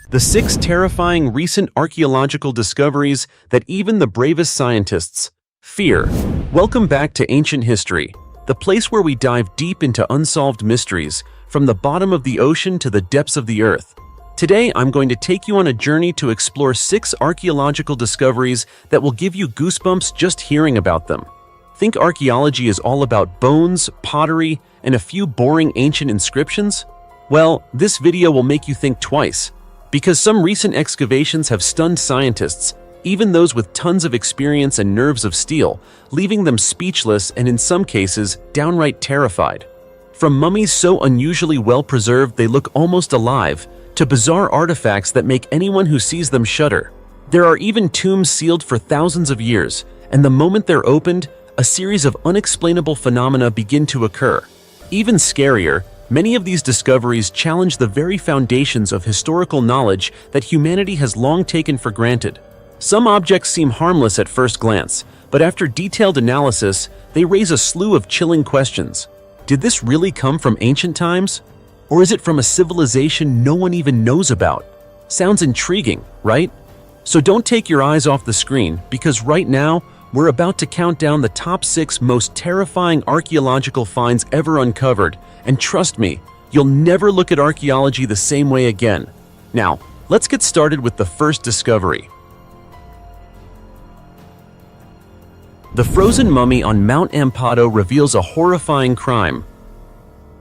The 6 terrifying recent archaeological discoveries that even the bravest scientists fear. Welcome back to Ancient History, the place where we dive deep into unsolved mysteries, from the bottom of the ocean to the depths of the earth. Today, I'm going to take you on a journey to explore 6 archaeological discoveries that will give you goosebumps just hearing about them. Think archaeology is all about bones, pottery, and a few boring ancient inscriptions? Well, this video will make you think twice, because some recent excavations have stunned scientists, even those with tons of experience and nerves of steel, leaving them speechless and in some cases, downright terrified. From mummies so unusually well preserved they look almost alive, to bizarre artifacts that make anyone who sees them shudder. There are even tombs sealed for thousands of years, and the moment they're opened, a series of unexplainable phenomena begin to occur. Even scarier, many of these discoveries challenge the very foundations of historical knowledge that humanity has long taken for granted. Some objects seem harmless at first glance, but after detailed analysis, they raise a slew of chilling questions. Did this really come from ancient times? Or is it from a civilization no one even knows about? Sounds intriguing, right? So don't take your eyes off the screen, because right now, we're about to count down the top 6 most terrifying archaeological finds ever uncovered, and trust me, you'll never look at archaeology the same way again. Now, let's get started with the first discovery. The frozen mummy on Mount Ampado reveals a horrifying crime.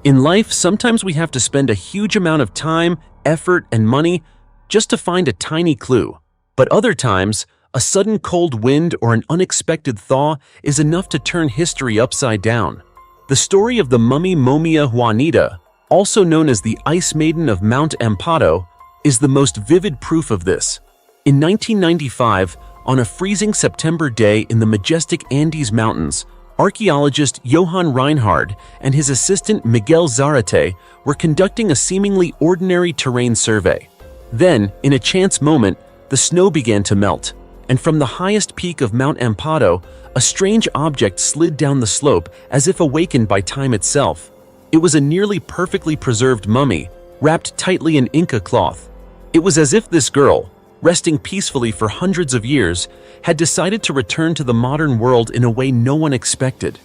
In life, sometimes we have to spend a huge amount of time, effort, and money just to find a tiny clue. But other times, a sudden cold wind or an unexpected thaw is enough to turn history upside down. The story of the mummy Momia Juanita, also known as the Ice Maiden of Mount Ampado, is the most vivid proof of this. In 1995, on a freezing September day in the majestic Andes Mountains, archaeologist Johann Reinhard and his assistant Miguel Zarate were conducting a seemingly ordinary terrain survey. Then, in a chance moment, the snow began to melt, and from the highest peak of Mount Ampado, a strange object slid down the slope as if awakened by time itself. It was a nearly perfectly preserved mummy, wrapped tightly in Inca cloth. It was as if this girl, resting peacefully for hundreds of years, had decided to return to the modern world in a way no one expected.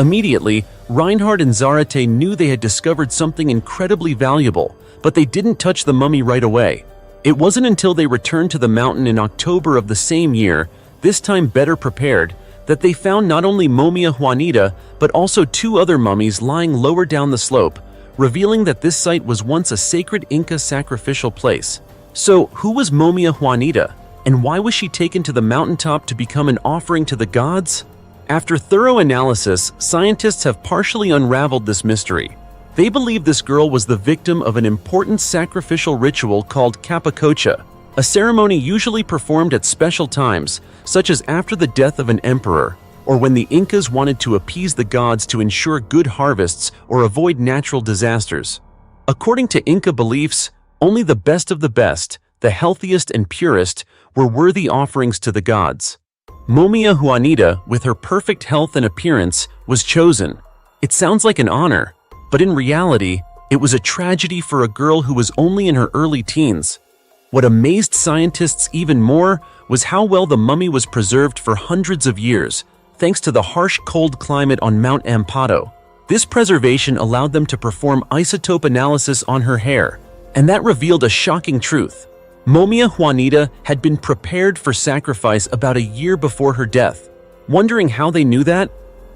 Immediately, Reinhard and Zarate knew they had discovered something incredibly valuable, but they didn't touch the mummy right away. It wasn't until they returned to the mountain in October of the same year, this time better prepared, that they found not only Momia Juanita, but also 2 other mummies lying lower down the slope, revealing that this site was once a sacred Inca sacrificial place. So, who was Momia Juanita, and why was she taken to the mountaintop to become an offering to the gods? After thorough analysis, scientists have partially unraveled this mystery. They believe this girl was the victim of an important sacrificial ritual called capacocha, a ceremony usually performed at special times, such as after the death of an emperor, or when the Incas wanted to appease the gods to ensure good harvests or avoid natural disasters. According to Inca beliefs, only the best of the best, the healthiest and purest, were worthy offerings to the gods. Momia Juanita, with her perfect health and appearance, was chosen. It sounds like an honor, but in reality, it was a tragedy for a girl who was only in her early teens. What amazed scientists even more was how well the mummy was preserved for hundreds of years, thanks to the harsh cold climate on Mount Ampado. This preservation allowed them to perform isotope analysis on her hair, and that revealed a shocking truth. Momia Juanita had been prepared for sacrifice about a year before her death. Wondering how they knew that?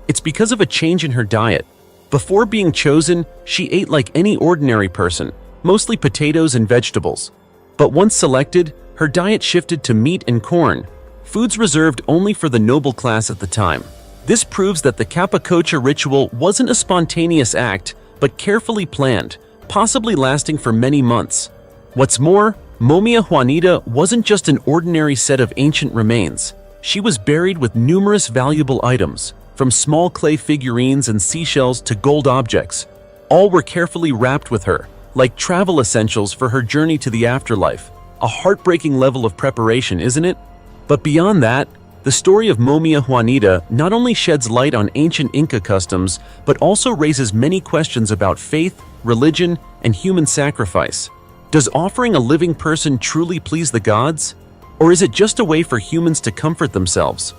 It's because of a change in her diet. Before being chosen, she ate like any ordinary person, mostly potatoes and vegetables. But once selected, her diet shifted to meat and corn, foods reserved only for the noble class at the time. This proves that the capacocha ritual wasn't a spontaneous act, but carefully planned, possibly lasting for many months. What's more, Momia Juanita wasn't just an ordinary set of ancient remains. She was buried with numerous valuable items, from small clay figurines and seashells to gold objects. All were carefully wrapped with her, like travel essentials for her journey to the afterlife. A heartbreaking level of preparation, isn't it? But beyond that, the story of Momia Juanita not only sheds light on ancient Inca customs, but also raises many questions about faith, religion, and human sacrifice. Does offering a living person truly please the gods? Or is it just a way for humans to comfort themselves?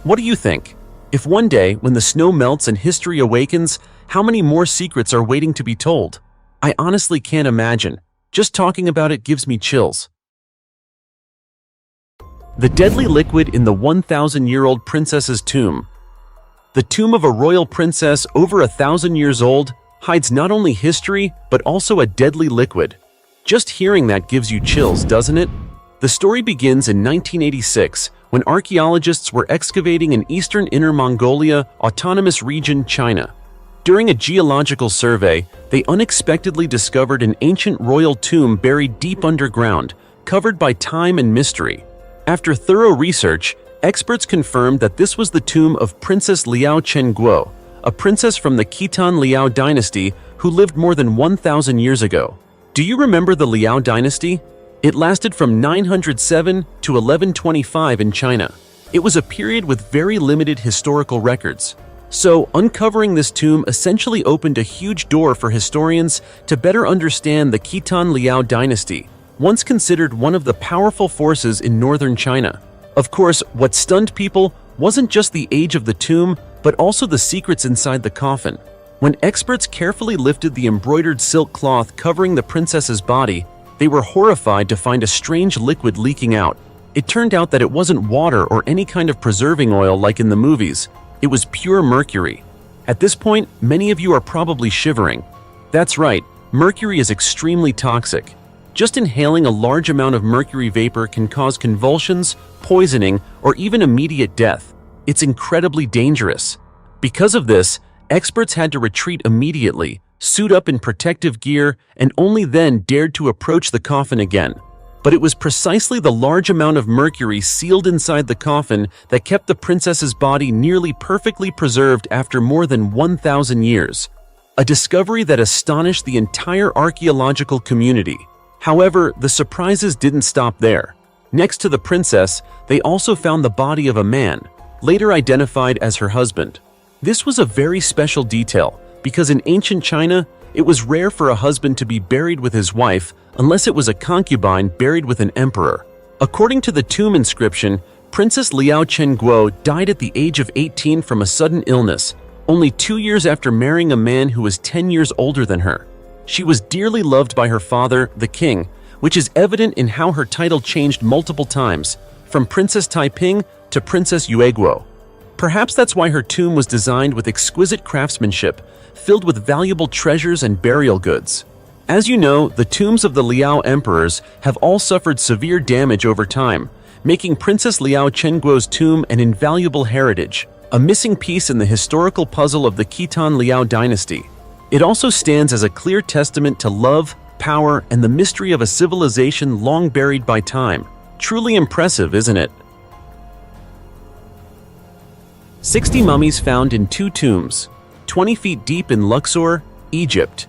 What do you think? If one day, when the snow melts and history awakens, how many more secrets are waiting to be told? I honestly can't imagine. Just talking about it gives me chills. The deadly liquid in the 1,000-year-old princess's tomb. The tomb of a royal princess over 1,000 years old hides not only history, but also a deadly liquid. Just hearing that gives you chills, doesn't it? The story begins in 1986, when archaeologists were excavating in eastern Inner Mongolia, Autonomous Region, China. During a geological survey, they unexpectedly discovered an ancient royal tomb buried deep underground, covered by time and mystery. After thorough research, experts confirmed that this was the tomb of Princess Liao Chengguo, a princess from the Khitan Liao dynasty who lived more than 1,000 years ago. Do you remember the Liao dynasty? It lasted from 907 to 1125 in China. It was a period with very limited historical records. So, uncovering this tomb essentially opened a huge door for historians to better understand the Khitan Liao dynasty, once considered one of the powerful forces in northern China. Of course, what stunned people wasn't just the age of the tomb, but also the secrets inside the coffin. When experts carefully lifted the embroidered silk cloth covering the princess's body, they were horrified to find a strange liquid leaking out. It turned out that it wasn't water or any kind of preserving oil like in the movies. It was pure mercury. At this point, many of you are probably shivering. That's right, mercury is extremely toxic. Just inhaling a large amount of mercury vapor can cause convulsions, poisoning, or even immediate death. It's incredibly dangerous. Because of this, experts had to retreat immediately, suit up in protective gear, and only then dared to approach the coffin again. But it was precisely the large amount of mercury sealed inside the coffin that kept the princess's body nearly perfectly preserved after more than 1,000 years. A discovery that astonished the entire archaeological community. However, the surprises didn't stop there. Next to the princess, they also found the body of a man, later identified as her husband. This was a very special detail, because in ancient China, it was rare for a husband to be buried with his wife unless it was a concubine buried with an emperor. According to the tomb inscription, Princess Liao Chengguo died at the age of 18 from a sudden illness, only 2 years after marrying a man who was 10 years older than her. She was dearly loved by her father, the king, which is evident in how her title changed multiple times, from Princess Taiping to Princess Yueguo. Perhaps that's why her tomb was designed with exquisite craftsmanship, filled with valuable treasures and burial goods. As you know, the tombs of the Liao emperors have all suffered severe damage over time, making Princess Liao Chengguo's tomb an invaluable heritage, a missing piece in the historical puzzle of the Khitan Liao dynasty. It also stands as a clear testament to love, power, and the mystery of a civilization long buried by time. Truly impressive, isn't it? 60 mummies found in 2 tombs, 20 feet deep in Luxor, Egypt.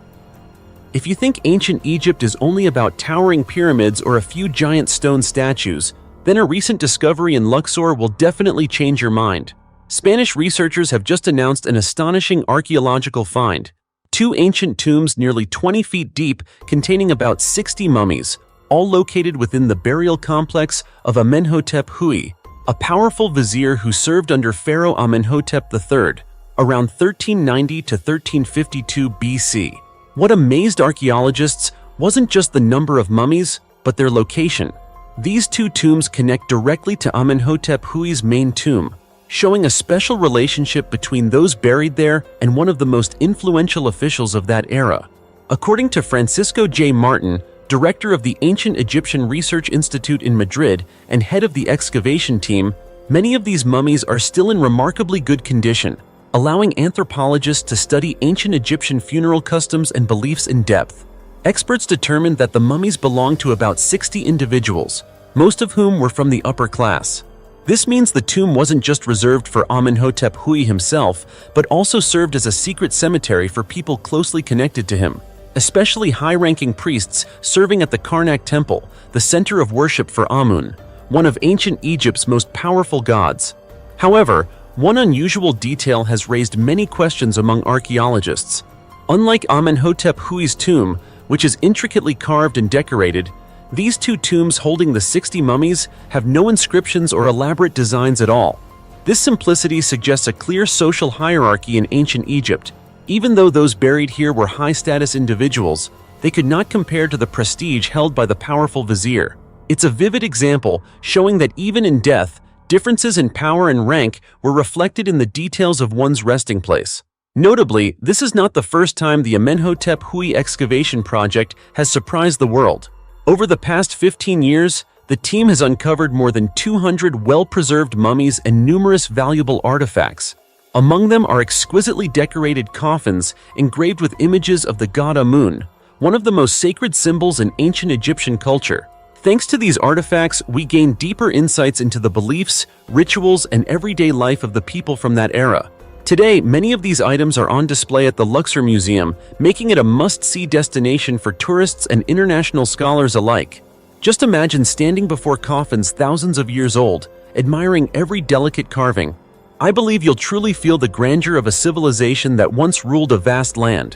If you think ancient Egypt is only about towering pyramids or a few giant stone statues, then a recent discovery in Luxor will definitely change your mind. Spanish researchers have just announced an astonishing archaeological find. 2 ancient tombs nearly 20 feet deep containing about 60 mummies, all located within the burial complex of Amenhotep Hui, a powerful vizier who served under Pharaoh Amenhotep III, around 1390 to 1352 BC. What amazed archaeologists wasn't just the number of mummies, but their location. These 2 tombs connect directly to Amenhotep Hui's main tomb, showing a special relationship between those buried there and one of the most influential officials of that era. According to Francisco J. Martin, director of the Ancient Egyptian Research Institute in Madrid and head of the excavation team, many of these mummies are still in remarkably good condition, allowing anthropologists to study ancient Egyptian funeral customs and beliefs in depth. Experts determined that the mummies belonged to about 60 individuals, most of whom were from the upper class. This means the tomb wasn't just reserved for Amenhotep Hui himself, but also served as a secret cemetery for people closely connected to him, especially high-ranking priests serving at the Karnak Temple, the center of worship for Amun, one of ancient Egypt's most powerful gods. However, one unusual detail has raised many questions among archaeologists. Unlike Amenhotep Hui's tomb, which is intricately carved and decorated, these two tombs holding the 60 mummies have no inscriptions or elaborate designs at all. This simplicity suggests a clear social hierarchy in ancient Egypt. Even though those buried here were high-status individuals, they could not compare to the prestige held by the powerful vizier. It's a vivid example showing that even in death, differences in power and rank were reflected in the details of one's resting place. Notably, this is not the first time the Amenhotep Hui excavation project has surprised the world. Over the past 15 years, the team has uncovered more than 200 well-preserved mummies and numerous valuable artifacts. Among them are exquisitely decorated coffins engraved with images of the god Amun, one of the most sacred symbols in ancient Egyptian culture. Thanks to these artifacts, we gain deeper insights into the beliefs, rituals, and everyday life of the people from that era. Today, many of these items are on display at the Luxor Museum, making it a must-see destination for tourists and international scholars alike. Just imagine standing before coffins thousands of years old, admiring every delicate carving. I believe you'll truly feel the grandeur of a civilization that once ruled a vast land.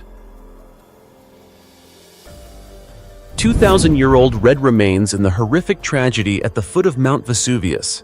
2,000-year-old red remains in the horrific tragedy at the foot of Mount Vesuvius.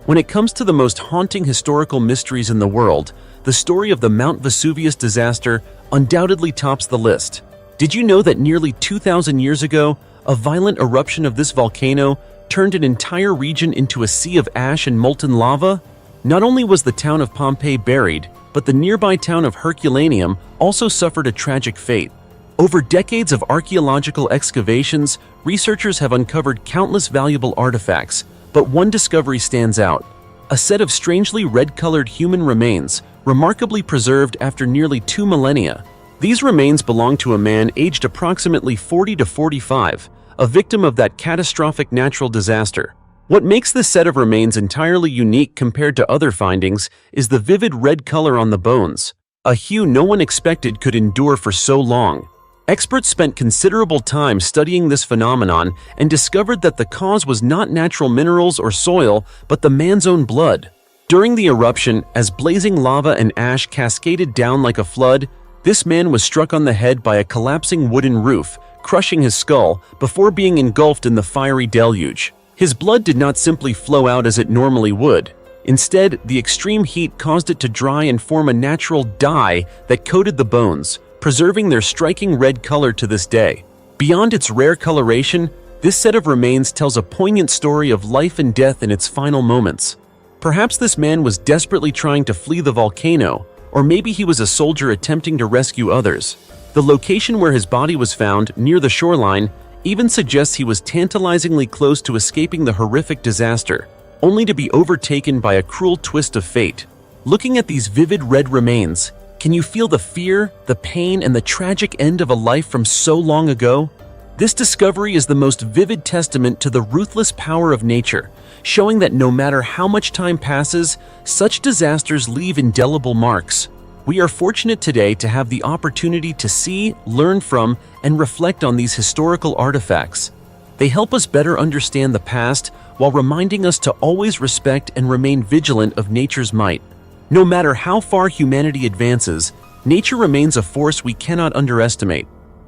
When it comes to the most haunting historical mysteries in the world, the story of the Mount Vesuvius disaster undoubtedly tops the list. Did you know that nearly 2,000 years ago, a violent eruption of this volcano turned an entire region into a sea of ash and molten lava? Not only was the town of Pompeii buried, but the nearby town of Herculaneum also suffered a tragic fate. Over decades of archaeological excavations, researchers have uncovered countless valuable artifacts, but one discovery stands out: a set of strangely red-colored human remains, remarkably preserved after nearly 2 millennia. These remains belong to a man aged approximately 40 to 45, a victim of that catastrophic natural disaster. What makes this set of remains entirely unique compared to other findings is the vivid red color on the bones, a hue no one expected could endure for so long. Experts spent considerable time studying this phenomenon and discovered that the cause was not natural minerals or soil, but the man's own blood. During the eruption, as blazing lava and ash cascaded down like a flood, this man was struck on the head by a collapsing wooden roof, crushing his skull before being engulfed in the fiery deluge. His blood did not simply flow out as it normally would. Instead, the extreme heat caused it to dry and form a natural dye that coated the bones, preserving their striking red color to this day. Beyond its rare coloration, this set of remains tells a poignant story of life and death in its final moments. Perhaps this man was desperately trying to flee the volcano, or maybe he was a soldier attempting to rescue others. The location where his body was found, near the shoreline, even suggests he was tantalizingly close to escaping the horrific disaster, only to be overtaken by a cruel twist of fate. Looking at these vivid red remains, can you feel the fear, the pain, and the tragic end of a life from so long ago? This discovery is the most vivid testament to the ruthless power of nature, showing that no matter how much time passes, such disasters leave indelible marks. We are fortunate today to have the opportunity to see, learn from, and reflect on these historical artifacts. They help us better understand the past while reminding us to always respect and remain vigilant of nature's might. No matter how far humanity advances, nature remains a force we cannot underestimate.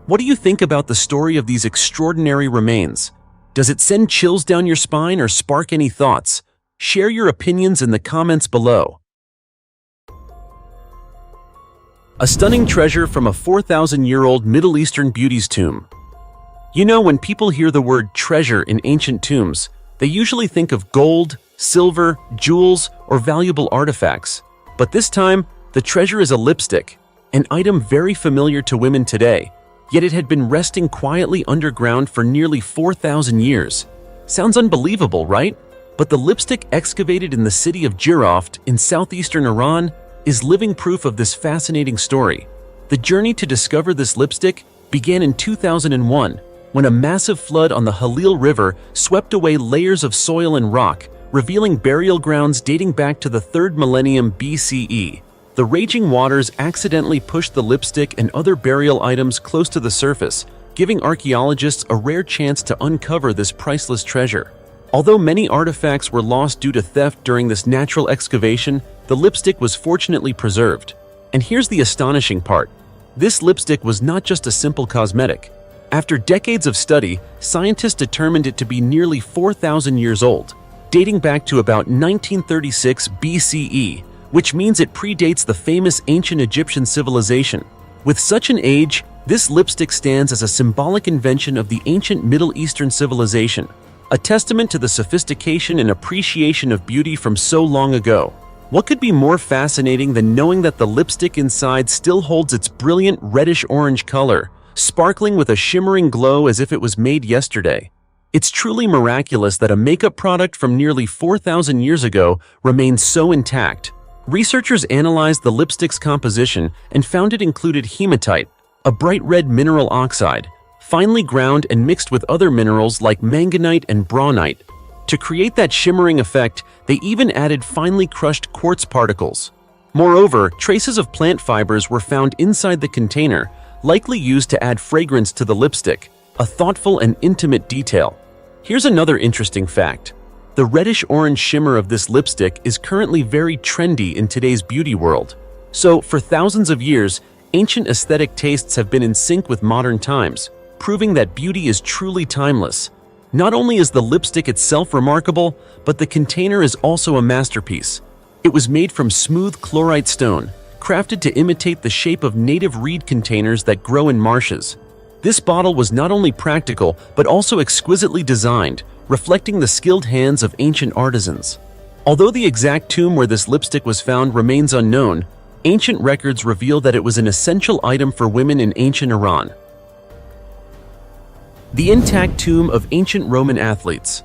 What do you think about the story of these extraordinary remains? Does it send chills down your spine or spark any thoughts? Share your opinions in the comments below. A stunning treasure from a 4,000-year-old Middle Eastern beauty's tomb. You know, when people hear the word treasure in ancient tombs, they usually think of gold, silver, jewels, or valuable artifacts. But this time, the treasure is a lipstick, an item very familiar to women today, yet it had been resting quietly underground for nearly 4,000 years. Sounds unbelievable, right? But the lipstick excavated in the city of Jiroft in southeastern Iran is living proof of this fascinating story. The journey to discover this lipstick began in 2001, when a massive flood on the Halil River swept away layers of soil and rock, revealing burial grounds dating back to the 3rd millennium BCE. The raging waters accidentally pushed the lipstick and other burial items close to the surface, giving archaeologists a rare chance to uncover this priceless treasure. Although many artifacts were lost due to theft during this natural excavation, the lipstick was fortunately preserved. And here's the astonishing part. This lipstick was not just a simple cosmetic. After decades of study, scientists determined it to be nearly 4,000 years old, dating back to about 1936 BCE, which means it predates the famous ancient Egyptian civilization. With such an age, this lipstick stands as a symbolic invention of the ancient Middle Eastern civilization, a testament to the sophistication and appreciation of beauty from so long ago. What could be more fascinating than knowing that the lipstick inside still holds its brilliant reddish-orange color, sparkling with a shimmering glow as if it was made yesterday? It's truly miraculous that a makeup product from nearly 4,000 years ago remains so intact. Researchers analyzed the lipstick's composition and found it included hematite, a bright red mineral oxide, finely ground and mixed with other minerals like manganite and braunite. To create that shimmering effect, they even added finely crushed quartz particles. Moreover, traces of plant fibers were found inside the container, likely used to add fragrance to the lipstick, a thoughtful and intimate detail. Here's another interesting fact. The reddish-orange shimmer of this lipstick is currently very trendy in today's beauty world. So, for thousands of years, ancient aesthetic tastes have been in sync with modern times, proving that beauty is truly timeless. Not only is the lipstick itself remarkable, but the container is also a masterpiece. It was made from smooth chlorite stone, crafted to imitate the shape of native reed containers that grow in marshes. This bottle was not only practical, but also exquisitely designed, reflecting the skilled hands of ancient artisans. Although the exact tomb where this lipstick was found remains unknown, ancient records reveal that it was an essential item for women in ancient Iran. The intact tomb of ancient Roman athletes.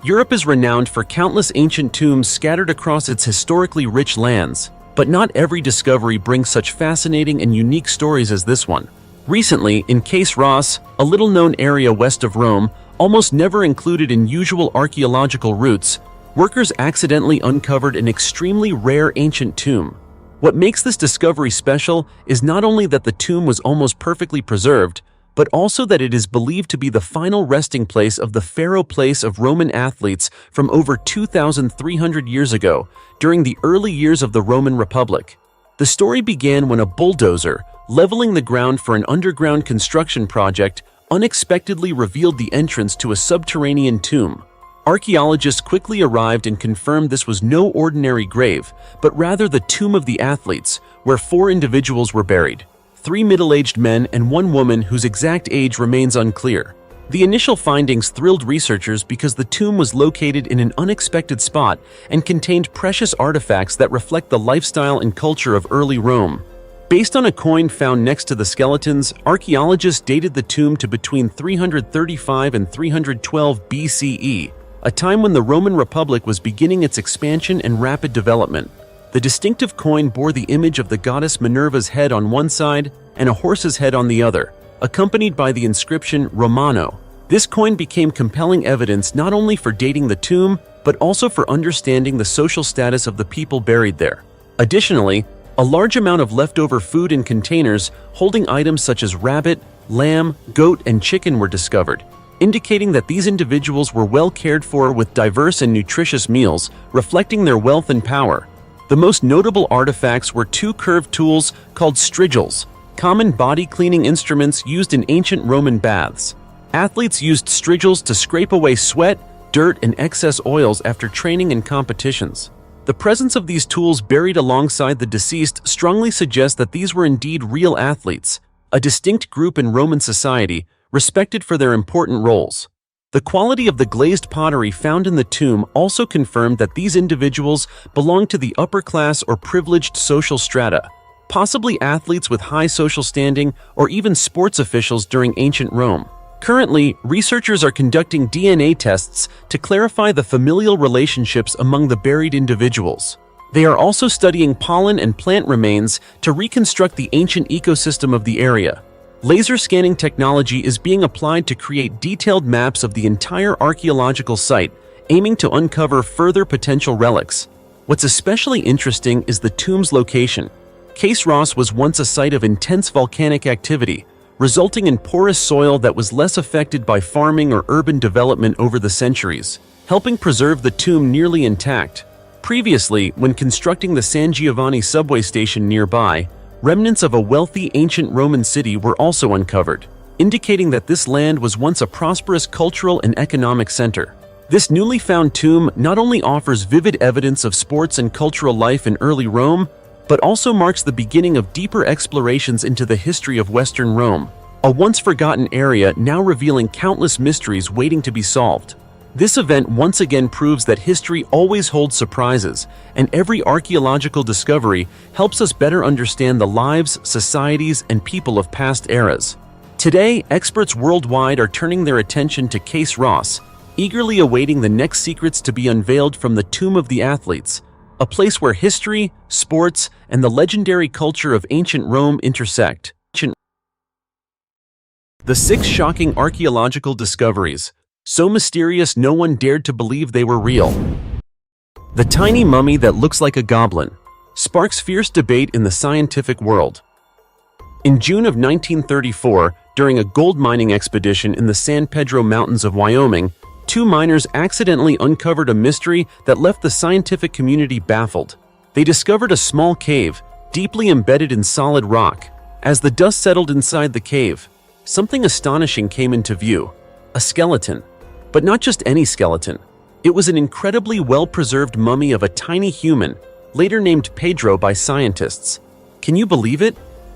Europe is renowned for countless ancient tombs scattered across its historically rich lands, but not every discovery brings such fascinating and unique stories as this one. Recently, in Case Ross, a little-known area west of Rome, almost never included in usual archaeological routes, workers accidentally uncovered an extremely rare ancient tomb. What makes this discovery special is not only that the tomb was almost perfectly preserved, but also that it is believed to be the final resting place of the pharaoh place of Roman athletes from over 2,300 years ago, during the early years of the Roman Republic. The story began when a bulldozer, leveling the ground for an underground construction project, unexpectedly revealed the entrance to a subterranean tomb. Archaeologists quickly arrived and confirmed this was no ordinary grave, but rather the tomb of the athletes, where 4 individuals were buried: 3 middle-aged men and 1 woman whose exact age remains unclear. The initial findings thrilled researchers because the tomb was located in an unexpected spot and contained precious artifacts that reflect the lifestyle and culture of early Rome. Based on a coin found next to the skeletons, archaeologists dated the tomb to between 335 and 312 BCE, a time when the Roman Republic was beginning its expansion and rapid development. The distinctive coin bore the image of the goddess Minerva's head on one side and a horse's head on the other, accompanied by the inscription Romano. This coin became compelling evidence not only for dating the tomb, but also for understanding the social status of the people buried there. Additionally, a large amount of leftover food in containers holding items such as rabbit, lamb, goat, and chicken were discovered, indicating that these individuals were well cared for with diverse and nutritious meals, reflecting their wealth and power. The most notable artifacts were 2 curved tools called strigils, common body cleaning instruments used in ancient Roman baths. Athletes used strigils to scrape away sweat, dirt, and excess oils after training and competitions. The presence of these tools buried alongside the deceased strongly suggests that these were indeed real athletes, a distinct group in Roman society, respected for their important roles. The quality of the glazed pottery found in the tomb also confirmed that these individuals belonged to the upper class or privileged social strata, possibly athletes with high social standing or even sports officials during ancient Rome. Currently, researchers are conducting DNA tests to clarify the familial relationships among the buried individuals. They are also studying pollen and plant remains to reconstruct the ancient ecosystem of the area. Laser scanning technology is being applied to create detailed maps of the entire archaeological site, aiming to uncover further potential relics. What's especially interesting is the tomb's location. Case Ross was once a site of intense volcanic activity, resulting in porous soil that was less affected by farming or urban development over the centuries, helping preserve the tomb nearly intact. Previously, when constructing the San Giovanni subway station nearby, remnants of a wealthy ancient Roman city were also uncovered. indicating that this land was once a prosperous cultural and economic center. This newly found tomb not only offers vivid evidence of sports and cultural life in early Rome, but also marks the beginning of deeper explorations into the history of Western Rome, a once-forgotten area now revealing countless mysteries waiting to be solved. This event once again proves that history always holds surprises, and every archaeological discovery helps us better understand the lives, societies, and people of past eras. Today, experts worldwide are turning their attention to Case Ross, eagerly awaiting the next secrets to be unveiled from the Tomb of the Athletes, a place where history, sports, and the legendary culture of ancient Rome intersect. The 6 shocking archaeological discoveries, so mysterious no one dared to believe they were real. The tiny mummy that looks like a goblin sparks fierce debate in the scientific world. In June of 1934, during a gold mining expedition in the San Pedro Mountains of Wyoming, 2 miners accidentally uncovered a mystery that left the scientific community baffled. They discovered a small cave, deeply embedded in solid rock. As the dust settled inside the cave, something astonishing came into view: a skeleton. But not just any skeleton. It was an incredibly well-preserved mummy of a tiny human, later named Pedro by scientists. Can you believe it?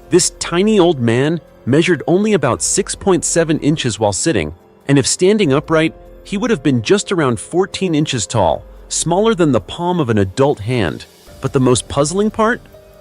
This tiny old man measured only about 6.7 inches while sitting, and if standing upright, he would have been just around 14 inches tall, smaller than the palm of an adult hand. But the most puzzling part?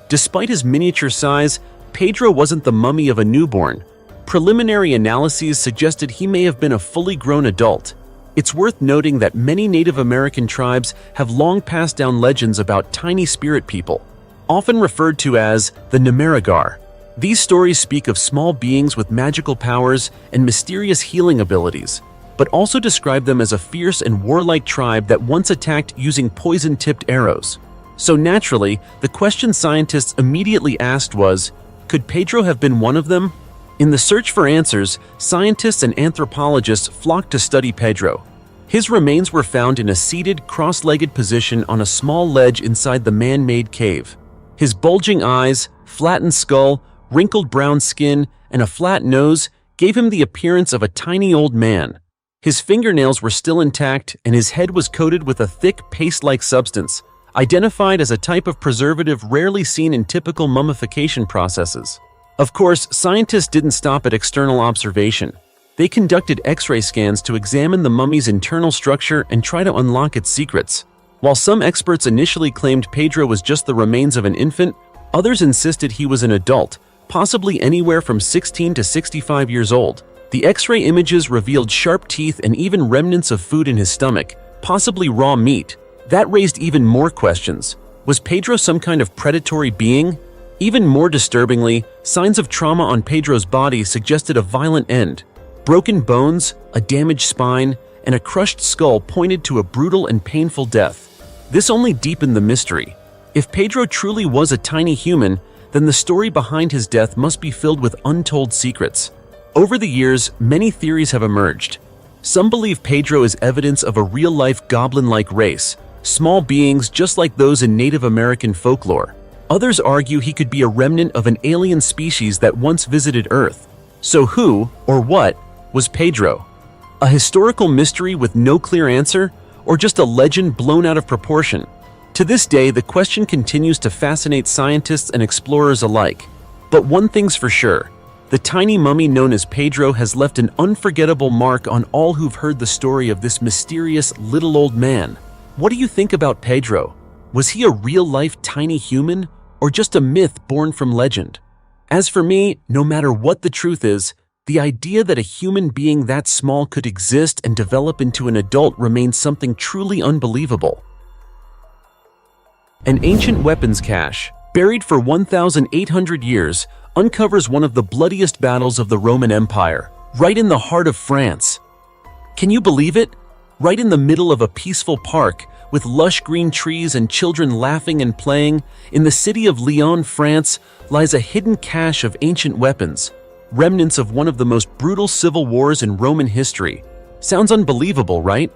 Despite his miniature size, Pedro wasn't the mummy of a newborn. Preliminary analyses suggested he may have been a fully grown adult. It's worth noting that many Native American tribes have long passed down legends about tiny spirit people, often referred to as the Namaragar. These stories speak of small beings with magical powers and mysterious healing abilities, but also describe them as a fierce and warlike tribe that once attacked using poison-tipped arrows. So naturally, the question scientists immediately asked was, could Pedro have been one of them? In the search for answers, scientists and anthropologists flocked to study Pedro. His remains were found in a seated, cross-legged position on a small ledge inside the man-made cave. His bulging eyes, flattened skull, wrinkled brown skin, and a flat nose gave him the appearance of a tiny old man. His fingernails were still intact, and his head was coated with a thick, paste-like substance, identified as a type of preservative rarely seen in typical mummification processes. Of course, scientists didn't stop at external observation. They conducted X-ray scans to examine the mummy's internal structure and try to unlock its secrets. While some experts initially claimed Pedro was just the remains of an infant, others insisted he was an adult, possibly anywhere from 16 to 65 years old. The X-ray images revealed sharp teeth and even remnants of food in his stomach, possibly raw meat. That raised even more questions. Was Pedro some kind of predatory being? Even more disturbingly, signs of trauma on Pedro's body suggested a violent end. Broken bones, a damaged spine, and a crushed skull pointed to a brutal and painful death. This only deepened the mystery. If Pedro truly was a tiny human, then the story behind his death must be filled with untold secrets. Over the years, many theories have emerged. Some believe Pedro is evidence of a real-life goblin-like race, small beings just like those in Native American folklore. Others argue he could be a remnant of an alien species that once visited Earth. So who, or what, was Pedro? A historical mystery with no clear answer, or just a legend blown out of proportion? To this day, the question continues to fascinate scientists and explorers alike. But one thing's for sure. The tiny mummy known as Pedro has left an unforgettable mark on all who've heard the story of this mysterious little old man. What do you think about Pedro? Was he a real-life tiny human, or just a myth born from legend? As for me, no matter what the truth is, the idea that a human being that small could exist and develop into an adult remains something truly unbelievable. An ancient weapons cache, buried for 1,800 years, uncovers one of the bloodiest battles of the Roman Empire, right in the heart of France. Can you believe it? Right in the middle of a peaceful park, with lush green trees and children laughing and playing, in the city of Lyon, France, lies a hidden cache of ancient weapons, remnants of one of the most brutal civil wars in Roman history. Sounds unbelievable, right?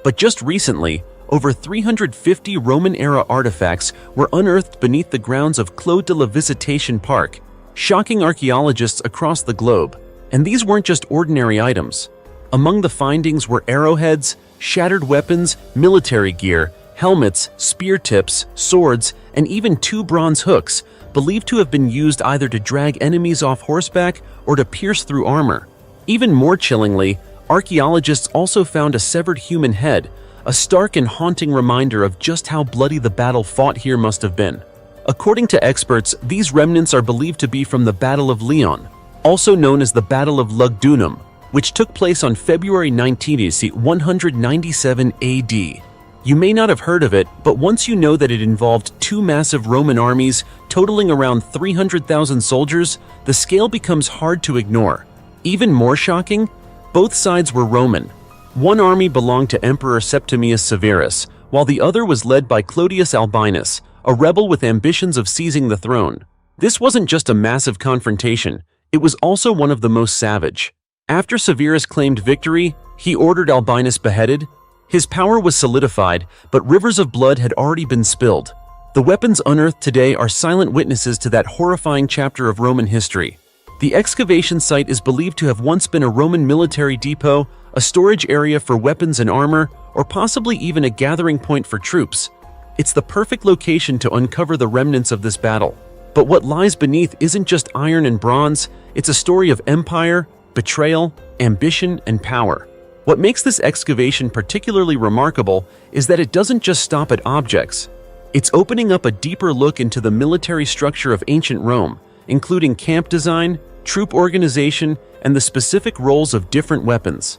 But just recently, over 350 Roman-era artifacts were unearthed beneath the grounds of Clos de la Visitation Park, shocking archaeologists across the globe. And these weren't just ordinary items. Among the findings were arrowheads, shattered weapons, military gear, helmets, spear tips, swords, and even 2 bronze hooks, believed to have been used either to drag enemies off horseback or to pierce through armor. Even more chillingly, archaeologists also found a severed human head, a stark and haunting reminder of just how bloody the battle fought here must have been. According to experts, these remnants are believed to be from the Battle of Lyon, also known as the Battle of Lugdunum, which took place on February 19, 197 AD. You may not have heard of it, but once you know that it involved 2 massive Roman armies totaling around 300,000 soldiers, the scale becomes hard to ignore. Even more shocking, both sides were Roman. One army belonged to Emperor Septimius Severus, while the other was led by Clodius Albinus, a rebel with ambitions of seizing the throne. This wasn't just a massive confrontation, it was also one of the most savage. After Severus claimed victory, he ordered Albinus beheaded. His power was solidified, but rivers of blood had already been spilled. The weapons unearthed today are silent witnesses to that horrifying chapter of Roman history. The excavation site is believed to have once been a Roman military depot, a storage area for weapons and armor, or possibly even a gathering point for troops. It's the perfect location to uncover the remnants of this battle. But what lies beneath isn't just iron and bronze, it's a story of empire, betrayal, ambition, and power. What makes this excavation particularly remarkable is that it doesn't just stop at objects. It's opening up a deeper look into the military structure of ancient Rome, including camp design, troop organization, and the specific roles of different weapons.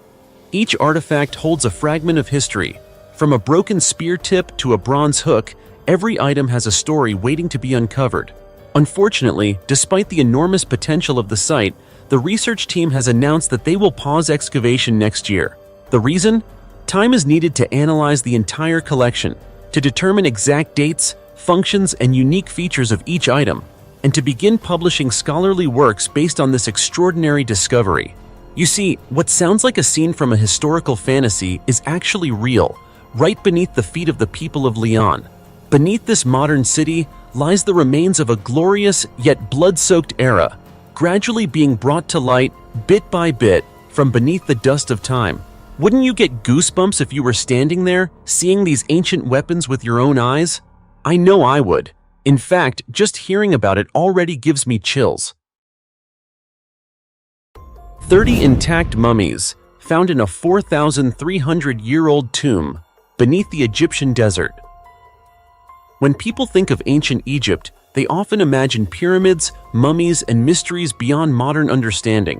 Each artifact holds a fragment of history. From a broken spear tip to a bronze hook, every item has a story waiting to be uncovered. Unfortunately, despite the enormous potential of the site, the research team has announced that they will pause excavation next year. The reason? Time is needed to analyze the entire collection, to determine exact dates, functions, and unique features of each item, and to begin publishing scholarly works based on this extraordinary discovery. You see, what sounds like a scene from a historical fantasy is actually real, right beneath the feet of the people of Lyon. Beneath this modern city lies the remains of a glorious yet blood-soaked era, gradually being brought to light, bit by bit, from beneath the dust of time. Wouldn't you get goosebumps if you were standing there, seeing these ancient weapons with your own eyes? I know I would. In fact, just hearing about it already gives me chills. 30 intact mummies, found in a 4,300-year-old tomb beneath the Egyptian desert. When people think of ancient Egypt, they often imagine pyramids, mummies, and mysteries beyond modern understanding.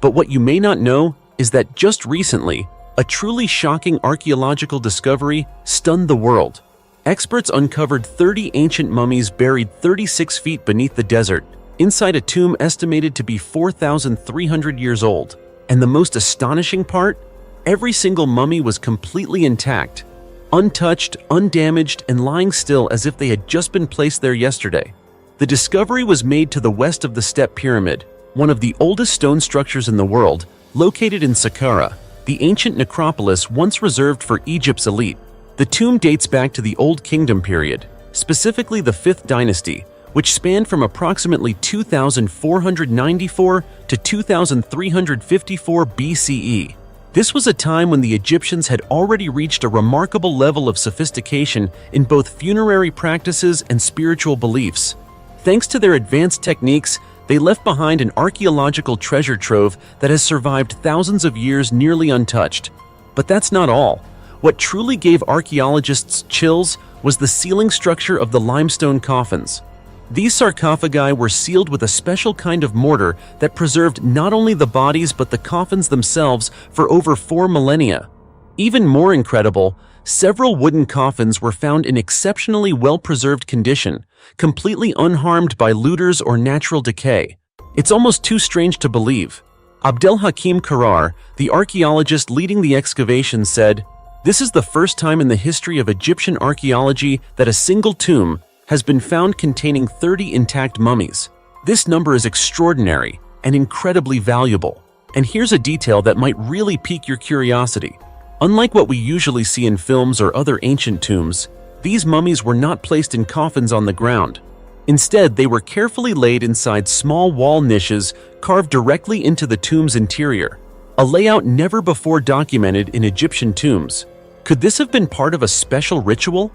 But what you may not know is that just recently, a truly shocking archaeological discovery stunned the world. Experts uncovered 30 ancient mummies buried 36 feet beneath the desert, inside a tomb estimated to be 4,300 years old. And the most astonishing part? Every single mummy was completely intact, untouched, undamaged, and lying still as if they had just been placed there yesterday. The discovery was made to the west of the Step Pyramid, one of the oldest stone structures in the world, located in Saqqara, the ancient necropolis once reserved for Egypt's elite. The tomb dates back to the Old Kingdom period, specifically the 5th dynasty, which spanned from approximately 2494 to 2354 BCE. This was a time when the Egyptians had already reached a remarkable level of sophistication in both funerary practices and spiritual beliefs. Thanks to their advanced techniques, they left behind an archaeological treasure trove that has survived thousands of years nearly untouched. But that's not all. What truly gave archaeologists chills was the sealing structure of the limestone coffins. These sarcophagi were sealed with a special kind of mortar that preserved not only the bodies but the coffins themselves for over 4 millennia. Even more incredible, several wooden coffins were found in exceptionally well-preserved condition, completely unharmed by looters or natural decay. It's almost too strange to believe. Abdelhakim Karar, the archaeologist leading the excavation, said, "This is the first time in the history of Egyptian archaeology that a single tomb has been found containing 30 intact mummies. This number is extraordinary and incredibly valuable. And here's a detail that might really pique your curiosity. Unlike what we usually see in films or other ancient tombs, these mummies were not placed in coffins on the ground. Instead, they were carefully laid inside small wall niches carved directly into the tomb's interior, a layout never before documented in Egyptian tombs. Could this have been part of a special ritual,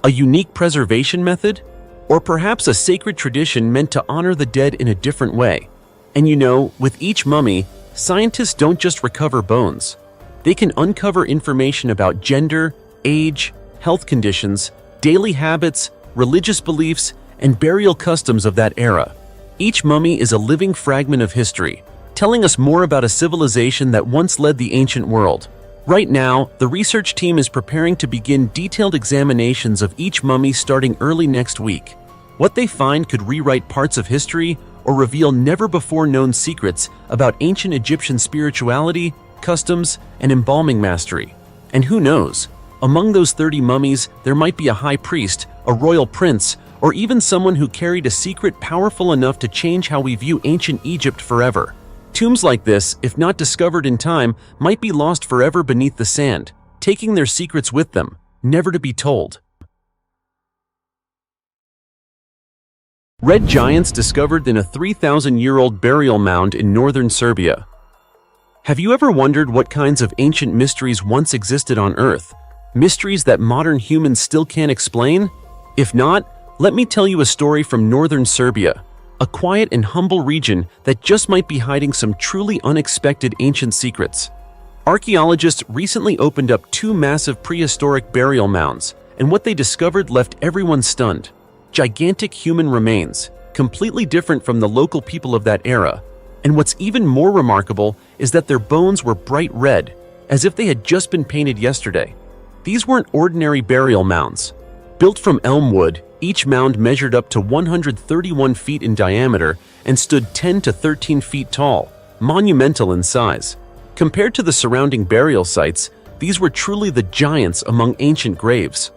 a unique preservation method, or perhaps a sacred tradition meant to honor the dead in a different way? And you know, with each mummy, scientists don't just recover bones. They can uncover information about gender, age, health conditions, daily habits, religious beliefs, and burial customs of that era. Each mummy is a living fragment of history, telling us more about a civilization that once led the ancient world. Right now, the research team is preparing to begin detailed examinations of each mummy starting early next week. What they find could rewrite parts of history or reveal never-before-known secrets about ancient Egyptian spirituality, customs, and embalming mastery. And who knows, among those 30 mummies, there might be a high priest, a royal prince, or even someone who carried a secret powerful enough to change how we view ancient Egypt forever. Tombs like this, if not discovered in time, might be lost forever beneath the sand, taking their secrets with them, never to be told. Red giants discovered in a 3,000-year-old burial mound in northern Serbia. Have you ever wondered what kinds of ancient mysteries once existed on Earth? Mysteries that modern humans still can't explain? If not, let me tell you a story from northern Serbia, a quiet and humble region that just might be hiding some truly unexpected ancient secrets. Archaeologists recently opened up 2 massive prehistoric burial mounds, and what they discovered left everyone stunned. Gigantic human remains, completely different from the local people of that era. And what's even more remarkable is that their bones were bright red, as if they had just been painted yesterday. These weren't ordinary burial mounds. Built from elm wood, each mound measured up to 131 feet in diameter and stood 10 to 13 feet tall, monumental in size. Compared to the surrounding burial sites, these were truly the giants among ancient graves.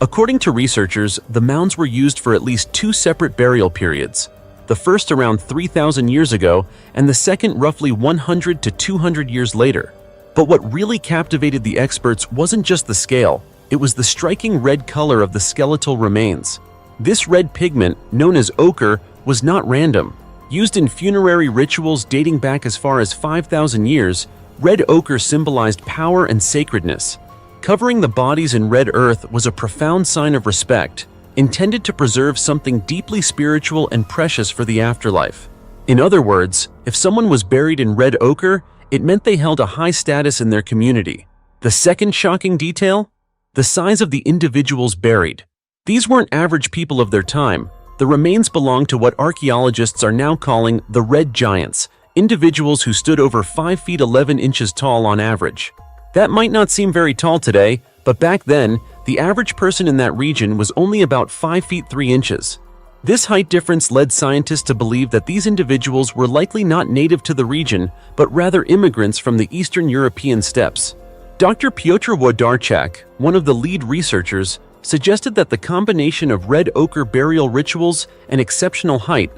According to researchers, the mounds were used for at least 2 separate burial periods, the first around 3,000 years ago and the second roughly 100 to 200 years later. But what really captivated the experts wasn't just the scale, it was the striking red color of the skeletal remains. This red pigment, known as ochre, was not random. Used in funerary rituals dating back as far as 5,000 years, red ochre symbolized power and sacredness. Covering the bodies in red earth was a profound sign of respect, intended to preserve something deeply spiritual and precious for the afterlife. In other words, if someone was buried in red ochre, it meant they held a high status in their community. The second shocking detail? The size of the individuals buried. These weren't average people of their time. The remains belonged to what archaeologists are now calling the red giants, individuals who stood over 5 feet 11 inches tall on average. That might not seem very tall today, but back then, the average person in that region was only about 5 feet 3 inches. This height difference led scientists to believe that these individuals were likely not native to the region, but rather immigrants from the Eastern European steppes. Dr. Piotr Włodarczak, one of the lead researchers, suggested that the combination of red ochre burial rituals and exceptional height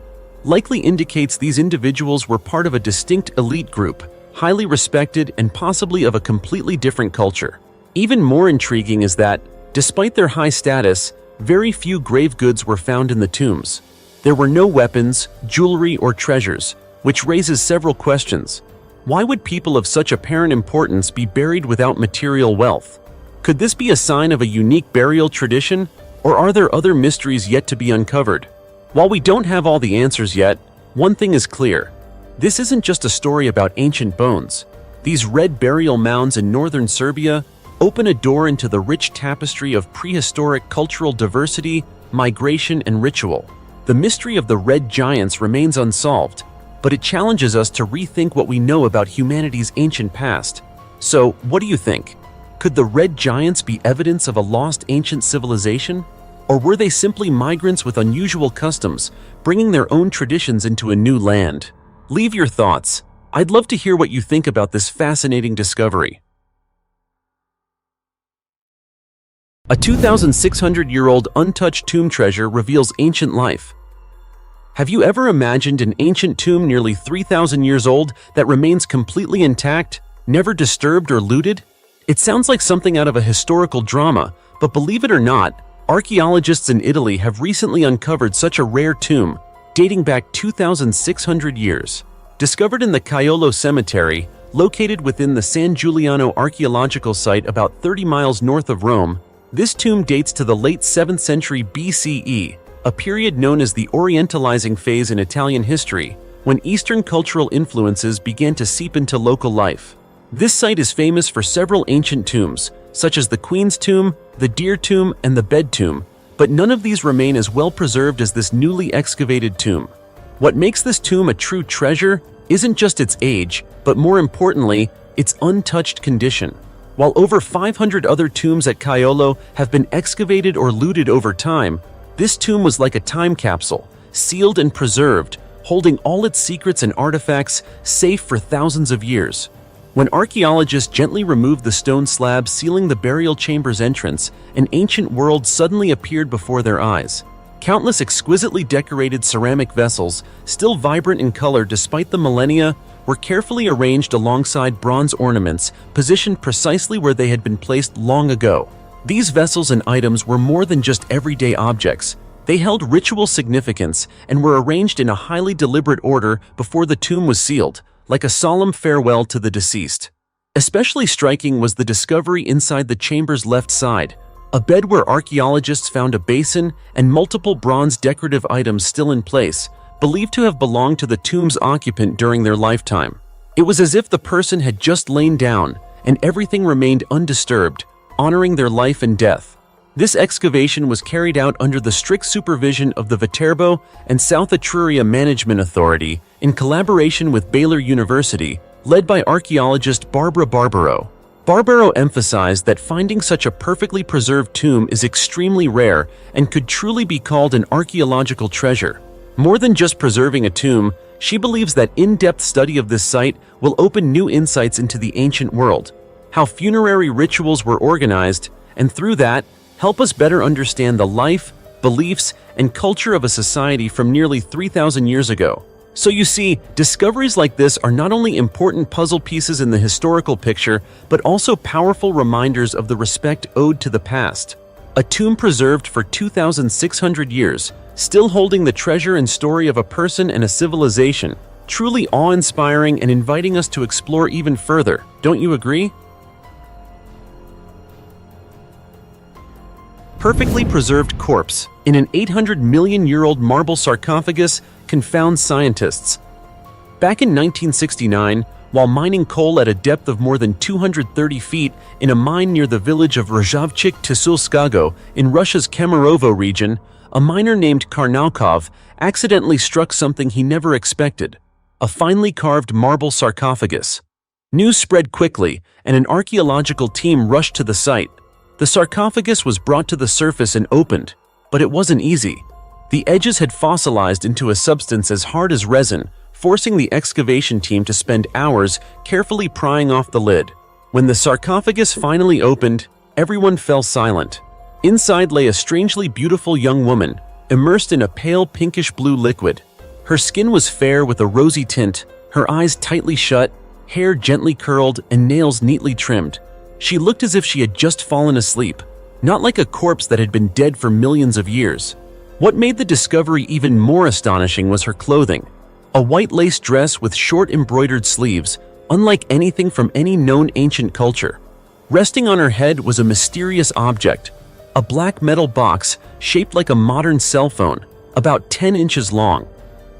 likely indicates these individuals were part of a distinct elite group, highly respected and possibly of a completely different culture. Even more intriguing is that, despite their high status, very few grave goods were found in the tombs. There were no weapons, jewelry, or treasures, which raises several questions. Why would people of such apparent importance be buried without material wealth? Could this be a sign of a unique burial tradition, or are there other mysteries yet to be uncovered? While we don't have all the answers yet, one thing is clear. This isn't just a story about ancient bones. These red burial mounds in northern Serbia open a door into the rich tapestry of prehistoric cultural diversity, migration, and ritual. The mystery of the red giants remains unsolved, but it challenges us to rethink what we know about humanity's ancient past. So, what do you think? Could the red giants be evidence of a lost ancient civilization? Or were they simply migrants with unusual customs, bringing their own traditions into a new land? Leave your thoughts. I'd love to hear what you think about this fascinating discovery. A 2,600-year-old untouched tomb treasure reveals ancient life. Have you ever imagined an ancient tomb nearly 3,000 years old that remains completely intact, never disturbed or looted? It sounds like something out of a historical drama, but believe it or not, Archaeologists in Italy have recently uncovered such a rare tomb, dating back 2,600 years. Discovered in the Caiolo Cemetery, located within the San Giuliano archaeological site about 30 miles north of Rome, this tomb dates to the late 7th century BCE, a period known as the Orientalizing phase in Italian history, when Eastern cultural influences began to seep into local life. This site is famous for several ancient tombs, such as the Queen's Tomb, the Deer Tomb, and the Bed Tomb, but none of these remain as well preserved as this newly excavated tomb. What makes this tomb a true treasure isn't just its age, but more importantly, its untouched condition. While over 500 other tombs at Caiolo have been excavated or looted over time, this tomb was like a time capsule, sealed and preserved, holding all its secrets and artifacts safe for thousands of years. When archaeologists gently removed the stone slab sealing the burial chamber's entrance, an ancient world suddenly appeared before their eyes. Countless exquisitely decorated ceramic vessels, still vibrant in color despite the millennia, were carefully arranged alongside bronze ornaments, positioned precisely where they had been placed long ago. These vessels and items were more than just everyday objects. They held ritual significance and were arranged in a highly deliberate order before the tomb was sealed, like a solemn farewell to the deceased. Especially striking was the discovery inside the chamber's left side, a bed where archaeologists found a basin and multiple bronze decorative items still in place, believed to have belonged to the tomb's occupant during their lifetime. It was as if the person had just lain down, and everything remained undisturbed, honoring their life and death. This excavation was carried out under the strict supervision of the Viterbo and South Etruria Management Authority in collaboration with Baylor University, led by archaeologist Barbara Barbaro. Barbaro emphasized that finding such a perfectly preserved tomb is extremely rare and could truly be called an archaeological treasure. More than just preserving a tomb, she believes that in-depth study of this site will open new insights into the ancient world, how funerary rituals were organized, and through that, help us better understand the life, beliefs, and culture of a society from nearly 3,000 years ago. So you see, discoveries like this are not only important puzzle pieces in the historical picture, but also powerful reminders of the respect owed to the past. A tomb preserved for 2,600 years, still holding the treasure and story of a person and a civilization, truly awe-inspiring and inviting us to explore even further. Don't you agree? Perfectly preserved corpse in an 800-million-year-old marble sarcophagus confounds scientists. Back in 1969, while mining coal at a depth of more than 230 feet in a mine near the village of Rozhavchik Tsulskago in Russia's Kemerovo region, a miner named Karnaukov accidentally struck something he never expected: a finely carved marble sarcophagus. News spread quickly, and an archaeological team rushed to the site. The sarcophagus was brought to the surface and opened, but it wasn't easy. The edges had fossilized into a substance as hard as resin, forcing the excavation team to spend hours carefully prying off the lid. When the sarcophagus finally opened, everyone fell silent. Inside lay a strangely beautiful young woman, immersed in a pale pinkish-blue liquid. Her skin was fair with a rosy tint, her eyes tightly shut, hair gently curled, and nails neatly trimmed. She looked as if she had just fallen asleep, not like a corpse that had been dead for millions of years. What made the discovery even more astonishing was her clothing. A white lace dress with short embroidered sleeves, unlike anything from any known ancient culture. Resting on her head was a mysterious object, a black metal box shaped like a modern cell phone, about 10 inches long.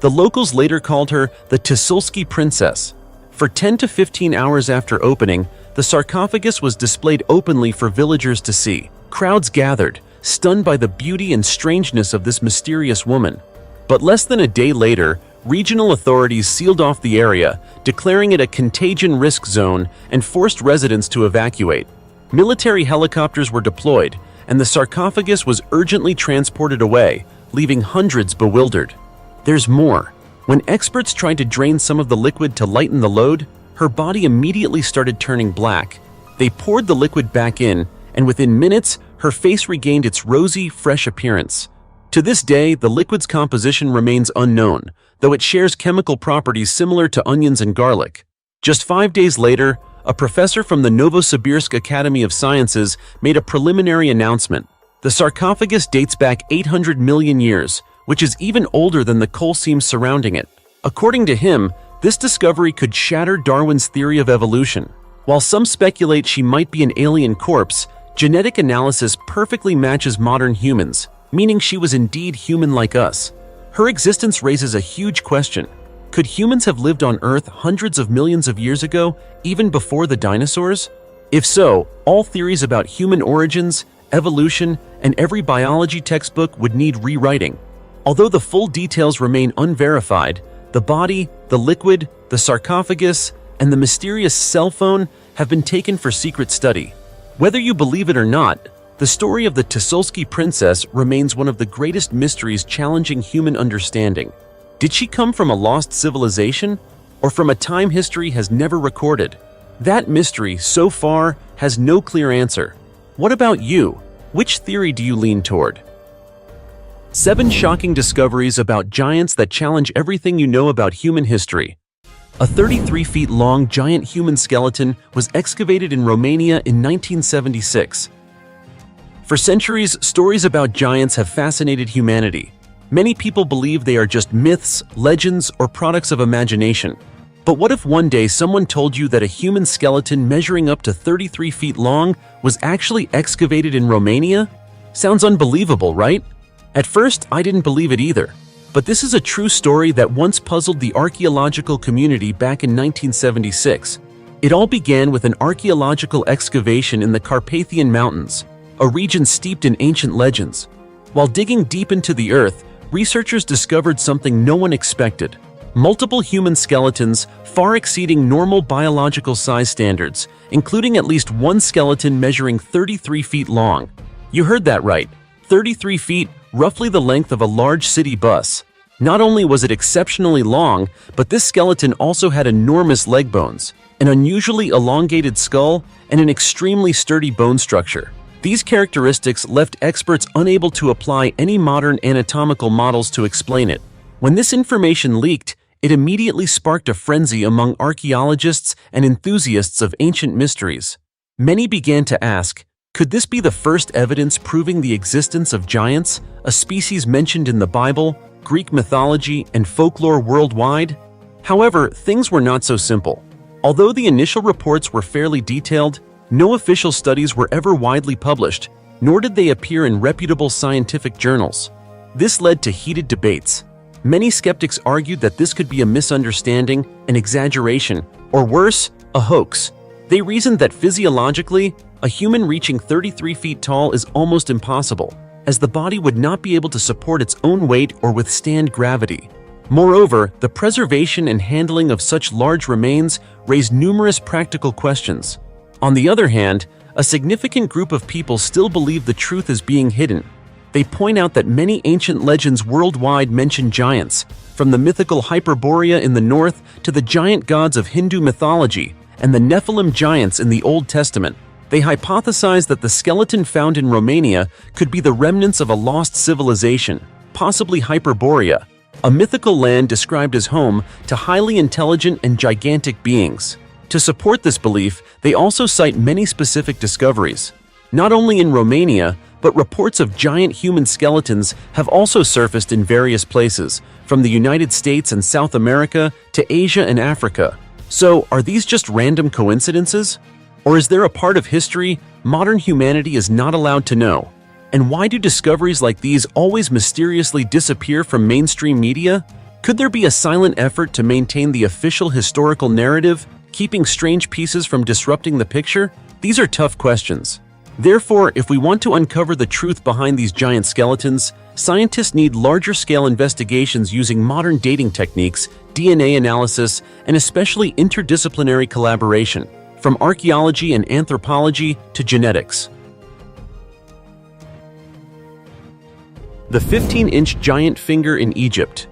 The locals later called her the Tsulski Princess. For 10 to 15 hours after opening, the sarcophagus was displayed openly for villagers to see. Crowds gathered, stunned by the beauty and strangeness of this mysterious woman. But less than a day later, regional authorities sealed off the area, declaring it a contagion risk zone and forced residents to evacuate. Military helicopters were deployed, and the sarcophagus was urgently transported away, leaving hundreds bewildered. There's more. When experts tried to drain some of the liquid to lighten the load, her body immediately started turning black. They poured the liquid back in, and within minutes, her face regained its rosy, fresh appearance. To this day, the liquid's composition remains unknown, though it shares chemical properties similar to onions and garlic. Just 5 days later, a professor from the Novosibirsk Academy of Sciences made a preliminary announcement. The sarcophagus dates back 800 million years, which is even older than the coal seams surrounding it. According to him, this discovery could shatter Darwin's theory of evolution. While some speculate she might be an alien corpse, genetic analysis perfectly matches modern humans, meaning she was indeed human like us. Her existence raises a huge question. Could humans have lived on Earth hundreds of millions of years ago, even before the dinosaurs? If so, all theories about human origins, evolution, and every biology textbook would need rewriting. Although the full details remain unverified, the body, the liquid, the sarcophagus, and the mysterious cell phone have been taken for secret study. Whether you believe it or not, the story of the Tusolsky princess remains one of the greatest mysteries challenging human understanding. Did she come from a lost civilization, or from a time history has never recorded? That mystery, so far, has no clear answer. What about you? Which theory do you lean toward? 7 shocking discoveries about giants that challenge everything you know about human history. A 33 feet long giant human skeleton was excavated in Romania in 1976. For centuries, stories about giants have fascinated humanity. Many people believe they are just myths, legends, or products of imagination. But what if one day someone told you that a human skeleton measuring up to 33 feet long was actually excavated in Romania? Sounds unbelievable, right? At first, I didn't believe it either. But this is a true story that once puzzled the archaeological community back in 1976. It all began with an archaeological excavation in the Carpathian Mountains, a region steeped in ancient legends. While digging deep into the earth, researchers discovered something no one expected. Multiple human skeletons, far exceeding normal biological size standards, including at least one skeleton measuring 33 feet long. You heard that right, 33 feet, roughly the length of a large city bus. Not only was it exceptionally long, but this skeleton also had enormous leg bones, an unusually elongated skull, and an extremely sturdy bone structure. These characteristics left experts unable to apply any modern anatomical models to explain it. When this information leaked, it immediately sparked a frenzy among archaeologists and enthusiasts of ancient mysteries. Many began to ask, could this be the first evidence proving the existence of giants, a species mentioned in the Bible, Greek mythology, and folklore worldwide? However, things were not so simple. Although the initial reports were fairly detailed, no official studies were ever widely published, nor did they appear in reputable scientific journals. This led to heated debates. Many skeptics argued that this could be a misunderstanding, an exaggeration, or worse, a hoax. They reasoned that physiologically, a human reaching 33 feet tall is almost impossible, as the body would not be able to support its own weight or withstand gravity. Moreover, the preservation and handling of such large remains raised numerous practical questions. On the other hand, a significant group of people still believe the truth is being hidden. They point out that many ancient legends worldwide mention giants, from the mythical Hyperborea in the north to the giant gods of Hindu mythology and the Nephilim giants in the Old Testament. They hypothesize that the skeleton found in Romania could be the remnants of a lost civilization, possibly Hyperborea, a mythical land described as home to highly intelligent and gigantic beings. To support this belief, they also cite many specific discoveries. Not only in Romania, but reports of giant human skeletons have also surfaced in various places, from the United States and South America to Asia and Africa. So, are these just random coincidences? Or is there a part of history modern humanity is not allowed to know? And why do discoveries like these always mysteriously disappear from mainstream media? Could there be a silent effort to maintain the official historical narrative, keeping strange pieces from disrupting the picture? These are tough questions. Therefore, if we want to uncover the truth behind these giant skeletons, scientists need larger-scale investigations using modern dating techniques, DNA analysis, and especially interdisciplinary collaboration, from archaeology and anthropology to genetics. The 15-inch giant finger in Egypt.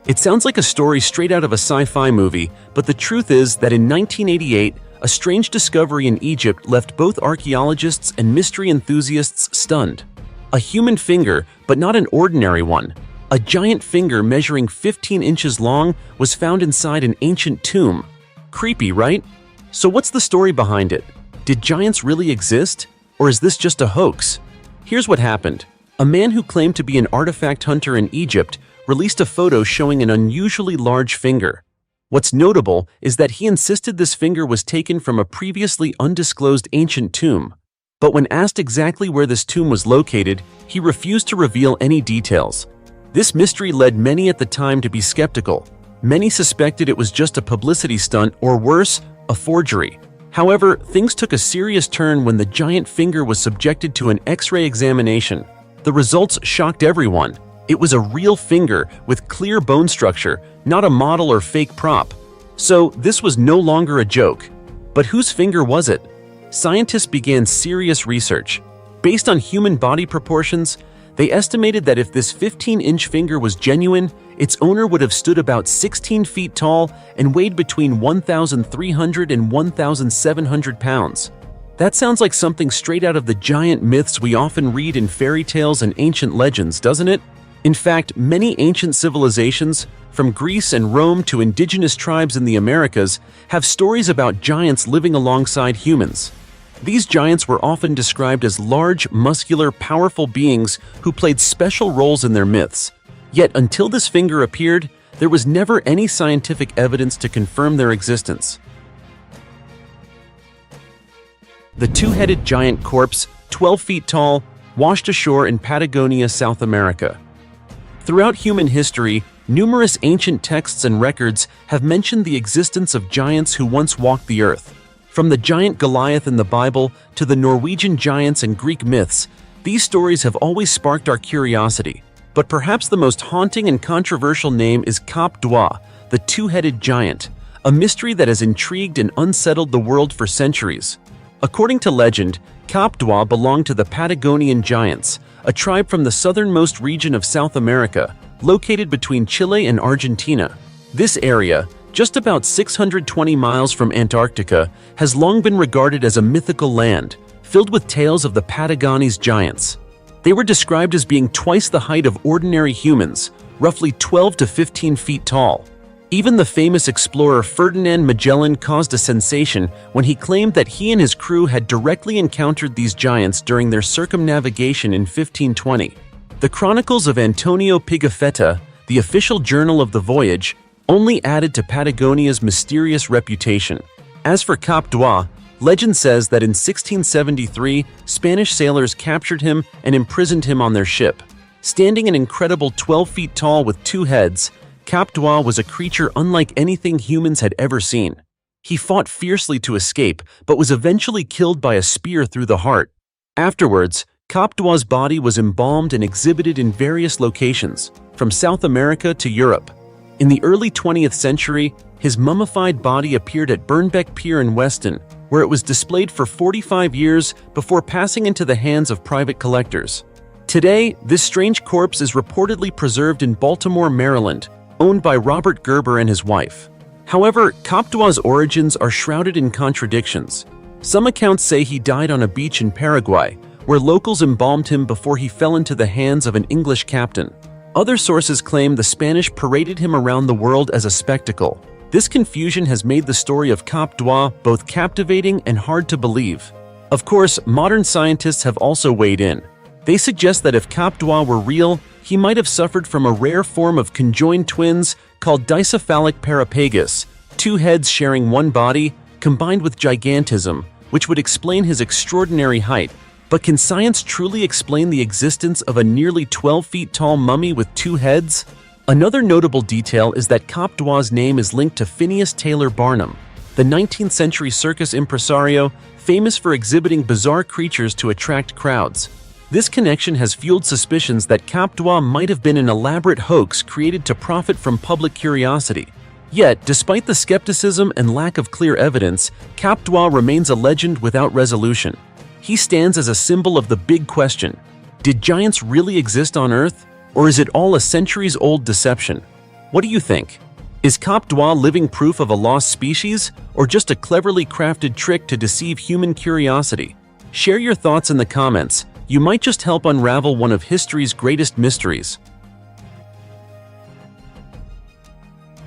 It sounds like a story straight out of a sci-fi movie, but the truth is that in 1988, a strange discovery in Egypt left both archaeologists and mystery enthusiasts stunned. A human finger, but not an ordinary one. A giant finger measuring 15 inches long was found inside an ancient tomb. Creepy, right? So what's the story behind it? Did giants really exist? Or is this just a hoax? Here's what happened. A man who claimed to be an artifact hunter in Egypt released a photo showing an unusually large finger. What's notable is that he insisted this finger was taken from a previously undisclosed ancient tomb. But when asked exactly where this tomb was located, he refused to reveal any details. This mystery led many at the time to be skeptical. Many suspected it was just a publicity stunt or worse, a forgery. However, things took a serious turn when the giant finger was subjected to an X-ray examination. The results shocked everyone. It was a real finger with clear bone structure, not a model or fake prop. So this was no longer a joke. But whose finger was it? Scientists began serious research. Based on human body proportions, they estimated that if this 15-inch finger was genuine, its owner would have stood about 16 feet tall and weighed between 1,300 and 1,700 pounds. That sounds like something straight out of the giant myths we often read in fairy tales and ancient legends, doesn't it? In fact, many ancient civilizations, from Greece and Rome to indigenous tribes in the Americas, have stories about giants living alongside humans. These giants were often described as large, muscular, powerful beings who played special roles in their myths. Yet until this finger appeared, there was never any scientific evidence to confirm their existence. The two-headed giant corpse, 12 feet tall, washed ashore in Patagonia, South America. Throughout human history, numerous ancient texts and records have mentioned the existence of giants who once walked the earth. From the giant Goliath in the Bible to the Norwegian giants and Greek myths, these stories have always sparked our curiosity. But perhaps the most haunting and controversial name is Cap d'Oie, the two-headed giant, a mystery that has intrigued and unsettled the world for centuries. According to legend, Cap d'Oie belonged to the Patagonian giants, a tribe from the southernmost region of South America, located between Chile and Argentina. This area, just about 620 miles from Antarctica, has long been regarded as a mythical land, filled with tales of the Patagonese giants. They were described as being twice the height of ordinary humans, roughly 12 to 15 feet tall. Even the famous explorer Ferdinand Magellan caused a sensation when he claimed that he and his crew had directly encountered these giants during their circumnavigation in 1520. The chronicles of Antonio Pigafetta, the official journal of the voyage, only added to Patagonia's mysterious reputation. As for Cap d'Oie, legend says that in 1673, Spanish sailors captured him and imprisoned him on their ship. Standing an incredible 12 feet tall with two heads, Cap d'Oie was a creature unlike anything humans had ever seen. He fought fiercely to escape, but was eventually killed by a spear through the heart. Afterwards, Cap d'Oie's body was embalmed and exhibited in various locations, from South America to Europe. In the early 20th century, his mummified body appeared at Burnbeck Pier in Weston, where it was displayed for 45 years before passing into the hands of private collectors. Today, this strange corpse is reportedly preserved in Baltimore, Maryland, owned by Robert Gerber and his wife. However, Cap d'Oie's origins are shrouded in contradictions. Some accounts say he died on a beach in Paraguay, where locals embalmed him before he fell into the hands of an English captain. Other sources claim the Spanish paraded him around the world as a spectacle. This confusion has made the story of Cap d'Oie both captivating and hard to believe. Of course, modern scientists have also weighed in. They suggest that if Cap d'Oie were real, he might have suffered from a rare form of conjoined twins called dicephalic parapagus, two heads sharing one body, combined with gigantism, which would explain his extraordinary height. But can science truly explain the existence of a nearly 12 feet tall mummy with two heads? Another notable detail is that Cap d'Oie's name is linked to Phineas Taylor Barnum, the 19th century circus impresario famous for exhibiting bizarre creatures to attract crowds. This connection has fueled suspicions that Cap d'Oie might have been an elaborate hoax created to profit from public curiosity. Yet, despite the skepticism and lack of clear evidence, Cap d'Oie remains a legend without resolution. He stands as a symbol of the big question: did giants really exist on Earth, or is it all a centuries-old deception? What do you think? Is Cap d'Oie living proof of a lost species, or just a cleverly crafted trick to deceive human curiosity? Share your thoughts in the comments. You might just help unravel one of history's greatest mysteries.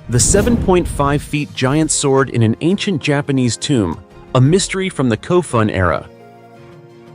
The 7.5 feet giant sword in an ancient Japanese tomb, a mystery from the Kofun era.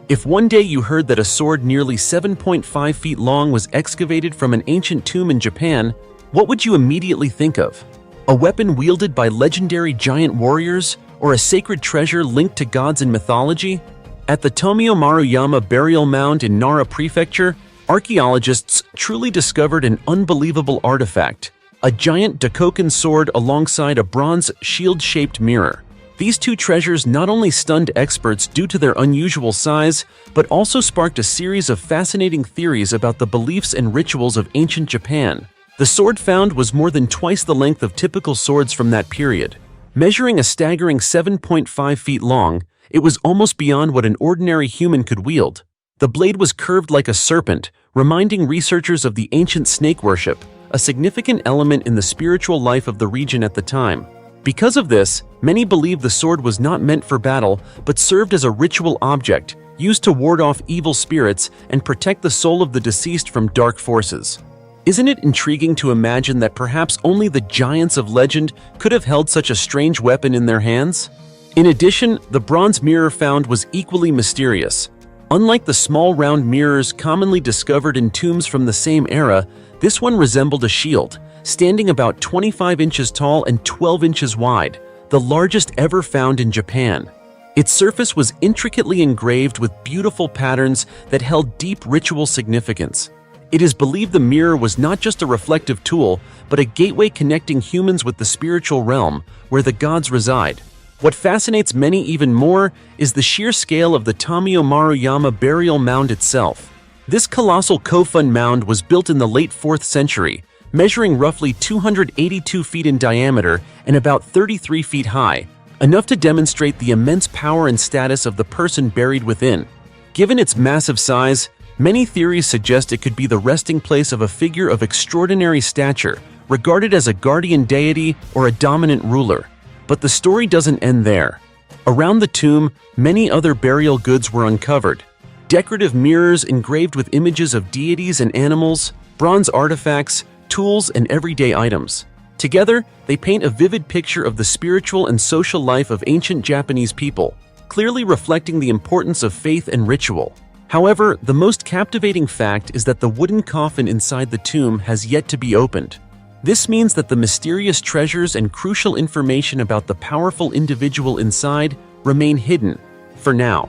If one day you heard that a sword nearly 7.5 feet long was excavated from an ancient tomb in Japan, what would you immediately think of? A weapon wielded by legendary giant warriors, or a sacred treasure linked to gods in mythology? At the Tomio Maruyama burial mound in Nara Prefecture, archaeologists truly discovered an unbelievable artifact, a giant Dakoken sword alongside a bronze shield-shaped mirror. These two treasures not only stunned experts due to their unusual size, but also sparked a series of fascinating theories about the beliefs and rituals of ancient Japan. The sword found was more than twice the length of typical swords from that period. Measuring a staggering 7.5 feet long, it was almost beyond what an ordinary human could wield. The blade was curved like a serpent, reminding researchers of the ancient snake worship, a significant element in the spiritual life of the region at the time. Because of this, many believe the sword was not meant for battle, but served as a ritual object, used to ward off evil spirits and protect the soul of the deceased from dark forces. Isn't it intriguing to imagine that perhaps only the giants of legend could have held such a strange weapon in their hands? In addition, the bronze mirror found was equally mysterious. Unlike the small round mirrors commonly discovered in tombs from the same era, this one resembled a shield, standing about 25 inches tall and 12 inches wide, the largest ever found in Japan. Its surface was intricately engraved with beautiful patterns that held deep ritual significance. It is believed the mirror was not just a reflective tool, but a gateway connecting humans with the spiritual realm, where the gods reside. What fascinates many even more is the sheer scale of the Tomio Maruyama burial mound itself. This colossal Kofun mound was built in the late 4th century, measuring roughly 282 feet in diameter and about 33 feet high, enough to demonstrate the immense power and status of the person buried within. Given its massive size, many theories suggest it could be the resting place of a figure of extraordinary stature, regarded as a guardian deity or a dominant ruler. But the story doesn't end there. Around the tomb, many other burial goods were uncovered. Decorative mirrors engraved with images of deities and animals, bronze artifacts, tools, and everyday items. Together, they paint a vivid picture of the spiritual and social life of ancient Japanese people, clearly reflecting the importance of faith and ritual. However, the most captivating fact is that the wooden coffin inside the tomb has yet to be opened. This means that the mysterious treasures and crucial information about the powerful individual inside remain hidden, for now.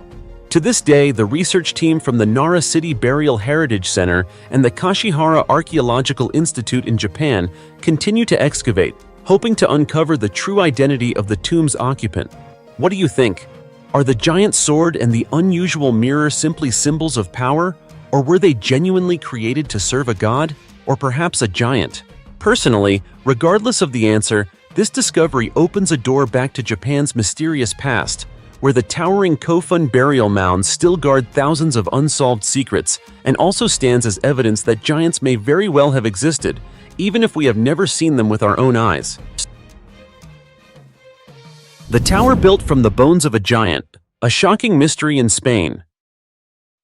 To this day, the research team from the Nara City Burial Heritage Center and the Kashihara Archaeological Institute in Japan continue to excavate, hoping to uncover the true identity of the tomb's occupant. What do you think? Are the giant sword and the unusual mirror simply symbols of power, or were they genuinely created to serve a god, or perhaps a giant? Personally, regardless of the answer, this discovery opens a door back to Japan's mysterious past, where the towering Kofun burial mounds still guard thousands of unsolved secrets and also stands as evidence that giants may very well have existed, even if we have never seen them with our own eyes. The tower built from the bones of a giant, a shocking mystery in Spain.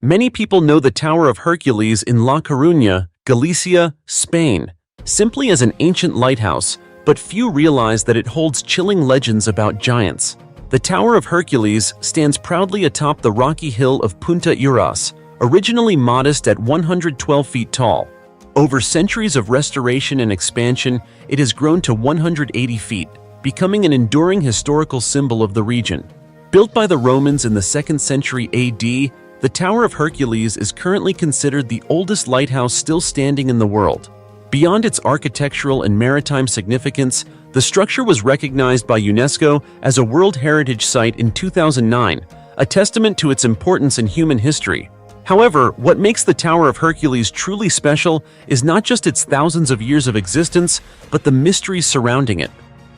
Many people know the Tower of Hercules in La Coruña, Galicia, Spain, simply as an ancient lighthouse, but few realize that it holds chilling legends about giants. The Tower of Hercules stands proudly atop the rocky hill of Punta Uras, originally modest at 112 feet tall. Over centuries of restoration and expansion, it has grown to 180 feet, becoming an enduring historical symbol of the region. Built by the Romans in the 2nd century AD, the Tower of Hercules is currently considered the oldest lighthouse still standing in the world. Beyond its architectural and maritime significance, the structure was recognized by UNESCO as a World Heritage Site in 2009, a testament to its importance in human history. However, what makes the Tower of Hercules truly special is not just its thousands of years of existence, but the mysteries surrounding it.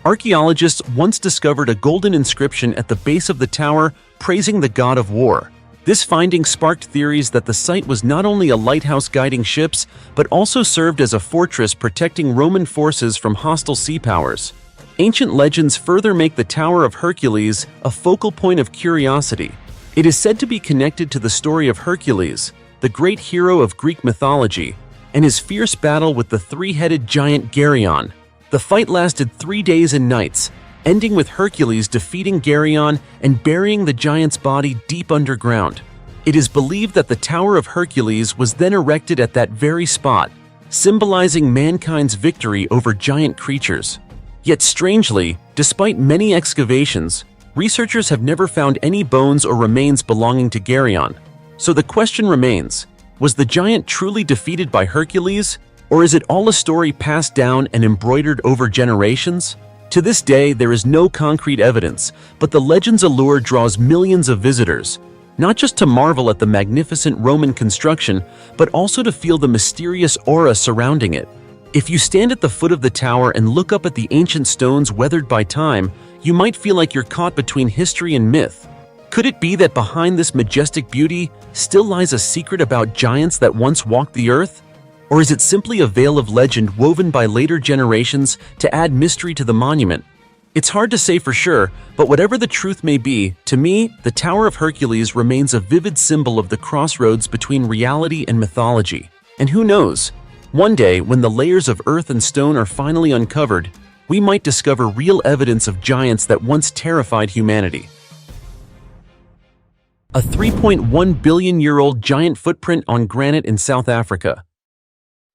Archaeologists once discovered a golden inscription at the base of the tower praising the god of war. This finding sparked theories that the site was not only a lighthouse guiding ships, but also served as a fortress protecting Roman forces from hostile sea powers. Ancient legends further make the Tower of Hercules a focal point of curiosity. It is said to be connected to the story of Hercules, the great hero of Greek mythology, and his fierce battle with the three-headed giant Geryon. The fight lasted 3 days and nights, ending with Hercules defeating Geryon and burying the giant's body deep underground. It is believed that the Tower of Hercules was then erected at that very spot, symbolizing mankind's victory over giant creatures. Yet strangely, despite many excavations, researchers have never found any bones or remains belonging to Geryon. So the question remains, was the giant truly defeated by Hercules, or is it all a story passed down and embroidered over generations? To this day, there is no concrete evidence, but the legend's allure draws millions of visitors, not just to marvel at the magnificent Roman construction, but also to feel the mysterious aura surrounding it. If you stand at the foot of the tower and look up at the ancient stones weathered by time, you might feel like you're caught between history and myth. Could it be that behind this majestic beauty still lies a secret about giants that once walked the earth? Or is it simply a veil of legend woven by later generations to add mystery to the monument? It's hard to say for sure, but whatever the truth may be, to me, the Tower of Hercules remains a vivid symbol of the crossroads between reality and mythology. And who knows? One day, when the layers of earth and stone are finally uncovered, we might discover real evidence of giants that once terrified humanity. A 3.1 billion-year-old giant footprint on granite in South Africa.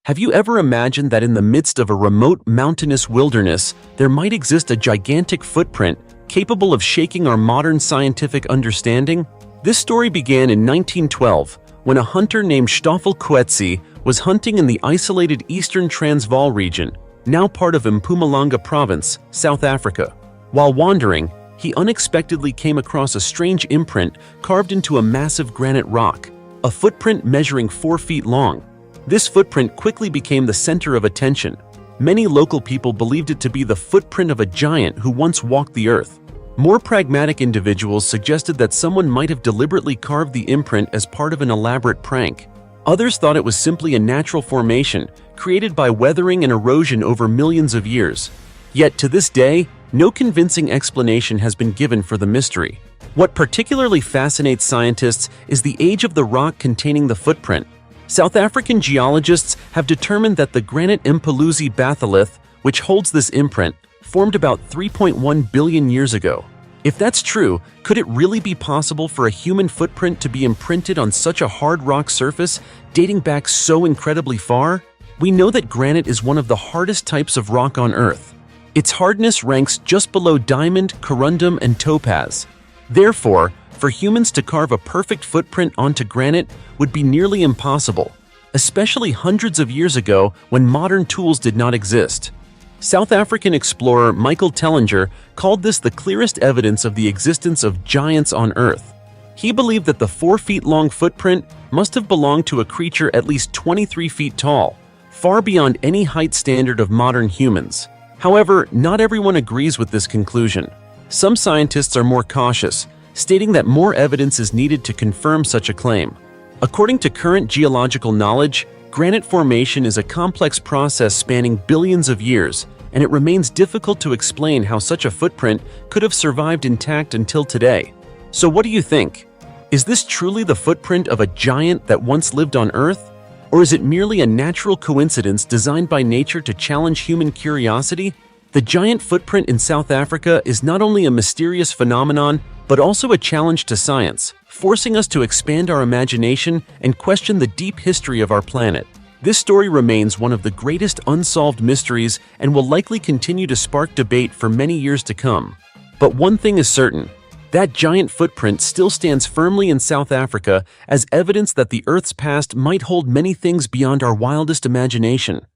Have you ever imagined that in the midst of a remote mountainous wilderness, there might exist a gigantic footprint capable of shaking our modern scientific understanding? This story began in 1912, when a hunter named Stoffel Coetzee was hunting in the isolated eastern Transvaal region, now part of Mpumalanga province, South Africa. While wandering, he unexpectedly came across a strange imprint carved into a massive granite rock, a footprint measuring 4 feet long. This footprint quickly became the center of attention. Many local people believed it to be the footprint of a giant who once walked the earth. More pragmatic individuals suggested that someone might have deliberately carved the imprint as part of an elaborate prank. Others thought it was simply a natural formation, created by weathering and erosion over millions of years. Yet to this day, no convincing explanation has been given for the mystery. What particularly fascinates scientists is the age of the rock containing the footprint. South African geologists have determined that the granite Mpuluzi batholith, which holds this imprint, formed about 3.1 billion years ago. If that's true, could it really be possible for a human footprint to be imprinted on such a hard rock surface, dating back so incredibly far? We know that granite is one of the hardest types of rock on Earth. Its hardness ranks just below diamond, corundum, and topaz. Therefore, for humans to carve a perfect footprint onto granite would be nearly impossible, especially hundreds of years ago when modern tools did not exist. South African explorer Michael Tellinger called this the clearest evidence of the existence of giants on Earth. He believed that the 4 feet long footprint must have belonged to a creature at least 23 feet tall, far beyond any height standard of modern humans. However, not everyone agrees with this conclusion. Some scientists are more cautious, stating that more evidence is needed to confirm such a claim. According to current geological knowledge, granite formation is a complex process spanning billions of years, and it remains difficult to explain how such a footprint could have survived intact until today. So what do you think? Is this truly the footprint of a giant that once lived on Earth? Or is it merely a natural coincidence designed by nature to challenge human curiosity? The giant footprint in South Africa is not only a mysterious phenomenon, but also a challenge to science, forcing us to expand our imagination and question the deep history of our planet. This story remains one of the greatest unsolved mysteries and will likely continue to spark debate for many years to come. But one thing is certain, that giant footprint still stands firmly in South Africa as evidence that the Earth's past might hold many things beyond our wildest imagination.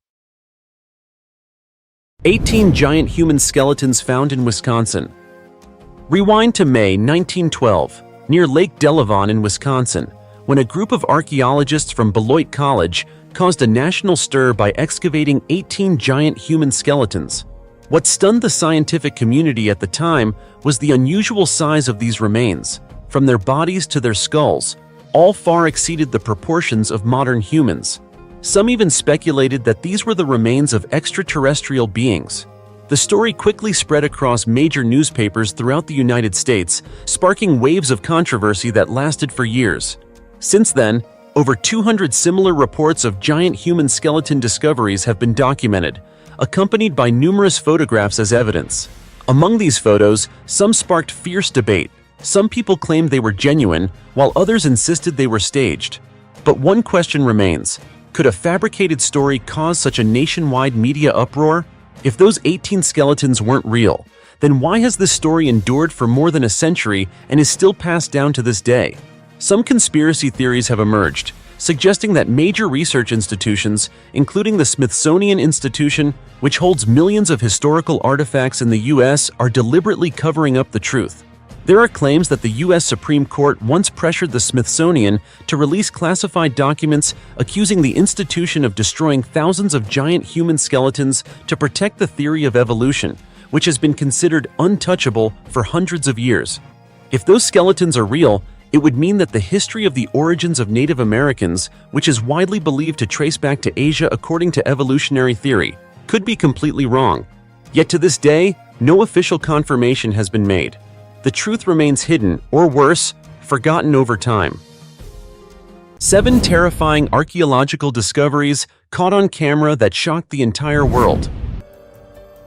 18 giant human skeletons found in Wisconsin. Rewind to May 1912, near Lake Delavan in Wisconsin, when a group of archaeologists from Beloit College caused a national stir by excavating 18 giant human skeletons. What stunned the scientific community at the time was the unusual size of these remains. From their bodies to their skulls, all far exceeded the proportions of modern humans. Some even speculated that these were the remains of extraterrestrial beings. The story quickly spread across major newspapers throughout the United States, sparking waves of controversy that lasted for years. Since then, over 200 similar reports of giant human skeleton discoveries have been documented, accompanied by numerous photographs as evidence. Among these photos, some sparked fierce debate. Some people claimed they were genuine, while others insisted they were staged. But one question remains. Could a fabricated story cause such a nationwide media uproar? If those 18 skeletons weren't real, then why has this story endured for more than a century and is still passed down to this day? Some conspiracy theories have emerged, suggesting that major research institutions, including the Smithsonian Institution, which holds millions of historical artifacts in the U.S., are deliberately covering up the truth. There are claims that the U.S. Supreme Court once pressured the Smithsonian to release classified documents accusing the institution of destroying thousands of giant human skeletons to protect the theory of evolution, which has been considered untouchable for hundreds of years. If those skeletons are real, it would mean that the history of the origins of Native Americans, which is widely believed to trace back to Asia according to evolutionary theory, could be completely wrong. Yet to this day, no official confirmation has been made. The truth remains hidden, or worse, forgotten over time. 7 terrifying archaeological discoveries caught on camera that shocked the entire world.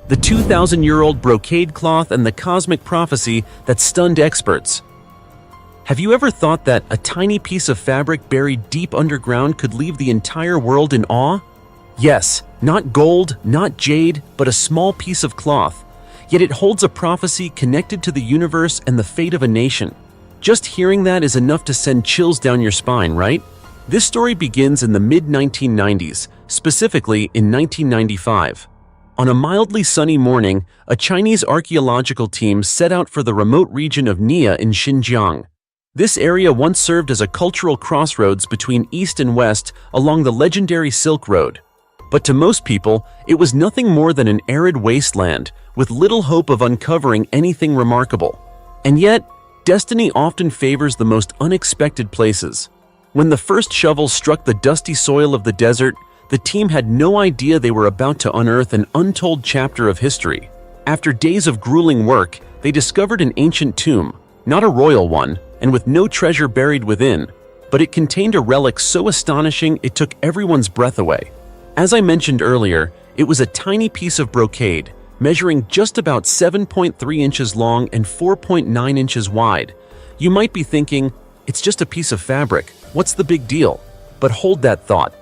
The 2,000-year-old brocade cloth and the cosmic prophecy that stunned experts. Have you ever thought that a tiny piece of fabric buried deep underground could leave the entire world in awe? Yes, not gold, not jade, but a small piece of cloth. Yet it holds a prophecy connected to the universe and the fate of a nation. Just hearing that is enough to send chills down your spine, right? This story begins in the mid-1990s, specifically in 1995. On a mildly sunny morning, a Chinese archaeological team set out for the remote region of Nia in Xinjiang. This area once served as a cultural crossroads between East and West along the legendary Silk Road. But to most people, it was nothing more than an arid wasteland, with little hope of uncovering anything remarkable. And yet, destiny often favors the most unexpected places. When the first shovel struck the dusty soil of the desert, the team had no idea they were about to unearth an untold chapter of history. After days of grueling work, they discovered an ancient tomb, not a royal one, and with no treasure buried within, but it contained a relic so astonishing it took everyone's breath away. As I mentioned earlier, it was a tiny piece of brocade, measuring just about 7.3 inches long and 4.9 inches wide. You might be thinking, it's just a piece of fabric, what's the big deal? But hold that thought.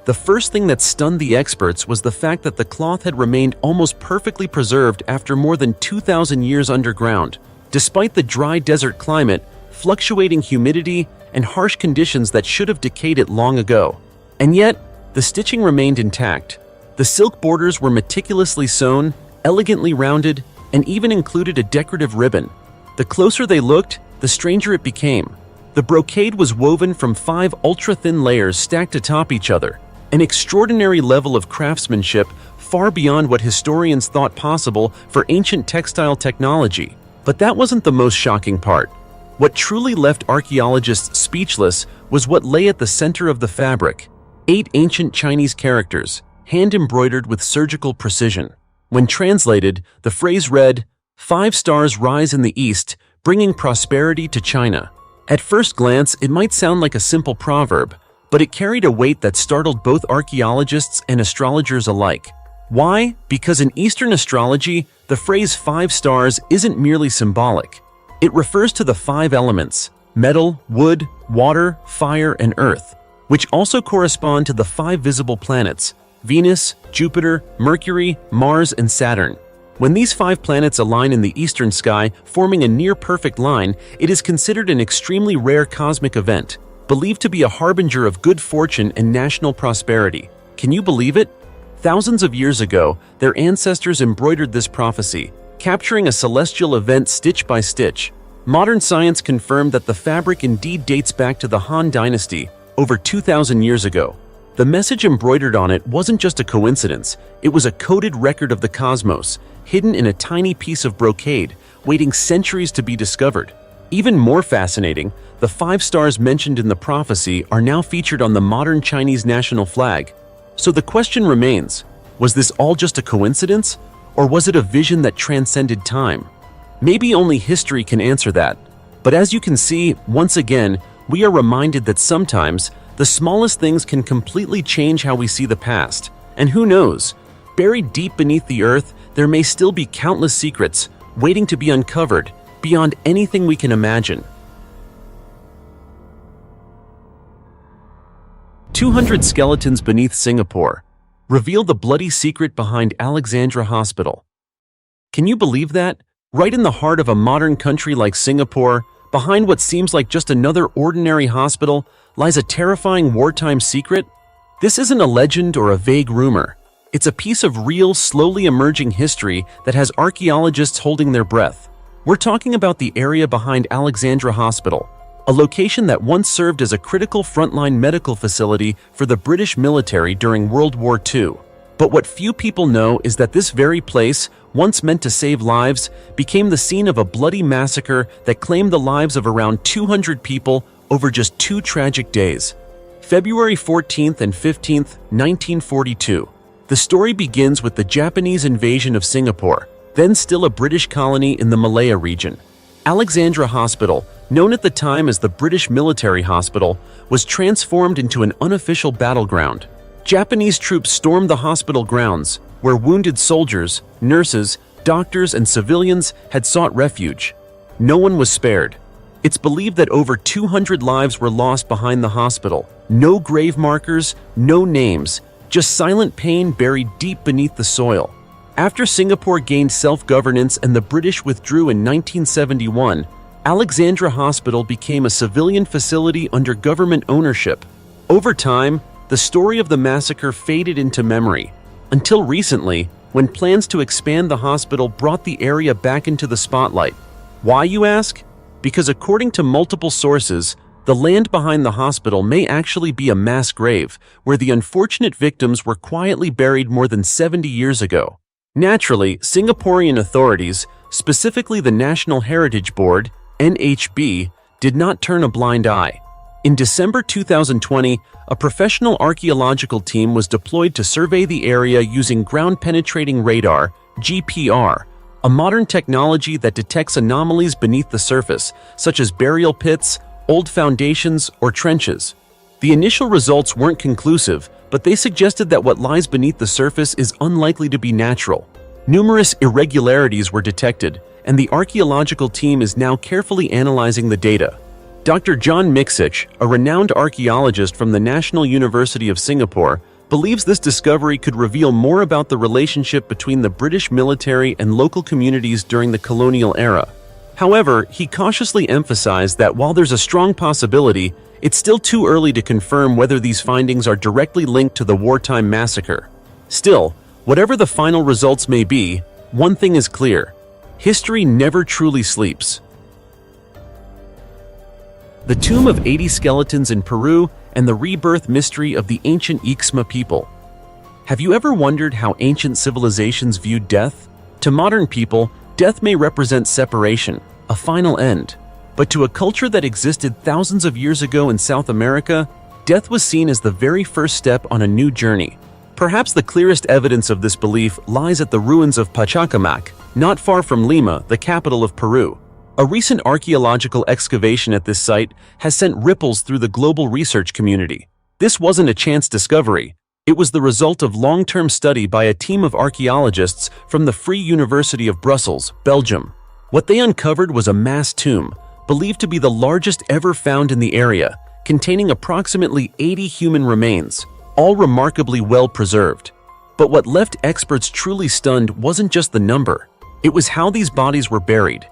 The first thing that stunned the experts was the fact that the cloth had remained almost perfectly preserved after more than 2,000 years underground. Despite the dry desert climate, fluctuating humidity, and harsh conditions that should have decayed it long ago. And yet, the stitching remained intact. The silk borders were meticulously sewn, elegantly rounded, and even included a decorative ribbon. The closer they looked, the stranger it became. The brocade was woven from 5 ultra-thin layers stacked atop each other, an extraordinary level of craftsmanship far beyond what historians thought possible for ancient textile technology. But that wasn't the most shocking part. What truly left archaeologists speechless was what lay at the center of the fabric: 8 ancient Chinese characters, hand-embroidered with surgical precision. When translated, the phrase read, "5 stars rise in the east, bringing prosperity to China." At first glance, it might sound like a simple proverb, but it carried a weight that startled both archaeologists and astrologers alike. Why? Because in Eastern astrology, the phrase 5 stars isn't merely symbolic. It refers to the 5 elements: metal, wood, water, fire, and earth, which also correspond to the 5 visible planets: Venus, Jupiter, Mercury, Mars, and Saturn. When these 5 planets align in the eastern sky, forming a near-perfect line, it is considered an extremely rare cosmic event, believed to be a harbinger of good fortune and national prosperity. Can you believe it? Thousands of years ago, their ancestors embroidered this prophecy, capturing a celestial event stitch by stitch. Modern science confirmed that the fabric indeed dates back to the Han Dynasty, over 2,000 years ago. The message embroidered on it wasn't just a coincidence, it was a coded record of the cosmos, hidden in a tiny piece of brocade, waiting centuries to be discovered. Even more fascinating, the 5 stars mentioned in the prophecy are now featured on the modern Chinese national flag. So the question remains, was this all just a coincidence? Or was it a vision that transcended time? Maybe only history can answer that. But as you can see, once again, we are reminded that sometimes the smallest things can completely change how we see the past. And who knows? Buried deep beneath the earth, there may still be countless secrets waiting to be uncovered, beyond anything we can imagine. 200 skeletons beneath Singapore reveal the bloody secret behind Alexandra Hospital. Can you believe that? Right in the heart of a modern country like Singapore, behind what seems like just another ordinary hospital, lies a terrifying wartime secret? This isn't a legend or a vague rumor. It's a piece of real, slowly emerging history that has archaeologists holding their breath. We're talking about the area behind Alexandra Hospital, a location that once served as a critical frontline medical facility for the British military during World War II. But what few people know is that this very place, once meant to save lives, became the scene of a bloody massacre that claimed the lives of around 200 people over just 2 tragic days. February 14th and 15th, 1942. The story begins with the Japanese invasion of Singapore, then still a British colony in the Malaya region. Alexandra Hospital, known at the time as the British Military Hospital, was transformed into an unofficial battleground. Japanese troops stormed the hospital grounds, where wounded soldiers, nurses, doctors, and civilians had sought refuge. No one was spared. It's believed that over 200 lives were lost behind the hospital. No grave markers, no names, just silent pain buried deep beneath the soil. After Singapore gained self-governance and the British withdrew in 1971, Alexandra Hospital became a civilian facility under government ownership. Over time, the story of the massacre faded into memory, until recently, when plans to expand the hospital brought the area back into the spotlight. Why, you ask? Because according to multiple sources, the land behind the hospital may actually be a mass grave, where the unfortunate victims were quietly buried more than 70 years ago. Naturally, Singaporean authorities, specifically the National Heritage Board, NHB, did not turn a blind eye. In December 2020, a professional archaeological team was deployed to survey the area using ground-penetrating radar, GPR, a modern technology that detects anomalies beneath the surface, such as burial pits, old foundations, or trenches. The initial results weren't conclusive, but they suggested that what lies beneath the surface is unlikely to be natural. Numerous irregularities were detected, and the archaeological team is now carefully analyzing the data. Dr. John Miksich, a renowned archaeologist from the National University of Singapore, believes this discovery could reveal more about the relationship between the British military and local communities during the colonial era. However, he cautiously emphasized that while there's a strong possibility, it's still too early to confirm whether these findings are directly linked to the wartime massacre. Still, whatever the final results may be, one thing is clear: history never truly sleeps. The Tomb of 80 Skeletons in Peru and the rebirth mystery of the ancient Ixma people. Have you ever wondered how ancient civilizations viewed death? To modern people, death may represent separation, a final end. But to a culture that existed thousands of years ago in South America, death was seen as the very first step on a new journey. Perhaps the clearest evidence of this belief lies at the ruins of Pachacamac, not far from Lima, the capital of Peru. A recent archaeological excavation at this site has sent ripples through the global research community. This wasn't a chance discovery. It was the result of long-term study by a team of archaeologists from the Free University of Brussels, Belgium. What they uncovered was a mass tomb, believed to be the largest ever found in the area, containing approximately 80 human remains, all remarkably well preserved. But what left experts truly stunned wasn't just the number. It was how these bodies were buried.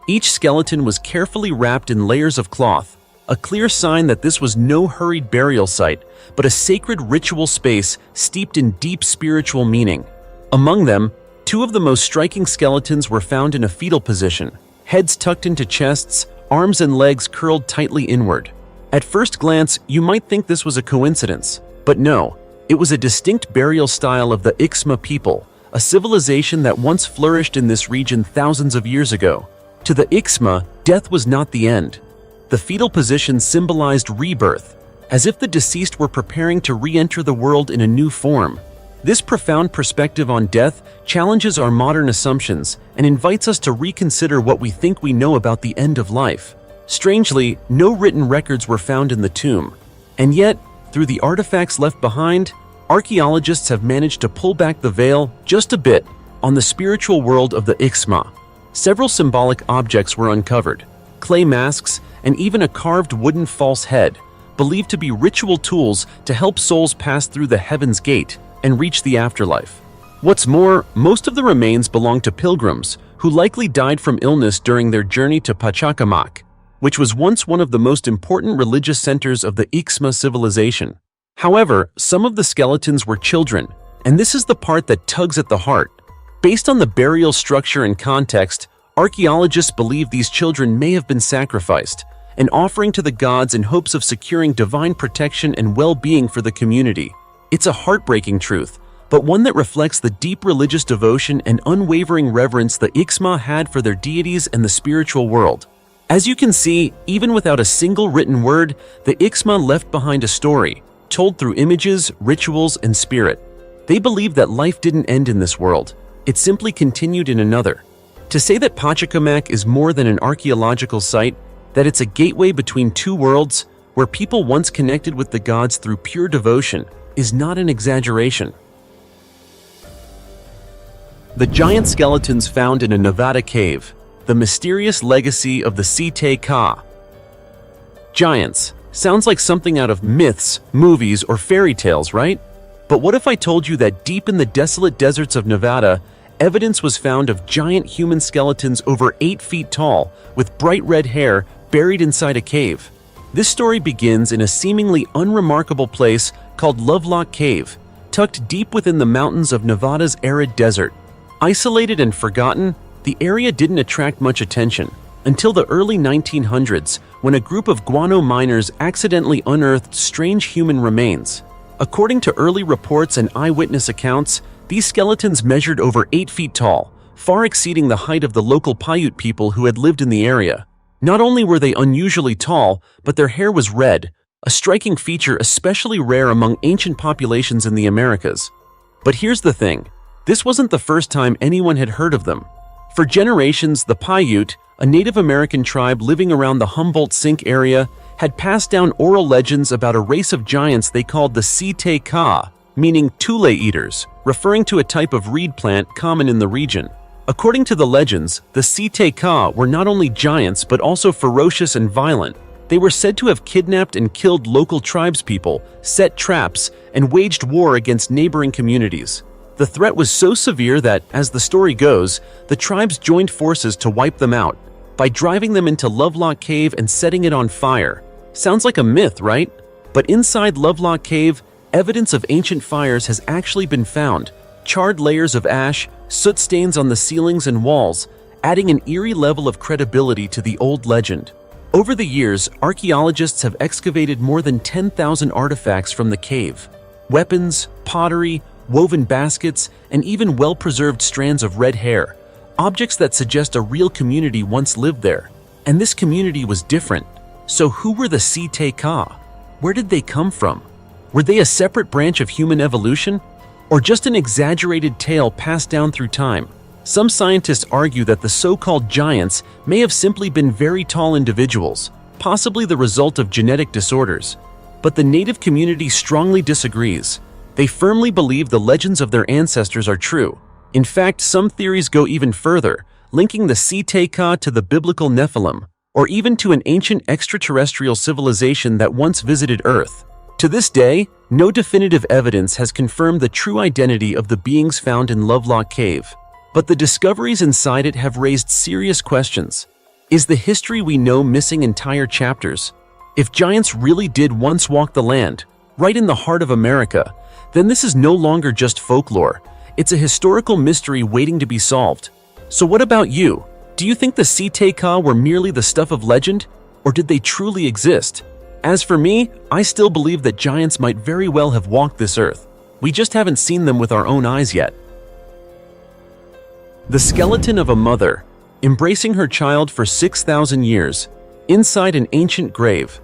Each skeleton was carefully wrapped in layers of cloth, a clear sign that this was no hurried burial site, but a sacred ritual space steeped in deep spiritual meaning. Among them, 2 of the most striking skeletons were found in a fetal position, heads tucked into chests, arms and legs curled tightly inward. At first glance, you might think this was a coincidence, but no, it was a distinct burial style of the Ixma people, a civilization that once flourished in this region thousands of years ago. To the Ixma, death was not the end. The fetal position symbolized rebirth, as if the deceased were preparing to re-enter the world in a new form. This profound perspective on death challenges our modern assumptions and invites us to reconsider what we think we know about the end of life. Strangely, no written records were found in the tomb. And yet, through the artifacts left behind, archaeologists have managed to pull back the veil just a bit on the spiritual world of the Ixma. Several symbolic objects were uncovered: clay masks and even a carved wooden false head, believed to be ritual tools to help souls pass through the Heaven's Gate and reach the afterlife. What's more, most of the remains belong to pilgrims who likely died from illness during their journey to Pachacamac, which was once one of the most important religious centers of the Ixma civilization. However, some of the skeletons were children, and this is the part that tugs at the heart. Based on the burial structure and context, archaeologists believe these children may have been sacrificed, an offering to the gods in hopes of securing divine protection and well-being for the community. It's a heartbreaking truth, but one that reflects the deep religious devotion and unwavering reverence the Ixma had for their deities and the spiritual world. As you can see, even without a single written word, the Ixma left behind a story, told through images, rituals, and spirit. They believed that life didn't end in this world. It simply continued in another. To say that Pachacamac is more than an archaeological site, that it's a gateway between two worlds, where people once connected with the gods through pure devotion, is not an exaggeration. The giant skeletons found in a Nevada cave, the mysterious legacy of the Site-Ka. Giants. Sounds like something out of myths, movies, or fairy tales, right? But what if I told you that deep in the desolate deserts of Nevada, evidence was found of giant human skeletons over 8 feet tall, with bright red hair, buried inside a cave? This story begins in a seemingly unremarkable place called Lovelock Cave, tucked deep within the mountains of Nevada's arid desert. Isolated and forgotten, the area didn't attract much attention until the early 1900s, when a group of guano miners accidentally unearthed strange human remains. According to early reports and eyewitness accounts, these skeletons measured over 8 feet tall, far exceeding the height of the local Paiute people who had lived in the area. Not only were they unusually tall, but their hair was red, a striking feature especially rare among ancient populations in the Americas. But here's the thing. This wasn't the first time anyone had heard of them. For generations, the Paiute, a Native American tribe living around the Humboldt Sink area, had passed down oral legends about a race of giants they called the Site-Ka, meaning tule eaters, referring to a type of reed plant common in the region. According to the legends, the Site-Ka were not only giants but also ferocious and violent. They were said to have kidnapped and killed local tribespeople, set traps, and waged war against neighboring communities. The threat was so severe that, as the story goes, the tribes joined forces to wipe them out by driving them into Lovelock Cave and setting it on fire. Sounds like a myth, right? But inside Lovelock Cave, evidence of ancient fires has actually been found. Charred layers of ash, soot stains on the ceilings and walls, adding an eerie level of credibility to the old legend. Over the years, archaeologists have excavated more than 10,000 artifacts from the cave. Weapons, pottery, woven baskets, and even well-preserved strands of red hair. Objects that suggest a real community once lived there. And this community was different. So who were the Site-Ka? Where did they come from? Were they a separate branch of human evolution? Or just an exaggerated tale passed down through time? Some scientists argue that the so-called giants may have simply been very tall individuals, possibly the result of genetic disorders. But the native community strongly disagrees. They firmly believe the legends of their ancestors are true. In fact, some theories go even further, linking the Site-Ka to the biblical Nephilim, or even to an ancient extraterrestrial civilization that once visited Earth. To this day, no definitive evidence has confirmed the true identity of the beings found in Lovelock Cave. But the discoveries inside it have raised serious questions. Is the history we know missing entire chapters? If giants really did once walk the land, right in the heart of America, then this is no longer just folklore. It's a historical mystery waiting to be solved. So what about you? Do you think the Site-Ka were merely the stuff of legend, or did they truly exist? As for me, I still believe that giants might very well have walked this earth. We just haven't seen them with our own eyes yet. The skeleton of a mother, embracing her child for 6,000 years, inside an ancient grave.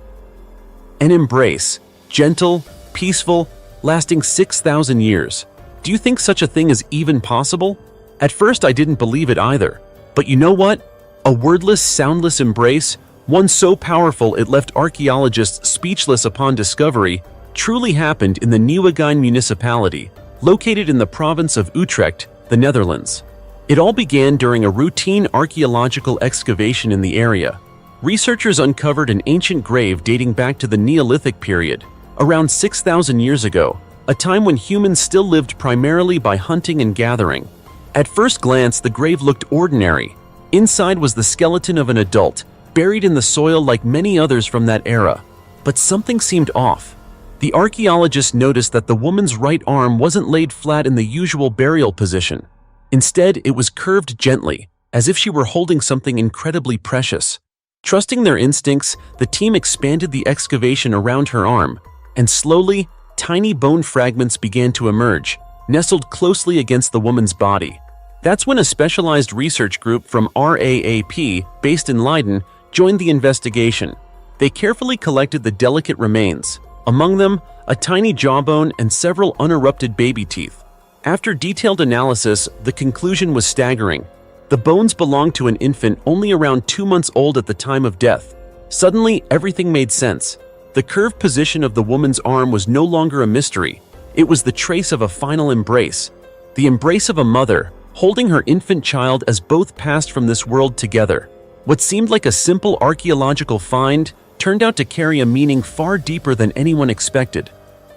An embrace, gentle, peaceful, lasting 6,000 years. Do you think such a thing is even possible? At first I didn't believe it either. But you know what? A wordless, soundless embrace, one so powerful it left archaeologists speechless upon discovery, truly happened in the Nieuwegein municipality, located in the province of Utrecht, the Netherlands. It all began during a routine archaeological excavation in the area. Researchers uncovered an ancient grave dating back to the Neolithic period, around 6,000 years ago, a time when humans still lived primarily by hunting and gathering. At first glance, the grave looked ordinary. Inside was the skeleton of an adult, buried in the soil like many others from that era. But something seemed off. The archaeologists noticed that the woman's right arm wasn't laid flat in the usual burial position. Instead, it was curved gently, as if she were holding something incredibly precious. Trusting their instincts, the team expanded the excavation around her arm, and slowly, tiny bone fragments began to emerge, nestled closely against the woman's body. That's when a specialized research group from RAAP, based in Leiden, joined the investigation. They carefully collected the delicate remains, among them a tiny jawbone and several unerupted baby teeth. After detailed analysis, the conclusion was staggering. The bones belonged to an infant only around 2 months old at the time of death. Suddenly, everything made sense. The curved position of the woman's arm was no longer a mystery. It was the trace of a final embrace. The embrace of a mother, holding her infant child as both passed from this world together. What seemed like a simple archaeological find turned out to carry a meaning far deeper than anyone expected.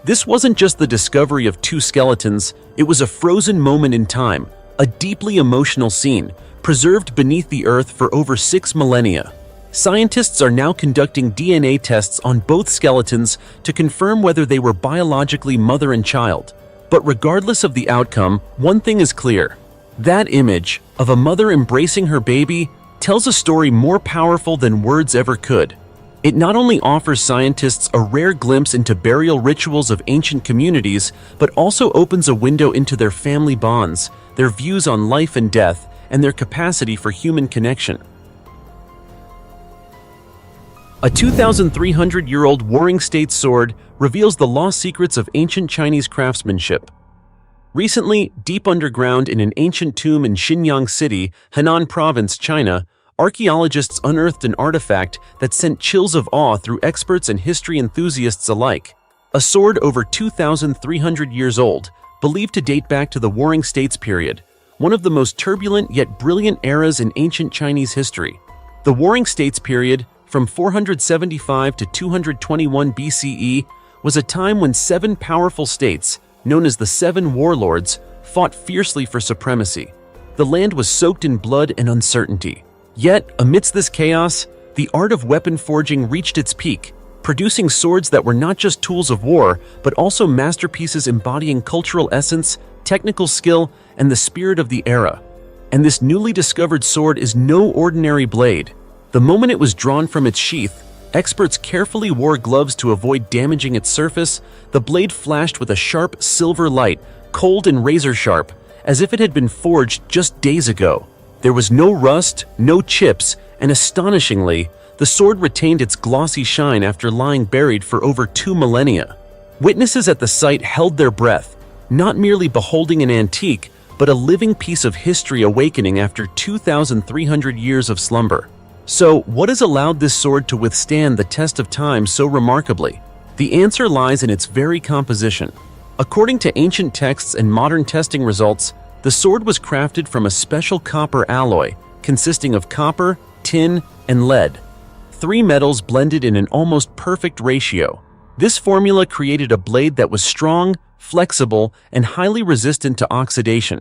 This wasn't just the discovery of 2 skeletons, it was a frozen moment in time, a deeply emotional scene, preserved beneath the earth for over 6 millennia. Scientists are now conducting DNA tests on both skeletons to confirm whether they were biologically mother and child. But regardless of the outcome, one thing is clear. That image of a mother embracing her baby tells a story more powerful than words ever could. It not only offers scientists a rare glimpse into burial rituals of ancient communities, but also opens a window into their family bonds, their views on life and death, and their capacity for human connection. A 2,300-year-old Warring States sword reveals the lost secrets of ancient Chinese craftsmanship. Recently, deep underground in an ancient tomb in Xinyang City, Henan Province, China, archaeologists unearthed an artifact that sent chills of awe through experts and history enthusiasts alike. A sword over 2,300 years old, believed to date back to the Warring States period, one of the most turbulent yet brilliant eras in ancient Chinese history. The Warring States period, from 475 to 221 BCE, was a time when 7 powerful states, known as the 7 warlords, fought fiercely for supremacy. The land was soaked in blood and uncertainty. Yet, amidst this chaos, the art of weapon forging reached its peak, producing swords that were not just tools of war, but also masterpieces embodying cultural essence, technical skill, and the spirit of the era. And this newly discovered sword is no ordinary blade. The moment it was drawn from its sheath, experts carefully wore gloves to avoid damaging its surface. The blade flashed with a sharp silver light, cold and razor-sharp, as if it had been forged just days ago. There was no rust, no chips, and astonishingly, the sword retained its glossy shine after lying buried for over 2 millennia. Witnesses at the site held their breath, not merely beholding an antique, but a living piece of history awakening after 2,300 years of slumber. So, what has allowed this sword to withstand the test of time so remarkably? The answer lies in its very composition. According to ancient texts and modern testing results, the sword was crafted from a special copper alloy consisting of copper, tin, and lead. 3 metals blended in an almost perfect ratio. This formula created a blade that was strong, flexible, and highly resistant to oxidation.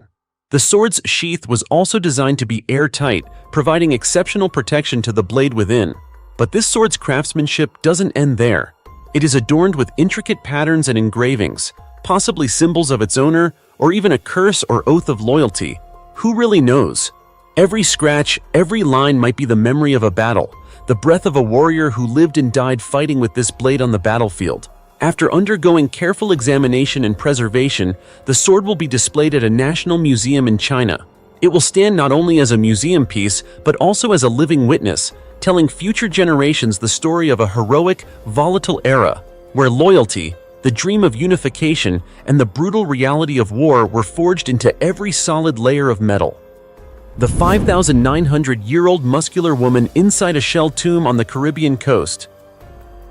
The sword's sheath was also designed to be airtight, providing exceptional protection to the blade within. But this sword's craftsmanship doesn't end there. It is adorned with intricate patterns and engravings, possibly symbols of its owner, or even a curse or oath of loyalty. Who really knows? Every scratch, every line might be the memory of a battle, the breath of a warrior who lived and died fighting with this blade on the battlefield. After undergoing careful examination and preservation, the sword will be displayed at a national museum in China. It will stand not only as a museum piece, but also as a living witness, telling future generations the story of a heroic, volatile era, where loyalty, the dream of unification, and the brutal reality of war were forged into every solid layer of metal. The 5,900-year-old muscular woman inside a shell tomb on the Caribbean coast.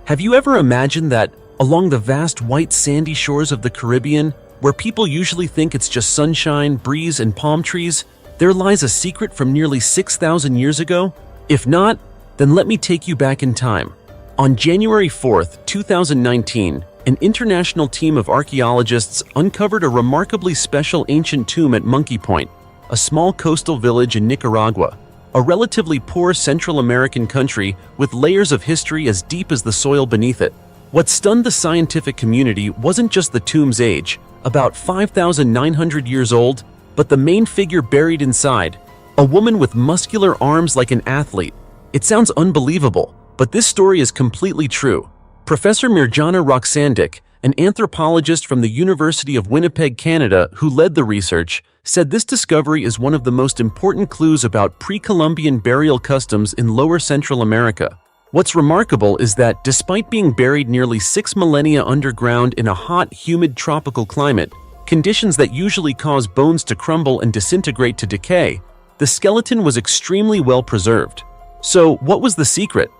Have you ever imagined that, along the vast white sandy shores of the Caribbean, where people usually think it's just sunshine, breeze, and palm trees, There lies a secret from nearly 6,000 years ago? If not, then let me take you back in time. On January 4th, 2019, an international team of archaeologists uncovered a remarkably special ancient tomb at Monkey Point, a small coastal village in Nicaragua, a relatively poor Central American country with layers of history as deep as the soil beneath it. What stunned the scientific community wasn't just the tomb's age, about 5,900 years old, but the main figure buried inside, a woman with muscular arms like an athlete. It sounds unbelievable, but this story is completely true. Professor Mirjana Roxandic, an anthropologist from the University of Winnipeg, Canada, who led the research, said this discovery is one of the most important clues about pre-Columbian burial customs in Lower Central America. What's remarkable is that, despite being buried nearly 6 millennia underground in a hot, humid tropical climate, conditions that usually cause bones to crumble and disintegrate to decay, the skeleton was extremely well preserved. So, what was the secret?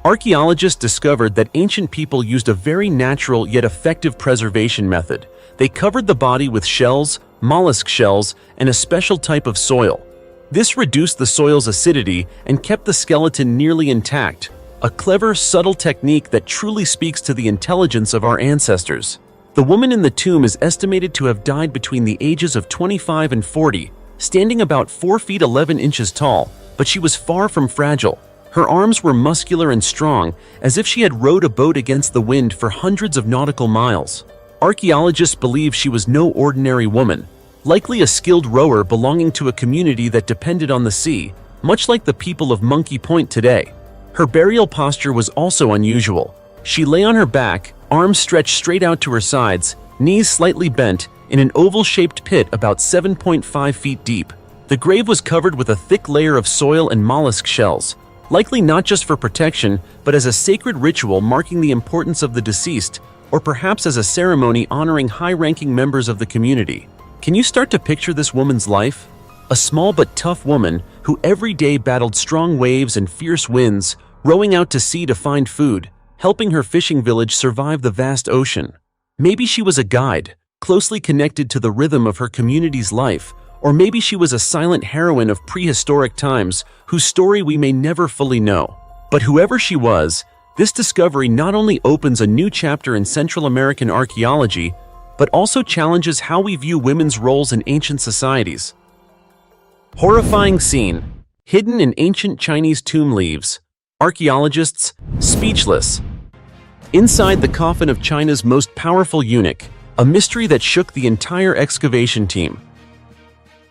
Archaeologists discovered that ancient people used a very natural yet effective preservation method. They covered the body with shells, mollusk shells, and a special type of soil. This reduced the soil's acidity and kept the skeleton nearly intact, a clever, subtle technique that truly speaks to the intelligence of our ancestors. The woman in the tomb is estimated to have died between the ages of 25 and 40, standing about 4 feet 11 inches tall, but she was far from fragile. Her arms were muscular and strong, as if she had rowed a boat against the wind for hundreds of nautical miles. Archaeologists believe she was no ordinary woman, likely a skilled rower belonging to a community that depended on the sea, much like the people of Monkey Point today. Her burial posture was also unusual. She lay on her back, arms stretched straight out to her sides, knees slightly bent, in an oval-shaped pit about 7.5 feet deep. The grave was covered with a thick layer of soil and mollusk shells, likely not just for protection, but as a sacred ritual marking the importance of the deceased, or perhaps as a ceremony honoring high-ranking members of the community. Can you start to picture this woman's life? A small but tough woman who every day battled strong waves and fierce winds, rowing out to sea to find food, helping her fishing village survive the vast ocean. Maybe she was a guide, closely connected to the rhythm of her community's life, or maybe she was a silent heroine of prehistoric times whose story we may never fully know. But whoever she was, this discovery not only opens a new chapter in Central American archaeology, but also challenges how we view women's roles in ancient societies. Horrifying scene. Hidden in ancient Chinese tomb leaves. Archaeologists speechless. Inside the coffin of China's most powerful eunuch, a mystery that shook the entire excavation team.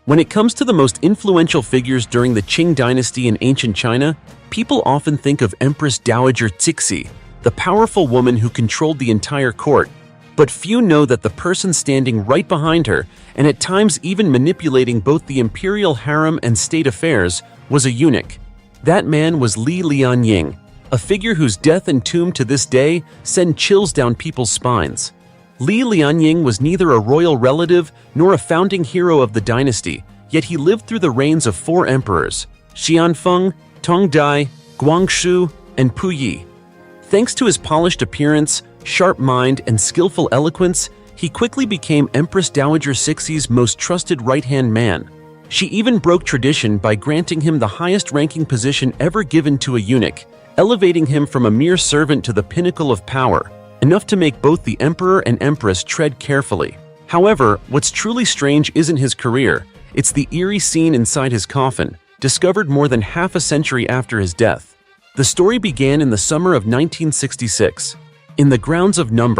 When it comes to the most influential figures during the Qing dynasty in ancient China, people often think of Empress Dowager Cixi, the powerful woman who controlled the entire court. But few know that the person standing right behind her, and at times even manipulating both the imperial harem and state affairs, was a eunuch. That man was Li Lianying, a figure whose death and tomb to this day send chills down people's spines. Li Lianying was neither a royal relative nor a founding hero of the dynasty, yet he lived through the reigns of 4 emperors: Xianfeng, Tongdai, Guangxu, and Puyi. Thanks to his polished appearance, sharp mind, and skillful eloquence, he quickly became Empress Dowager Cixi's most trusted right-hand man. She even broke tradition by granting him the highest-ranking position ever given to a eunuch, elevating him from a mere servant to the pinnacle of power, enough to make both the emperor and empress tread carefully. However, what's truly strange isn't his career, it's the eerie scene inside his coffin, discovered more than half a century after his death. The story began in the summer of 1966. In the grounds of No.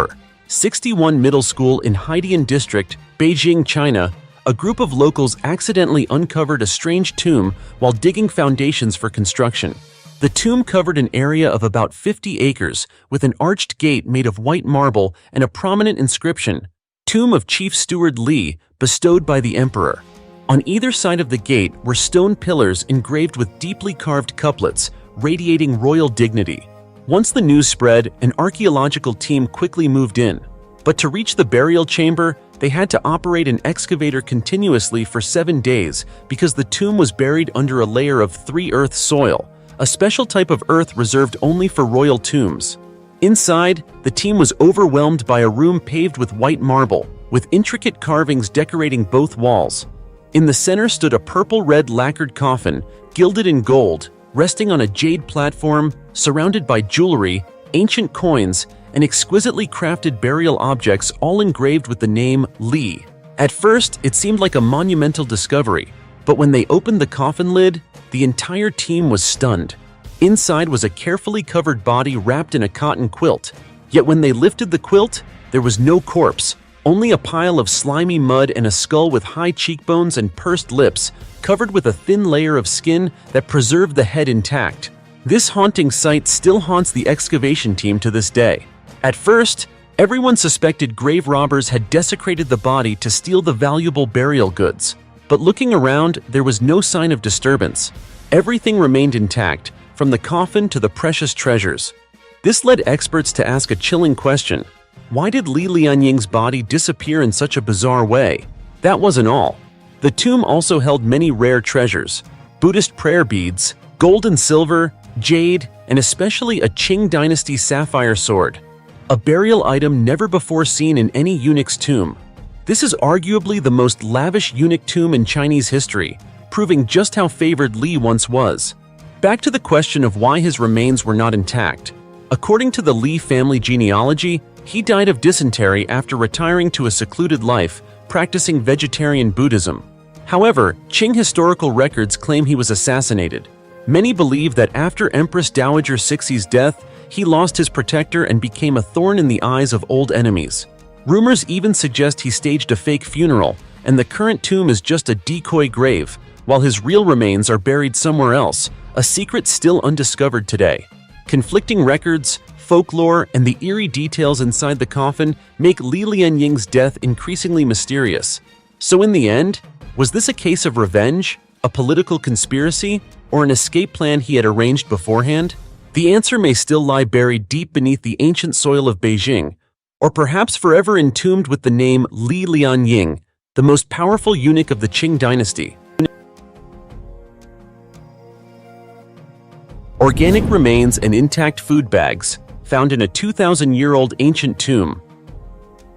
61 Middle School in Haidian District, Beijing, China, a group of locals accidentally uncovered a strange tomb while digging foundations for construction. The tomb covered an area of about 50 acres with an arched gate made of white marble and a prominent inscription, "Tomb of Chief Steward Li, bestowed by the Emperor." On either side of the gate were stone pillars engraved with deeply carved couplets, radiating royal dignity. Once the news spread, an archaeological team quickly moved in. But to reach the burial chamber, they had to operate an excavator continuously for 7 days because the tomb was buried under a layer of 3-earth soil, a special type of earth reserved only for royal tombs. Inside, the team was overwhelmed by a room paved with white marble, with intricate carvings decorating both walls. In the center stood a purple-red lacquered coffin, gilded in gold, resting on a jade platform, surrounded by jewelry, ancient coins, and exquisitely crafted burial objects, all engraved with the name Li. At first, it seemed like a monumental discovery, but when they opened the coffin lid, the entire team was stunned. Inside was a carefully covered body wrapped in a cotton quilt. Yet when they lifted the quilt, there was no corpse, only a pile of slimy mud and a skull with high cheekbones and pursed lips, covered with a thin layer of skin that preserved the head intact. This haunting sight still haunts the excavation team to this day. At first, everyone suspected grave robbers had desecrated the body to steal the valuable burial goods. But looking around, there was no sign of disturbance. Everything remained intact, from the coffin to the precious treasures. This led experts to ask a chilling question. Why did Li Lianying's body disappear in such a bizarre way? That wasn't all. The tomb also held many rare treasures: Buddhist prayer beads, gold and silver, jade, and especially a Qing dynasty sapphire sword. A burial item never before seen in any eunuch's tomb. This is arguably the most lavish eunuch tomb in Chinese history, proving just how favored Li once was. Back to the question of why his remains were not intact. According to the Li family genealogy, he died of dysentery after retiring to a secluded life, practicing vegetarian Buddhism. However, Qing historical records claim he was assassinated. Many believe that after Empress Dowager Cixi's death, he lost his protector and became a thorn in the eyes of old enemies. Rumors even suggest he staged a fake funeral, and the current tomb is just a decoy grave, while his real remains are buried somewhere else, a secret still undiscovered today. Conflicting records, folklore, and the eerie details inside the coffin make Li Lianying's death increasingly mysterious. So in the end, was this a case of revenge, a political conspiracy, or an escape plan he had arranged beforehand? The answer may still lie buried deep beneath the ancient soil of Beijing, or perhaps forever entombed with the name Li Lianying, the most powerful eunuch of the Qing dynasty. Organic remains and intact food bags, found in a 2,000-year-old ancient tomb.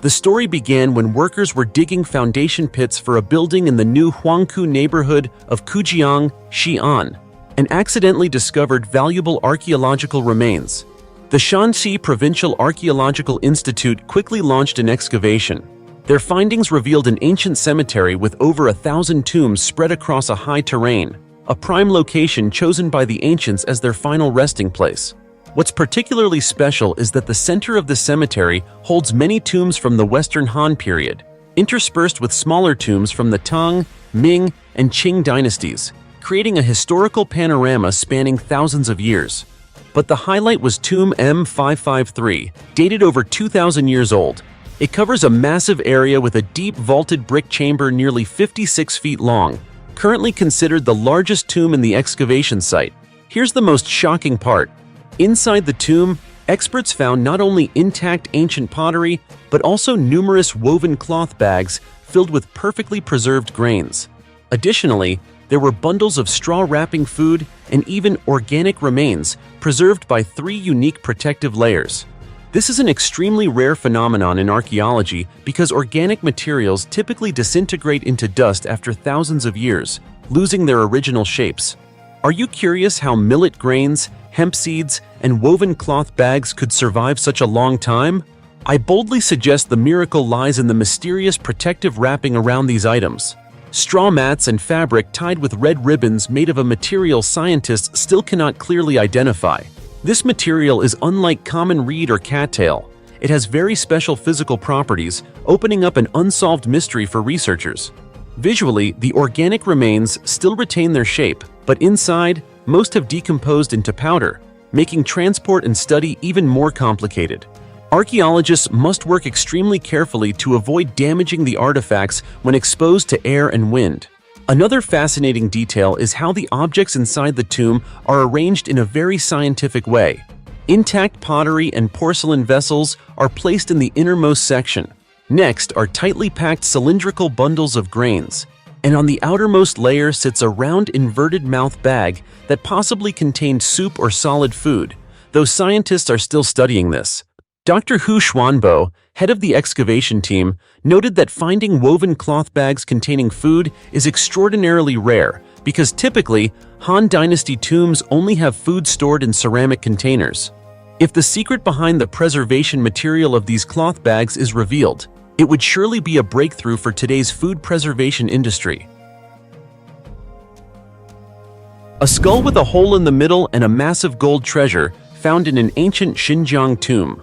The story began when workers were digging foundation pits for a building in the new Huangku neighborhood of Kujiang, Xi'an, and accidentally discovered valuable archaeological remains. The Shanxi Provincial Archaeological Institute quickly launched an excavation. Their findings revealed an ancient cemetery with over 1,000 tombs spread across a high terrain, a prime location chosen by the ancients as their final resting place. What's particularly special is that the center of the cemetery holds many tombs from the Western Han period, interspersed with smaller tombs from the Tang, Ming, and Qing dynasties, creating a historical panorama spanning thousands of years. But the highlight was Tomb M553, dated over 2,000 years old. It covers a massive area with a deep vaulted brick chamber nearly 56 feet long, currently considered the largest tomb in the excavation site. Here's the most shocking part. Inside the tomb, experts found not only intact ancient pottery, but also numerous woven cloth bags filled with perfectly preserved grains. Additionally, there were bundles of straw wrapping food and even organic remains preserved by 3 unique protective layers. This is an extremely rare phenomenon in archaeology because organic materials typically disintegrate into dust after thousands of years, losing their original shapes. Are you curious how millet grains, hemp seeds, and woven cloth bags could survive such a long time? I boldly suggest the miracle lies in the mysterious protective wrapping around these items. Straw mats and fabric tied with red ribbons made of a material scientists still cannot clearly identify. This material is unlike common reed or cattail. It has very special physical properties, opening up an unsolved mystery for researchers. Visually, the organic remains still retain their shape, but inside, most have decomposed into powder, making transport and study even more complicated. Archaeologists must work extremely carefully to avoid damaging the artifacts when exposed to air and wind. Another fascinating detail is how the objects inside the tomb are arranged in a very scientific way. Intact pottery and porcelain vessels are placed in the innermost section. Next are tightly packed cylindrical bundles of grains. And on the outermost layer sits a round inverted mouth bag that possibly contained soup or solid food, though scientists are still studying this. Dr. Hu Xuanbo, head of the excavation team, noted that finding woven cloth bags containing food is extraordinarily rare because typically, Han Dynasty tombs only have food stored in ceramic containers. If the secret behind the preservation material of these cloth bags is revealed, it would surely be a breakthrough for today's food preservation industry. A skull with a hole in the middle and a massive gold treasure found in an ancient Xinjiang tomb.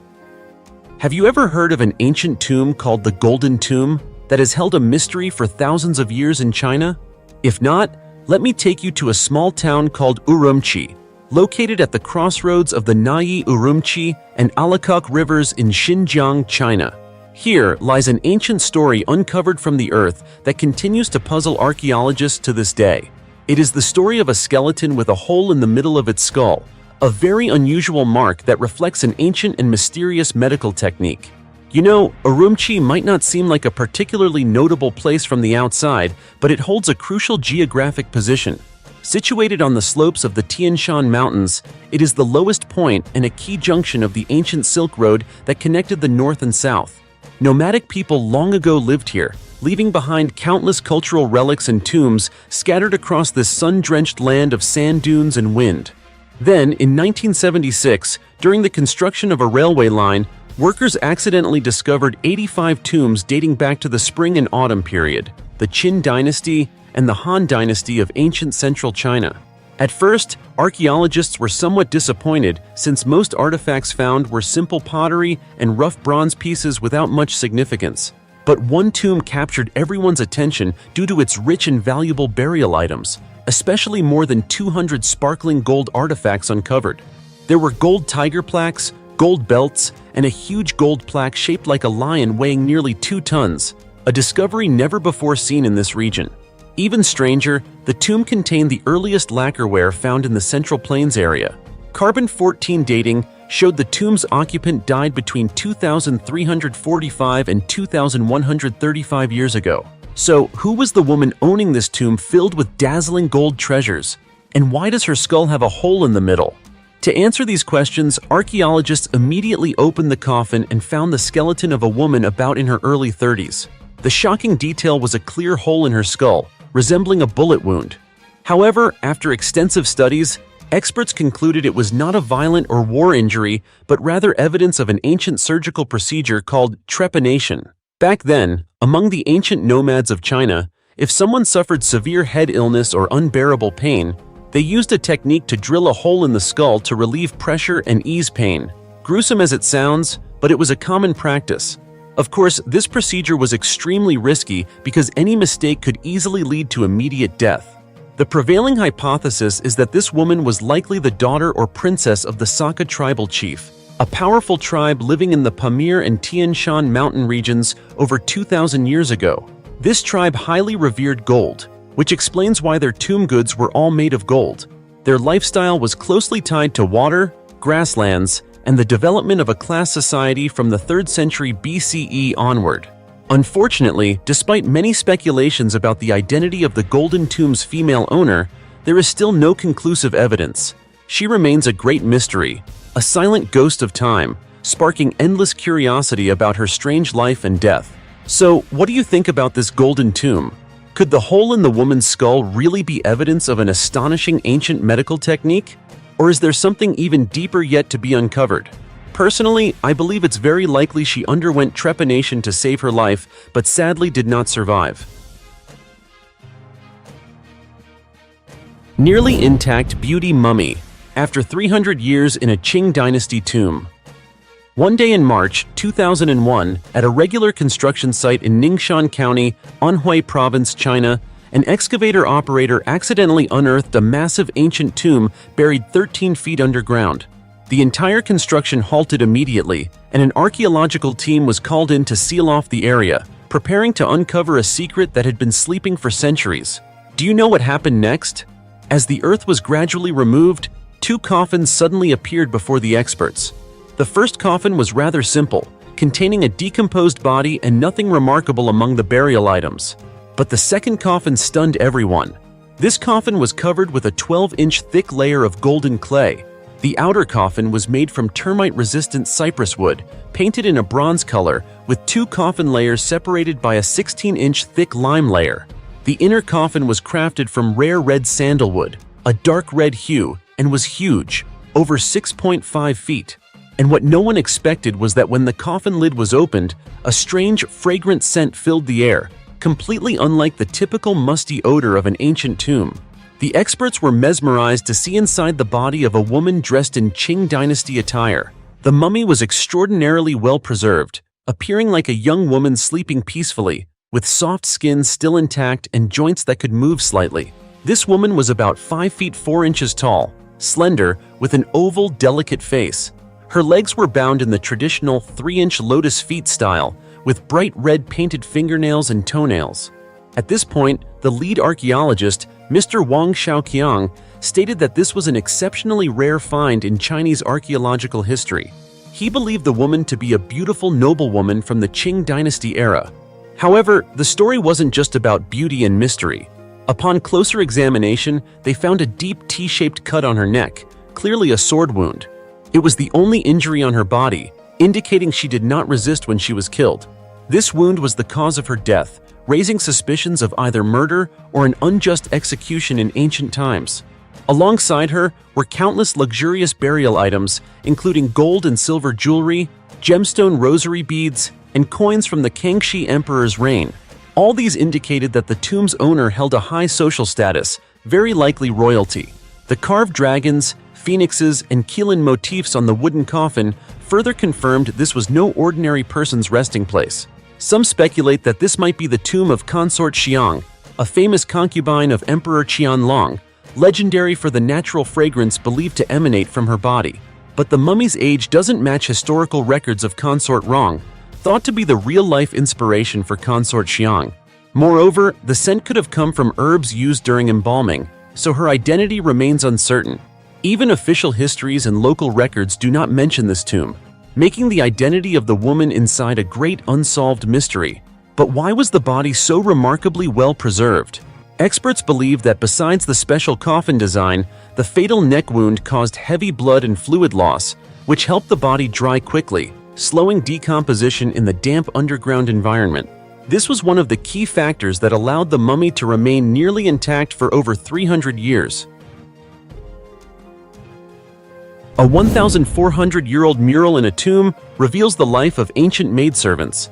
Have you ever heard of an ancient tomb called the Golden Tomb that has held a mystery for thousands of years in China? If not, let me take you to a small town called Urumqi, located at the crossroads of the Nai Urumqi and Alakok rivers in Xinjiang, China. Here lies an ancient story uncovered from the earth that continues to puzzle archaeologists to this day. It is the story of a skeleton with a hole in the middle of its skull, a very unusual mark that reflects an ancient and mysterious medical technique. You know, Urumqi might not seem like a particularly notable place from the outside, but it holds a crucial geographic position. Situated on the slopes of the Tian Shan Mountains, it is the lowest point and a key junction of the ancient Silk Road that connected the north and south. Nomadic people long ago lived here, leaving behind countless cultural relics and tombs scattered across this sun-drenched land of sand dunes and wind. Then, in 1976, during the construction of a railway line, workers accidentally discovered 85 tombs dating back to the spring and autumn period, the Qin dynasty, and the Han dynasty of ancient central China. At first, archaeologists were somewhat disappointed since most artifacts found were simple pottery and rough bronze pieces without much significance. But one tomb captured everyone's attention due to its rich and valuable burial items, especially more than 200 sparkling gold artifacts uncovered. There were gold tiger plaques, gold belts, and a huge gold plaque shaped like a lion weighing nearly 2 tons, a discovery never before seen in this region. Even stranger, the tomb contained the earliest lacquerware found in the Central Plains area. Carbon-14 dating showed the tomb's occupant died between 2,345 and 2,135 years ago. So, who was the woman owning this tomb filled with dazzling gold treasures? And why does her skull have a hole in the middle? To answer these questions, archaeologists immediately opened the coffin and found the skeleton of a woman about in her early 30s. The shocking detail was a clear hole in her skull, resembling a bullet wound. However, after extensive studies, experts concluded it was not a violent or war injury, but rather evidence of an ancient surgical procedure called trepanation. Back then, among the ancient nomads of China, if someone suffered severe head illness or unbearable pain, they used a technique to drill a hole in the skull to relieve pressure and ease pain. Gruesome as it sounds, but it was a common practice. Of course, this procedure was extremely risky because any mistake could easily lead to immediate death. The prevailing hypothesis is that this woman was likely the daughter or princess of the Saka tribal chief, a powerful tribe living in the Pamir and Tian Shan mountain regions over 2,000 years ago. This tribe highly revered gold, which explains why their tomb goods were all made of gold. Their lifestyle was closely tied to water, grasslands, and the development of a class society from the 3rd century BCE onward. Unfortunately, despite many speculations about the identity of the Golden Tomb's female owner, there is still no conclusive evidence. She remains a great mystery, a silent ghost of time, sparking endless curiosity about her strange life and death. So, what do you think about this Golden Tomb? Could the hole in the woman's skull really be evidence of an astonishing ancient medical technique? Or is there something even deeper yet to be uncovered? Personally, I believe it's very likely she underwent trepanation to save her life, but sadly did not survive. Nearly intact beauty mummy, after 300 years in a Qing dynasty tomb. One day in March 2001, at a regular construction site in Ningxian County, Anhui Province, China, an excavator operator accidentally unearthed a massive ancient tomb buried 13 feet underground. The entire construction halted immediately, and an archaeological team was called in to seal off the area, preparing to uncover a secret that had been sleeping for centuries. Do you know what happened next? As the earth was gradually removed, 2 coffins suddenly appeared before the experts. The first coffin was rather simple, containing a decomposed body and nothing remarkable among the burial items. But the second coffin stunned everyone. This coffin was covered with a 12-inch thick layer of golden clay. The outer coffin was made from termite-resistant cypress wood, painted in a bronze color, with 2 coffin layers separated by a 16-inch thick lime layer. The inner coffin was crafted from rare red sandalwood, a dark red hue, and was huge, over 6.5 feet. And what no one expected was that when the coffin lid was opened, a strange, fragrant scent filled the air, completely unlike the typical musty odor of an ancient tomb. The experts were mesmerized to see inside the body of a woman dressed in Qing dynasty attire. The mummy was extraordinarily well preserved, appearing like a young woman sleeping peacefully, with soft skin still intact and joints that could move slightly. This woman was about 5 feet 4 inches tall, slender, with an oval, delicate face. Her legs were bound in the traditional 3-inch lotus feet style, with bright red painted fingernails and toenails. At this point, the lead archaeologist, Mr. Wang Shaoqiang, stated that this was an exceptionally rare find in Chinese archaeological history. He believed the woman to be a beautiful noblewoman from the Qing dynasty era. However, the story wasn't just about beauty and mystery. Upon closer examination, they found a deep T-shaped cut on her neck, clearly a sword wound. It was the only injury on her body, indicating she did not resist when she was killed. This wound was the cause of her death, raising suspicions of either murder or an unjust execution in ancient times. Alongside her were countless luxurious burial items, including gold and silver jewelry, gemstone rosary beads, and coins from the Kangxi Emperor's reign. All these indicated that the tomb's owner held a high social status, very likely royalty. The carved dragons, phoenixes, and Qilin motifs on the wooden coffin further confirmed this was no ordinary person's resting place. Some speculate that this might be the tomb of Consort Xiang, a famous concubine of Emperor Qianlong, legendary for the natural fragrance believed to emanate from her body. But the mummy's age doesn't match historical records of Consort Rong, thought to be the real-life inspiration for Consort Xiang. Moreover, the scent could have come from herbs used during embalming, so her identity remains uncertain. Even official histories and local records do not mention this tomb, making the identity of the woman inside a great unsolved mystery. But why was the body so remarkably well preserved? Experts believe that besides the special coffin design, the fatal neck wound caused heavy blood and fluid loss, which helped the body dry quickly, slowing decomposition in the damp underground environment. This was one of the key factors that allowed the mummy to remain nearly intact for over 300 years. A 1,400-year-old mural in a tomb reveals the life of ancient maidservants.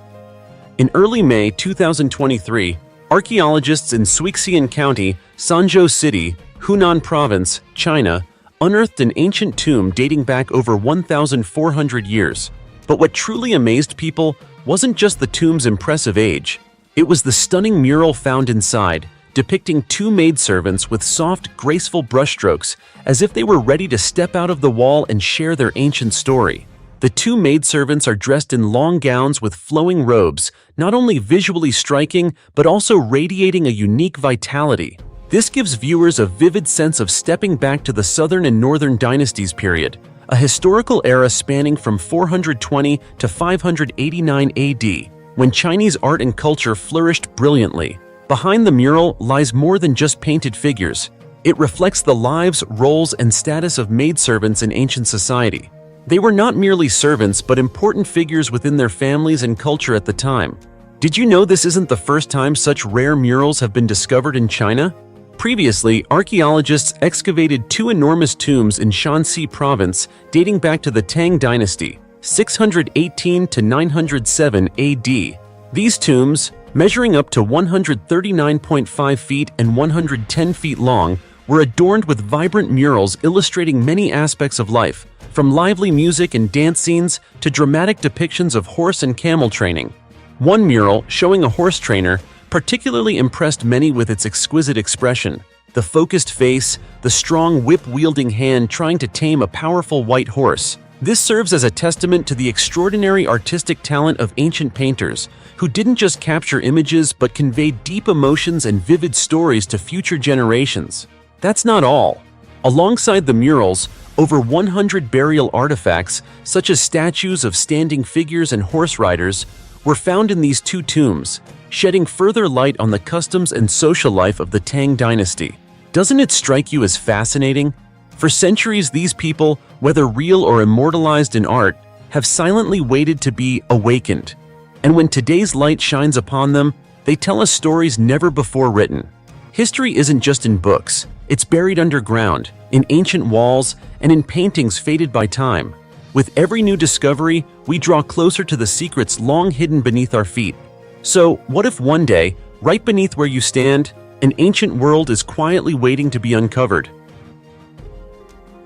In early May 2023, archaeologists in Suixian County, Sanzhou City, Hunan Province, China, unearthed an ancient tomb dating back over 1,400 years. But what truly amazed people wasn't just the tomb's impressive age. It was the stunning mural found inside, depicting 2 maidservants with soft, graceful brushstrokes, as if they were ready to step out of the wall and share their ancient story. The 2 maidservants are dressed in long gowns with flowing robes, not only visually striking, but also radiating a unique vitality. This gives viewers a vivid sense of stepping back to the Southern and Northern dynasties period, a historical era spanning from 420 to 589 AD, when Chinese art and culture flourished brilliantly. Behind the mural lies more than just painted figures. It reflects the lives, roles, and status of maidservants in ancient society. They were not merely servants, but important figures within their families and culture at the time. Did you know this isn't the first time such rare murals have been discovered in China? Previously, archaeologists excavated 2 enormous tombs in Shanxi province dating back to the Tang dynasty, 618 to 907 AD. These tombs, measuring up to 139.5 feet and 110 feet long, were adorned with vibrant murals illustrating many aspects of life, from lively music and dance scenes to dramatic depictions of horse and camel training. One mural, showing a horse trainer, particularly impressed many with its exquisite expression. The focused face, the strong whip-wielding hand trying to tame a powerful white horse. This serves as a testament to the extraordinary artistic talent of ancient painters, who didn't just capture images but conveyed deep emotions and vivid stories to future generations. That's not all. Alongside the murals, over 100 burial artifacts, such as statues of standing figures and horse riders, were found in these 2 tombs, shedding further light on the customs and social life of the Tang dynasty. Doesn't it strike you as fascinating? For centuries, these people, whether real or immortalized in art, have silently waited to be awakened. And when today's light shines upon them, they tell us stories never before written. History isn't just in books, it's buried underground, in ancient walls, and in paintings faded by time. With every new discovery, we draw closer to the secrets long hidden beneath our feet. So, what if one day, right beneath where you stand, an ancient world is quietly waiting to be uncovered?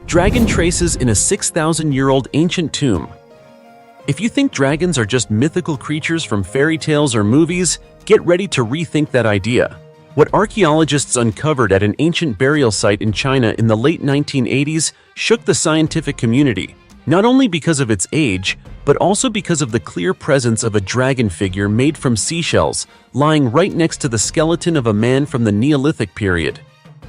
Dragon traces in a 6,000-year-old ancient tomb. If you think dragons are just mythical creatures from fairy tales or movies, get ready to rethink that idea. What archaeologists uncovered at an ancient burial site in China in the late 1980s shook the scientific community, not only because of its age, but also because of the clear presence of a dragon figure made from seashells, lying right next to the skeleton of a man from the Neolithic period.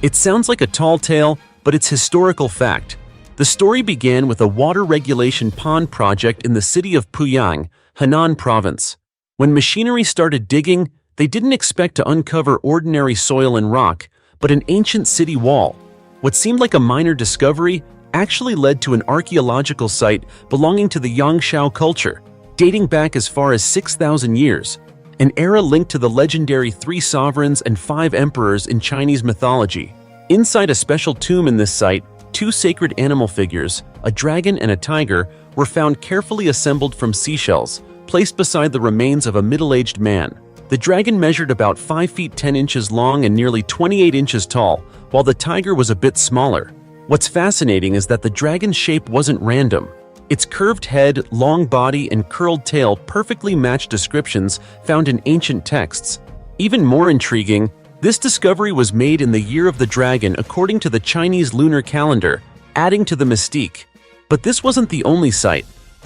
It sounds like a tall tale, but it's historical fact. The story began with a water regulation pond project in the city of Puyang, Henan province. When machinery started digging, they didn't expect to uncover ordinary soil and rock, but an ancient city wall. What seemed like a minor discovery actually led to an archaeological site belonging to the Yangshao culture, dating back as far as 6,000 years, an era linked to the legendary 3 sovereigns and 5 emperors in Chinese mythology. Inside a special tomb in this site, 2 sacred animal figures, a dragon and a tiger, were found carefully assembled from seashells, placed beside the remains of a middle-aged man. The dragon measured about 5 feet 10 inches long and nearly 28 inches tall, while the tiger was a bit smaller. What's fascinating is that the dragon's shape wasn't random. Its curved head, long body, and curled tail perfectly matched descriptions found in ancient texts. Even more intriguing, this discovery was made in the year of the dragon according to the Chinese lunar calendar, adding to the mystique. But this wasn't the only site.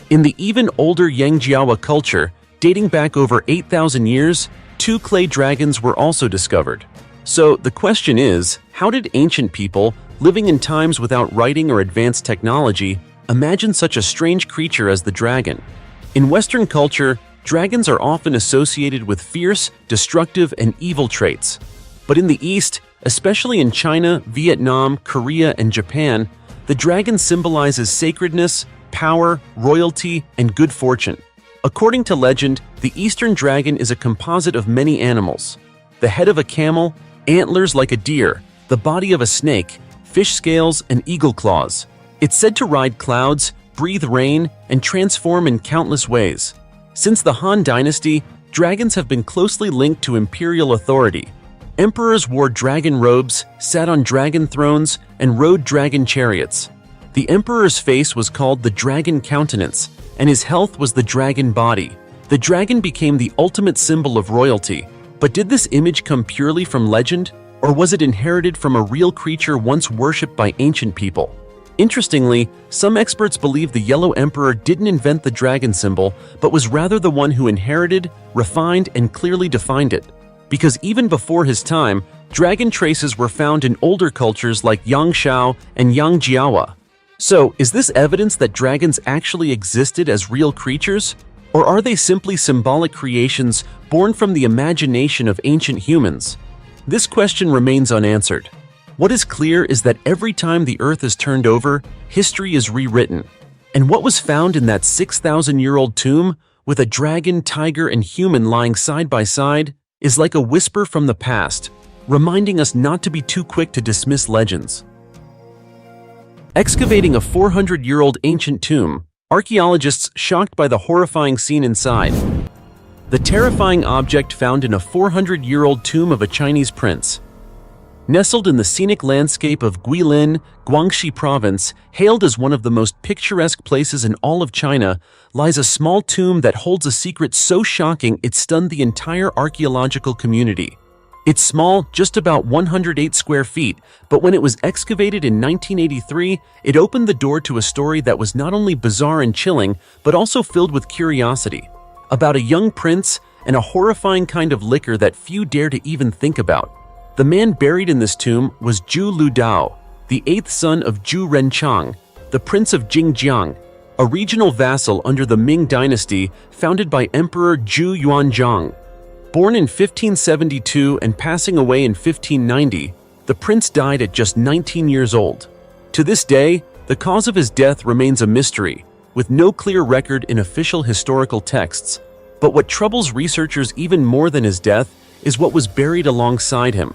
In the even older Yangjiawa culture, dating back over 8,000 years, 2 clay dragons were also discovered. So the question is, how did ancient people, living in times without writing or advanced technology, imagine such a strange creature as the dragon? In Western culture, dragons are often associated with fierce, destructive, and evil traits. But in the East, especially in China, Vietnam, Korea, and Japan, the dragon symbolizes sacredness, power, royalty, and good fortune. According to legend, the Eastern dragon is a composite of many animals: the head of a camel, antlers like a deer, the body of a snake, fish scales, and eagle claws. It's said to ride clouds, breathe rain, and transform in countless ways. Since the Han Dynasty, dragons have been closely linked to imperial authority. Emperors wore dragon robes, sat on dragon thrones, and rode dragon chariots. The emperor's face was called the dragon countenance, and his health was the dragon body. The dragon became the ultimate symbol of royalty. But did this image come purely from legend, or was it inherited from a real creature once worshipped by ancient people? Interestingly, some experts believe the Yellow Emperor didn't invent the dragon symbol, but was rather the one who inherited, refined, and clearly defined it. Because even before his time, dragon traces were found in older cultures like Yangshao and Yangjiawa. So, is this evidence that dragons actually existed as real creatures? Or are they simply symbolic creations born from the imagination of ancient humans? This question remains unanswered. What is clear is that every time the Earth is turned over, history is rewritten. And what was found in that 6,000-year-old tomb, with a dragon, tiger, and human lying side by side, is like a whisper from the past, reminding us not to be too quick to dismiss legends. Excavating a 400-year-old ancient tomb, archaeologists shocked by the horrifying scene inside. The terrifying object found in a 400-year-old tomb of a Chinese prince. Nestled in the scenic landscape of Guilin, Guangxi province, hailed as one of the most picturesque places in all of China, lies a small tomb that holds a secret so shocking it stunned the entire archaeological community. It's small, just about 108 square feet, but when it was excavated in 1983, it opened the door to a story that was not only bizarre and chilling, but also filled with curiosity. About a young prince and a horrifying kind of liquor that few dare to even think about. The man buried in this tomb was Zhu Ludao, the 8th son of Zhu Renchang, the Prince of Jingjiang, a regional vassal under the Ming dynasty founded by Emperor Zhu Yuanzhang. Born in 1572 and passing away in 1590, the prince died at just 19 years old. To this day, the cause of his death remains a mystery, with no clear record in official historical texts. But what troubles researchers even more than his death is what was buried alongside him.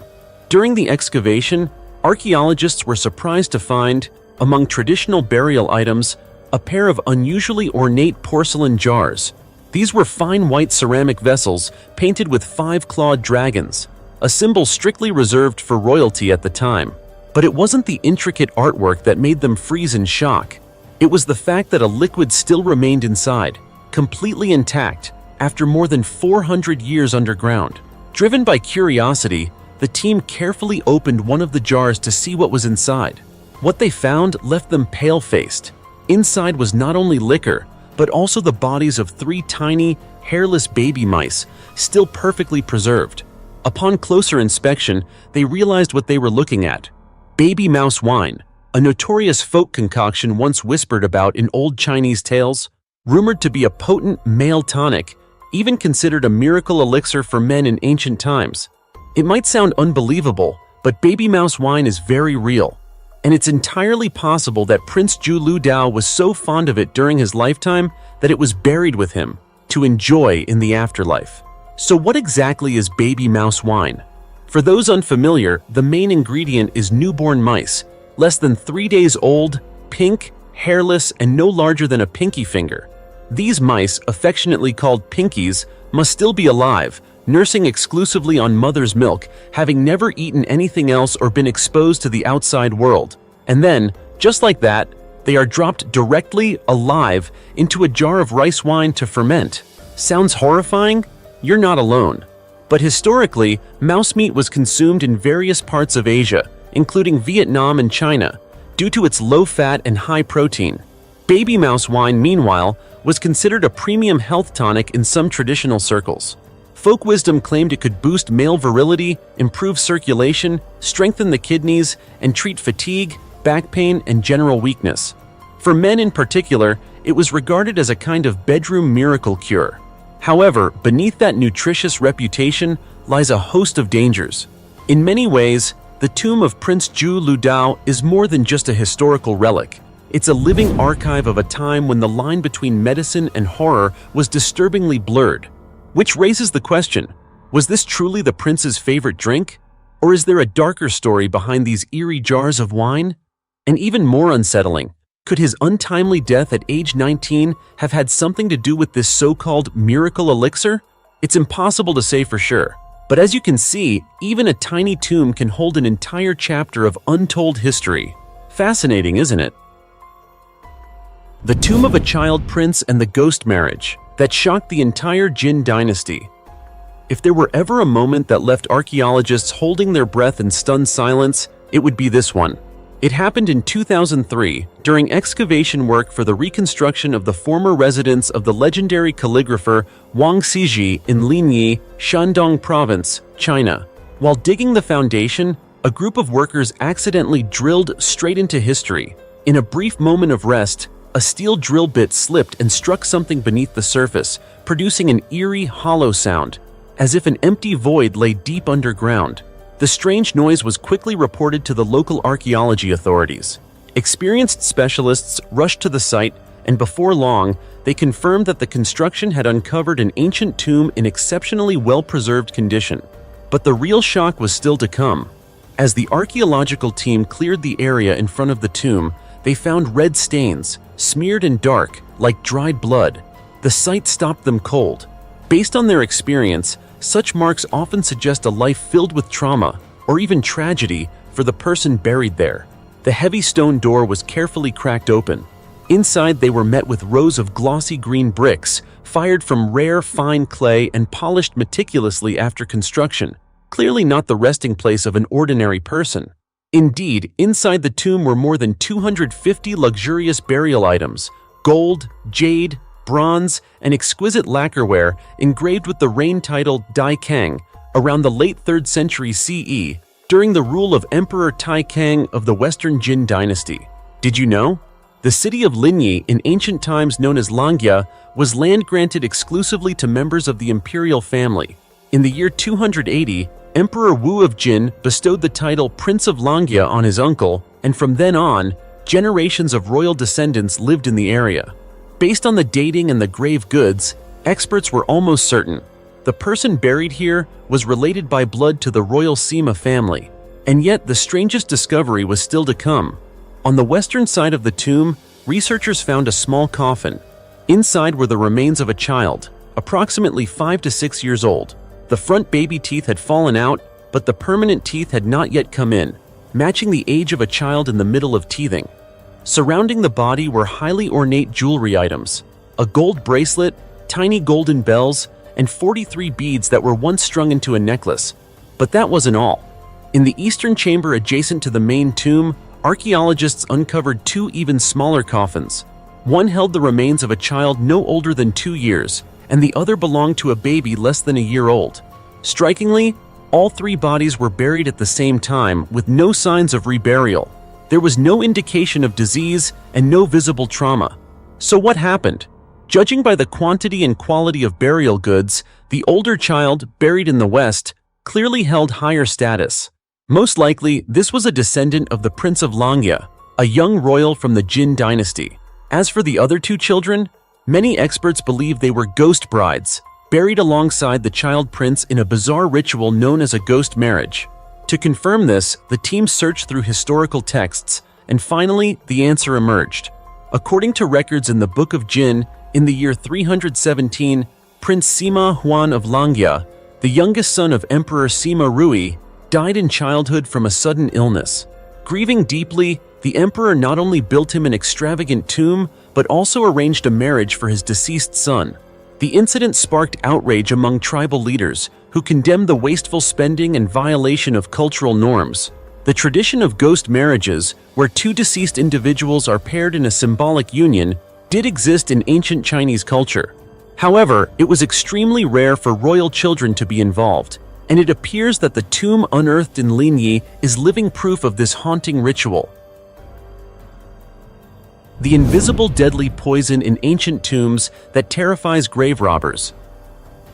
During the excavation, archaeologists were surprised to find, among traditional burial items, a pair of unusually ornate porcelain jars. These were fine white ceramic vessels painted with 5-clawed dragons, a symbol strictly reserved for royalty at the time. But it wasn't the intricate artwork that made them freeze in shock. It was the fact that a liquid still remained inside, completely intact, after more than 400 years underground. Driven by curiosity, the team carefully opened one of the jars to see what was inside. What they found left them pale-faced. Inside was not only liquor, but also the bodies of 3 tiny, hairless baby mice, still perfectly preserved. Upon closer inspection, they realized what they were looking at: baby mouse wine, a notorious folk concoction once whispered about in old Chinese tales, rumored to be a potent male tonic, even considered a miracle elixir for men in ancient times. It might sound unbelievable, but baby mouse wine is very real. And it's entirely possible that Prince Zhu Ludao was so fond of it during his lifetime that it was buried with him to enjoy in the afterlife. So what exactly is baby mouse wine? For those unfamiliar, the main ingredient is newborn mice, less than 3 days old, pink, hairless, and no larger than a pinky finger. These mice, affectionately called pinkies, must still be alive, nursing exclusively on mother's milk, having never eaten anything else or been exposed to the outside world. And then, just like that, they are dropped directly, alive, into a jar of rice wine to ferment. Sounds horrifying? You're not alone. But historically, mouse meat was consumed in various parts of Asia, including Vietnam and China, due to its low fat and high protein. Baby mouse wine, meanwhile, was considered a premium health tonic in some traditional circles. Folk wisdom claimed it could boost male virility, improve circulation, strengthen the kidneys, and treat fatigue, back pain, and general weakness. For men in particular, it was regarded as a kind of bedroom miracle cure. However, beneath that nutritious reputation lies a host of dangers. In many ways, the tomb of Prince Zhu Ludao is more than just a historical relic. It's a living archive of a time when the line between medicine and horror was disturbingly blurred. Which raises the question, was this truly the prince's favorite drink? Or is there a darker story behind these eerie jars of wine? And even more unsettling, could his untimely death at age 19 have had something to do with this so-called miracle elixir? It's impossible to say for sure. But as you can see, even a tiny tomb can hold an entire chapter of untold history. Fascinating, isn't it? The tomb of a child prince and the ghost marriage that shocked the entire Jin dynasty. If there were ever a moment that left archaeologists holding their breath in stunned silence, it would be this one. It happened in 2003 during excavation work for the reconstruction of the former residence of the legendary calligrapher Wang Xizhi in Linyi, Shandong Province, China. While digging the foundation, a group of workers accidentally drilled straight into history. In a brief moment of rest, a steel drill bit slipped and struck something beneath the surface, producing an eerie, hollow sound, as if an empty void lay deep underground. The strange noise was quickly reported to the local archaeology authorities. Experienced specialists rushed to the site, and before long, they confirmed that the construction had uncovered an ancient tomb in exceptionally well-preserved condition. But the real shock was still to come. As the archaeological team cleared the area in front of the tomb, they found red stains, smeared and dark, like dried blood. The sight stopped them cold. Based on their experience, such marks often suggest a life filled with trauma, or even tragedy, for the person buried there. The heavy stone door was carefully cracked open. Inside, they were met with rows of glossy green bricks, fired from rare, fine clay and polished meticulously after construction, clearly not the resting place of an ordinary person. Indeed, inside the tomb were more than 250 luxurious burial items, gold, jade, bronze, and exquisite lacquerware engraved with the reign title Dai Kang around the late 3rd century CE during the rule of Emperor Tai Kang of the Western Jin dynasty. Did you know? The city of Linyi, in ancient times known as Langya, was land granted exclusively to members of the imperial family. In the year 280, Emperor Wu of Jin bestowed the title Prince of Langya on his uncle, and from then on, generations of royal descendants lived in the area. Based on the dating and the grave goods, experts were almost certain the person buried here was related by blood to the royal Sima family. And yet, the strangest discovery was still to come. On the western side of the tomb, researchers found a small coffin. Inside were the remains of a child, approximately 5 to 6 years old. The front baby teeth had fallen out, but the permanent teeth had not yet come in, matching the age of a child in the middle of teething. Surrounding the body were highly ornate jewelry items, a gold bracelet, tiny golden bells, and 43 beads that were once strung into a necklace. But that wasn't all. In the eastern chamber adjacent to the main tomb, archaeologists uncovered 2 even smaller coffins. One held the remains of a child no older than 2 years, and the other belonged to a baby less than a year old. Strikingly, all 3 bodies were buried at the same time with no signs of reburial. There was no indication of disease and no visible trauma. So what happened? Judging by the quantity and quality of burial goods, the older child, buried in the west, clearly held higher status. Most likely, this was a descendant of the Prince of Langya, a young royal from the Jin dynasty. As for the other 2 children, many experts believe they were ghost brides, buried alongside the child prince in a bizarre ritual known as a ghost marriage. To confirm this, the team searched through historical texts, and finally, the answer emerged. According to records in the Book of Jin, in the year 317, Prince Sima Huan of Langya, the youngest son of Emperor Sima Rui, died in childhood from a sudden illness. Grieving deeply, the emperor not only built him an extravagant tomb, but also arranged a marriage for his deceased son. The incident sparked outrage among tribal leaders, who condemned the wasteful spending and violation of cultural norms. The tradition of ghost marriages, where 2 deceased individuals are paired in a symbolic union, did exist in ancient Chinese culture. However, it was extremely rare for royal children to be involved, and it appears that the tomb unearthed in Linyi is living proof of this haunting ritual. The invisible deadly poison in ancient tombs that terrifies grave robbers.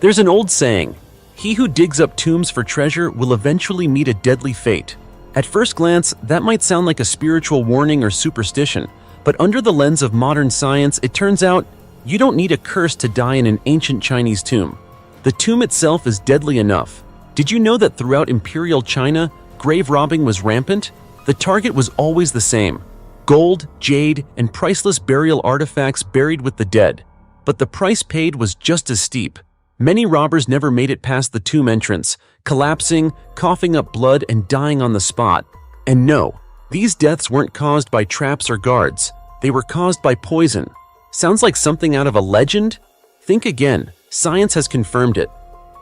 There's an old saying, "He who digs up tombs for treasure will eventually meet a deadly fate." At first glance, that might sound like a spiritual warning or superstition, but under the lens of modern science, it turns out you don't need a curse to die in an ancient Chinese tomb. The tomb itself is deadly enough. Did you know that throughout imperial China, grave robbing was rampant? The target was always the same: gold, jade, and priceless burial artifacts buried with the dead. But the price paid was just as steep. Many robbers never made it past the tomb entrance, collapsing, coughing up blood, and dying on the spot. And no, these deaths weren't caused by traps or guards. They were caused by poison. Sounds like something out of a legend? Think again. Science has confirmed it.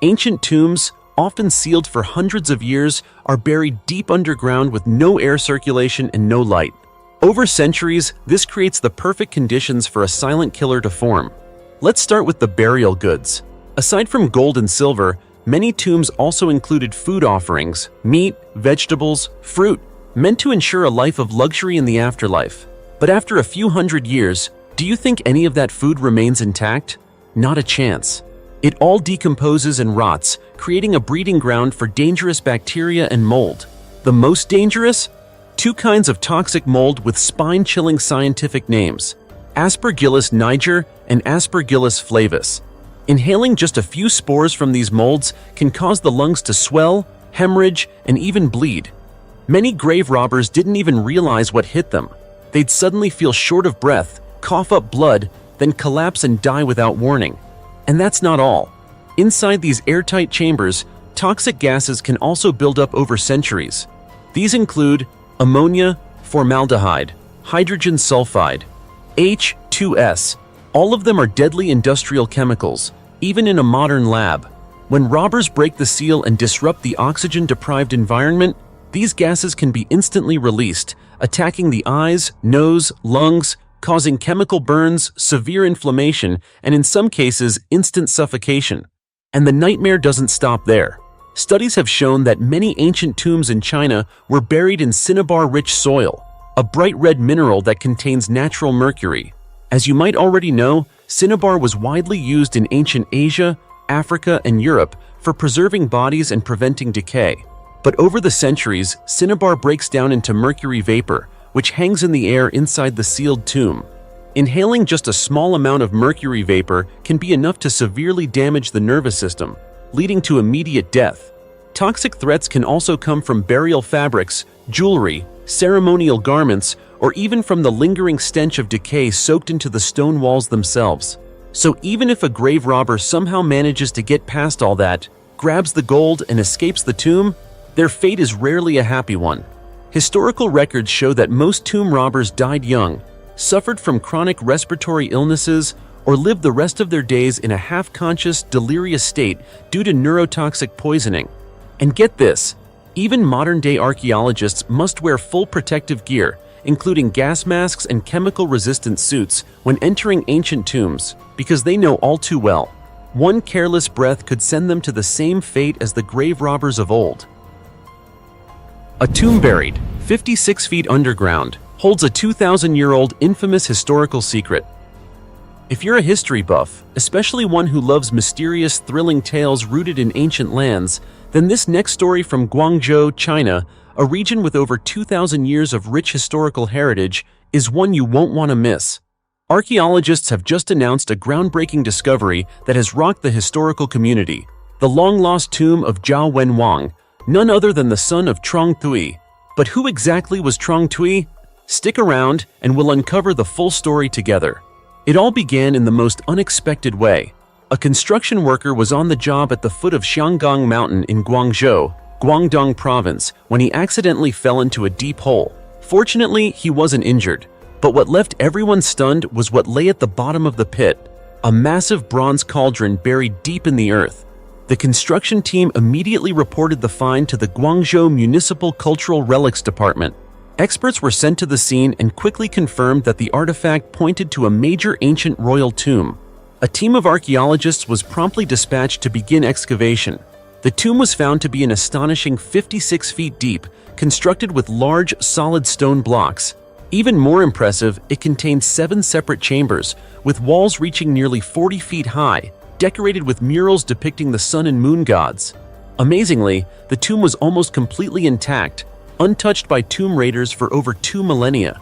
Ancient tombs, often sealed for hundreds of years, are buried deep underground with no air circulation and no light. Over centuries, this creates the perfect conditions for a silent killer to form. Let's start with the burial goods. Aside from gold and silver, many tombs also included food offerings, meat, vegetables, fruit, meant to ensure a life of luxury in the afterlife. But after a few hundred years, do you think any of that food remains intact? Not a chance. It all decomposes and rots, creating a breeding ground for dangerous bacteria and mold. The most dangerous? 2 kinds of toxic mold with spine-chilling scientific names: Aspergillus niger and Aspergillus flavus. Inhaling just a few spores from these molds can cause the lungs to swell, hemorrhage, and even bleed. Many grave robbers didn't even realize what hit them. They'd suddenly feel short of breath, cough up blood, then collapse and die without warning. And that's not all. Inside these airtight chambers, toxic gases can also build up over centuries. These include ammonia, formaldehyde, hydrogen sulfide, H2S. All of them are deadly industrial chemicals, even in a modern lab. When robbers break the seal and disrupt the oxygen-deprived environment, these gases can be instantly released, attacking the eyes, nose, lungs, causing chemical burns, severe inflammation, and in some cases, instant suffocation. And the nightmare doesn't stop there. Studies have shown that many ancient tombs in China were buried in cinnabar-rich soil, a bright red mineral that contains natural mercury. As you might already know, cinnabar was widely used in ancient Asia, Africa, and Europe for preserving bodies and preventing decay. But over the centuries, cinnabar breaks down into mercury vapor, which hangs in the air inside the sealed tomb. Inhaling just a small amount of mercury vapor can be enough to severely damage the nervous system, leading to immediate death. Toxic threats can also come from burial fabrics, jewelry, ceremonial garments, or even from the lingering stench of decay soaked into the stone walls themselves. So even if a grave robber somehow manages to get past all that, grabs the gold, and escapes the tomb, their fate is rarely a happy one. Historical records show that most tomb robbers died young, suffered from chronic respiratory illnesses, or lived the rest of their days in a half-conscious, delirious state due to neurotoxic poisoning. And get this, even modern-day archaeologists must wear full protective gear, including gas masks and chemical-resistant suits, when entering ancient tombs, because they know all too well, one careless breath could send them to the same fate as the grave robbers of old. A tomb buried 56 feet underground holds a 2,000-year-old infamous historical secret. If you're a history buff, especially one who loves mysterious, thrilling tales rooted in ancient lands, then this next story from Guangzhou, China, a region with over 2,000 years of rich historical heritage, is one you won't want to miss. Archaeologists have just announced a groundbreaking discovery that has rocked the historical community: the long-lost tomb of Zhao Wenwang, none other than the son of Trong Tui. But who exactly was Trong Tui? Stick around and we'll uncover the full story together. It all began in the most unexpected way. A construction worker was on the job at the foot of Xianggang Mountain in Guangzhou, Guangdong Province, when he accidentally fell into a deep hole. Fortunately, he wasn't injured, but what left everyone stunned was what lay at the bottom of the pit: a massive bronze cauldron buried deep in the earth. The construction team immediately reported the find to the Guangzhou Municipal Cultural Relics Department. Experts were sent to the scene and quickly confirmed that the artifact pointed to a major ancient royal tomb. A team of archaeologists was promptly dispatched to begin excavation. The tomb was found to be an astonishing 56 feet deep, constructed with large, solid stone blocks. Even more impressive, it contained 7 separate chambers, with walls reaching nearly 40 feet high, decorated with murals depicting the sun and moon gods. Amazingly, the tomb was almost completely intact, untouched by tomb raiders for over 2 millennia.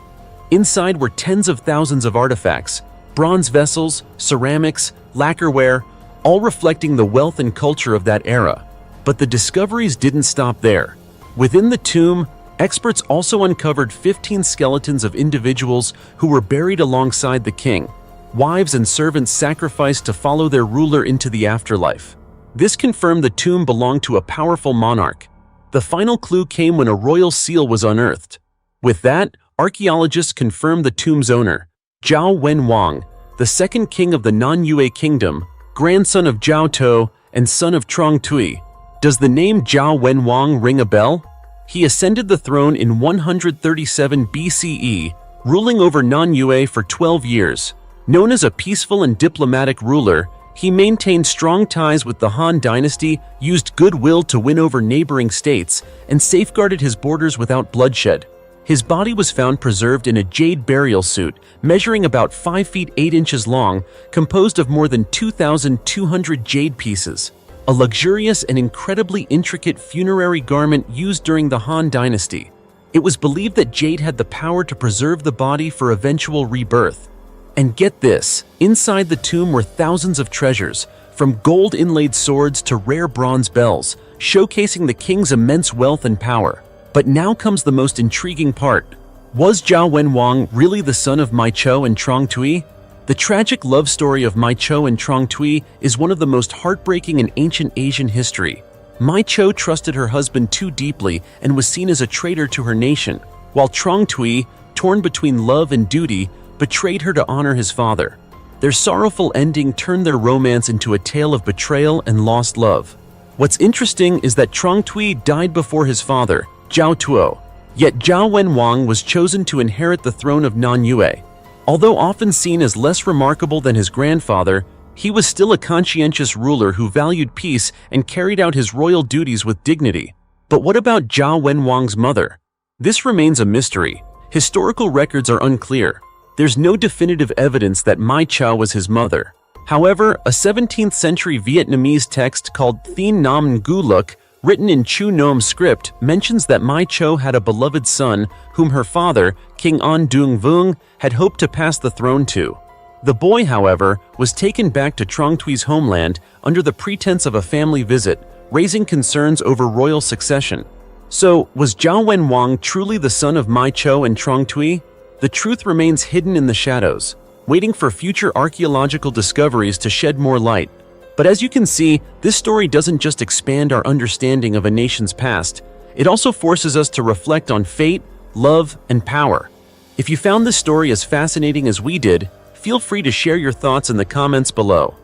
Inside were tens of thousands of artifacts: bronze vessels, ceramics, lacquerware, all reflecting the wealth and culture of that era. But the discoveries didn't stop there. Within the tomb, experts also uncovered 15 skeletons of individuals who were buried alongside the king. Wives and servants sacrificed to follow their ruler into the afterlife. This confirmed the tomb belonged to a powerful monarch. The final clue came when a royal seal was unearthed. With that, archaeologists confirmed the tomb's owner, Zhao Wenwang, the second king of the Non-Yue kingdom, grandson of Zhao To and son of Trong Tui. Does the name Zhao Wenwang ring a bell? He ascended the throne in 137 BCE, ruling over Non-Yue for 12 years. Known as a peaceful and diplomatic ruler, he maintained strong ties with the Han dynasty, used goodwill to win over neighboring states, and safeguarded his borders without bloodshed. His body was found preserved in a jade burial suit, measuring about 5 feet 8 inches long, composed of more than 2,200 jade pieces. A luxurious and incredibly intricate funerary garment used during the Han dynasty. It was believed that jade had the power to preserve the body for eventual rebirth. And get this, inside the tomb were thousands of treasures, from gold-inlaid swords to rare bronze bells, showcasing the king's immense wealth and power. But now comes the most intriguing part. Was Zhao Wenwang really the son of Mai Chou and Trong Tui? The tragic love story of Mai Chou and Trong Tui is one of the most heartbreaking in ancient Asian history. Mai Chou trusted her husband too deeply and was seen as a traitor to her nation, while Trong Tui, torn between love and duty, betrayed her to honor his father. Their sorrowful ending turned their romance into a tale of betrayal and lost love. What's interesting is that Trong Tui died before his father, Zhao Tuo, yet Zhao Wenwang was chosen to inherit the throne of Non-Yue. Although often seen as less remarkable than his grandfather, he was still a conscientious ruler who valued peace and carried out his royal duties with dignity. But what about Zhao Wenwang's mother? This remains a mystery. Historical records are unclear. There's no definitive evidence that Mai Chou was his mother. However, a 17th century Vietnamese text called Thien Nam Ngu Luk written in Chu Nom script, mentions that Mai Cho had a beloved son whom her father, King An Dung Vung, had hoped to pass the throne to. The boy, however, was taken back to Trong Thui's homeland under the pretense of a family visit, raising concerns over royal succession. So, was Zhao Wenwang truly the son of Mai Cho and Trong Thui? The truth remains hidden in the shadows, waiting for future archaeological discoveries to shed more light. But as you can see, this story doesn't just expand our understanding of a nation's past, it also forces us to reflect on fate, love, and power. If you found this story as fascinating as we did, feel free to share your thoughts in the comments below.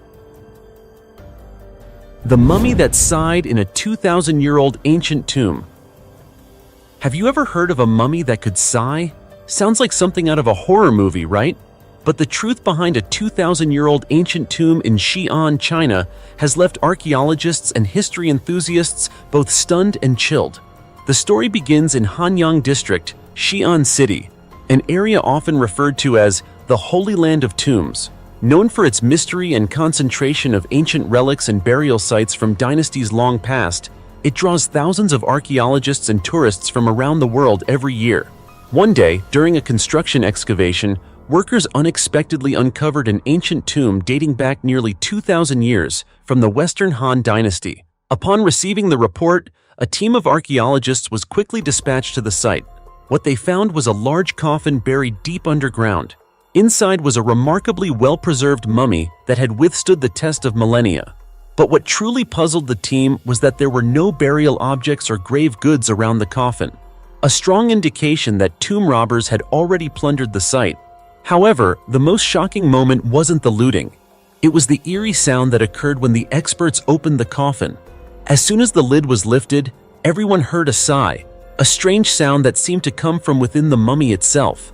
The mummy that sighed in a 2,000-year-old ancient tomb. Have you ever heard of a mummy that could sigh? Sounds like something out of a horror movie, right? But the truth behind a 2,000-year-old ancient tomb in Xi'an, China, has left archaeologists and history enthusiasts both stunned and chilled. The story begins in Hanyang District, Xi'an City, an area often referred to as the Holy Land of Tombs. Known for its mystery and concentration of ancient relics and burial sites from dynasties long past, it draws thousands of archaeologists and tourists from around the world every year. One day, during a construction excavation, workers unexpectedly uncovered an ancient tomb dating back nearly 2,000 years from the Western Han Dynasty. Upon receiving the report, a team of archaeologists was quickly dispatched to the site. What they found was a large coffin buried deep underground. Inside was a remarkably well-preserved mummy that had withstood the test of millennia. But what truly puzzled the team was that there were no burial objects or grave goods around the coffin, a strong indication that tomb robbers had already plundered the site. However, the most shocking moment wasn't the looting. It was the eerie sound that occurred when the experts opened the coffin. As soon as the lid was lifted, everyone heard a sigh, a strange sound that seemed to come from within the mummy itself.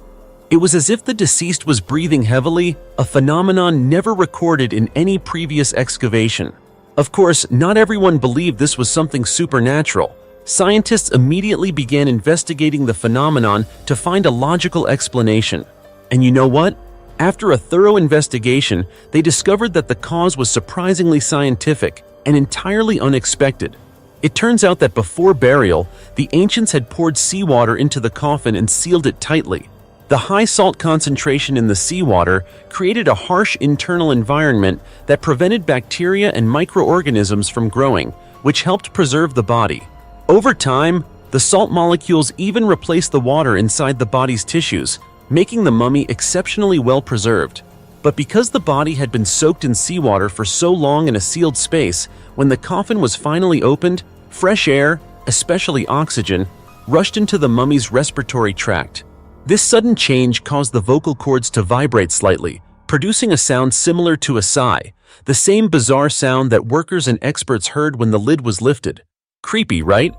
It was as if the deceased was breathing heavily, a phenomenon never recorded in any previous excavation. Of course, not everyone believed this was something supernatural. Scientists immediately began investigating the phenomenon to find a logical explanation. And you know what? After a thorough investigation, they discovered that the cause was surprisingly scientific and entirely unexpected. It turns out that before burial, the ancients had poured seawater into the coffin and sealed it tightly. The high salt concentration in the seawater created a harsh internal environment that prevented bacteria and microorganisms from growing, which helped preserve the body. Over time, the salt molecules even replaced the water inside the body's tissues, making the mummy exceptionally well preserved. But because the body had been soaked in seawater for so long in a sealed space, when the coffin was finally opened, fresh air, especially oxygen, rushed into the mummy's respiratory tract. This sudden change caused the vocal cords to vibrate slightly, producing a sound similar to a sigh, the same bizarre sound that workers and experts heard when the lid was lifted. Creepy, right?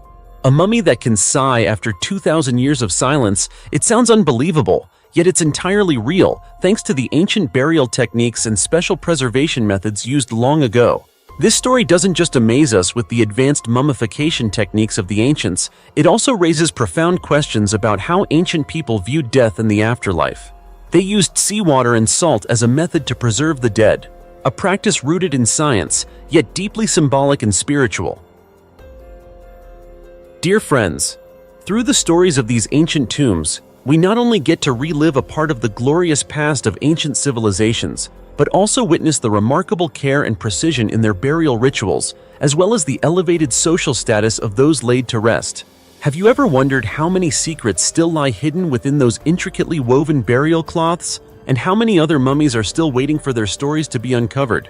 A mummy that can sigh after 2,000 years of silence, it sounds unbelievable, yet it's entirely real thanks to the ancient burial techniques and special preservation methods used long ago. This story doesn't just amaze us with the advanced mummification techniques of the ancients, it also raises profound questions about how ancient people viewed death and the afterlife. They used seawater and salt as a method to preserve the dead, a practice rooted in science, yet deeply symbolic and spiritual. Dear friends, through the stories of these ancient tombs, we not only get to relive a part of the glorious past of ancient civilizations, but also witness the remarkable care and precision in their burial rituals, as well as the elevated social status of those laid to rest. Have you ever wondered how many secrets still lie hidden within those intricately woven burial cloths, and how many other mummies are still waiting for their stories to be uncovered?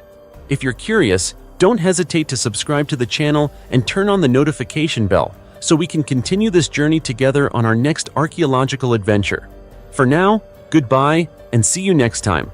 If you're curious, don't hesitate to subscribe to the channel and turn on the notification bell, so we can continue this journey together on our next archaeological adventure. For now, goodbye, and see you next time.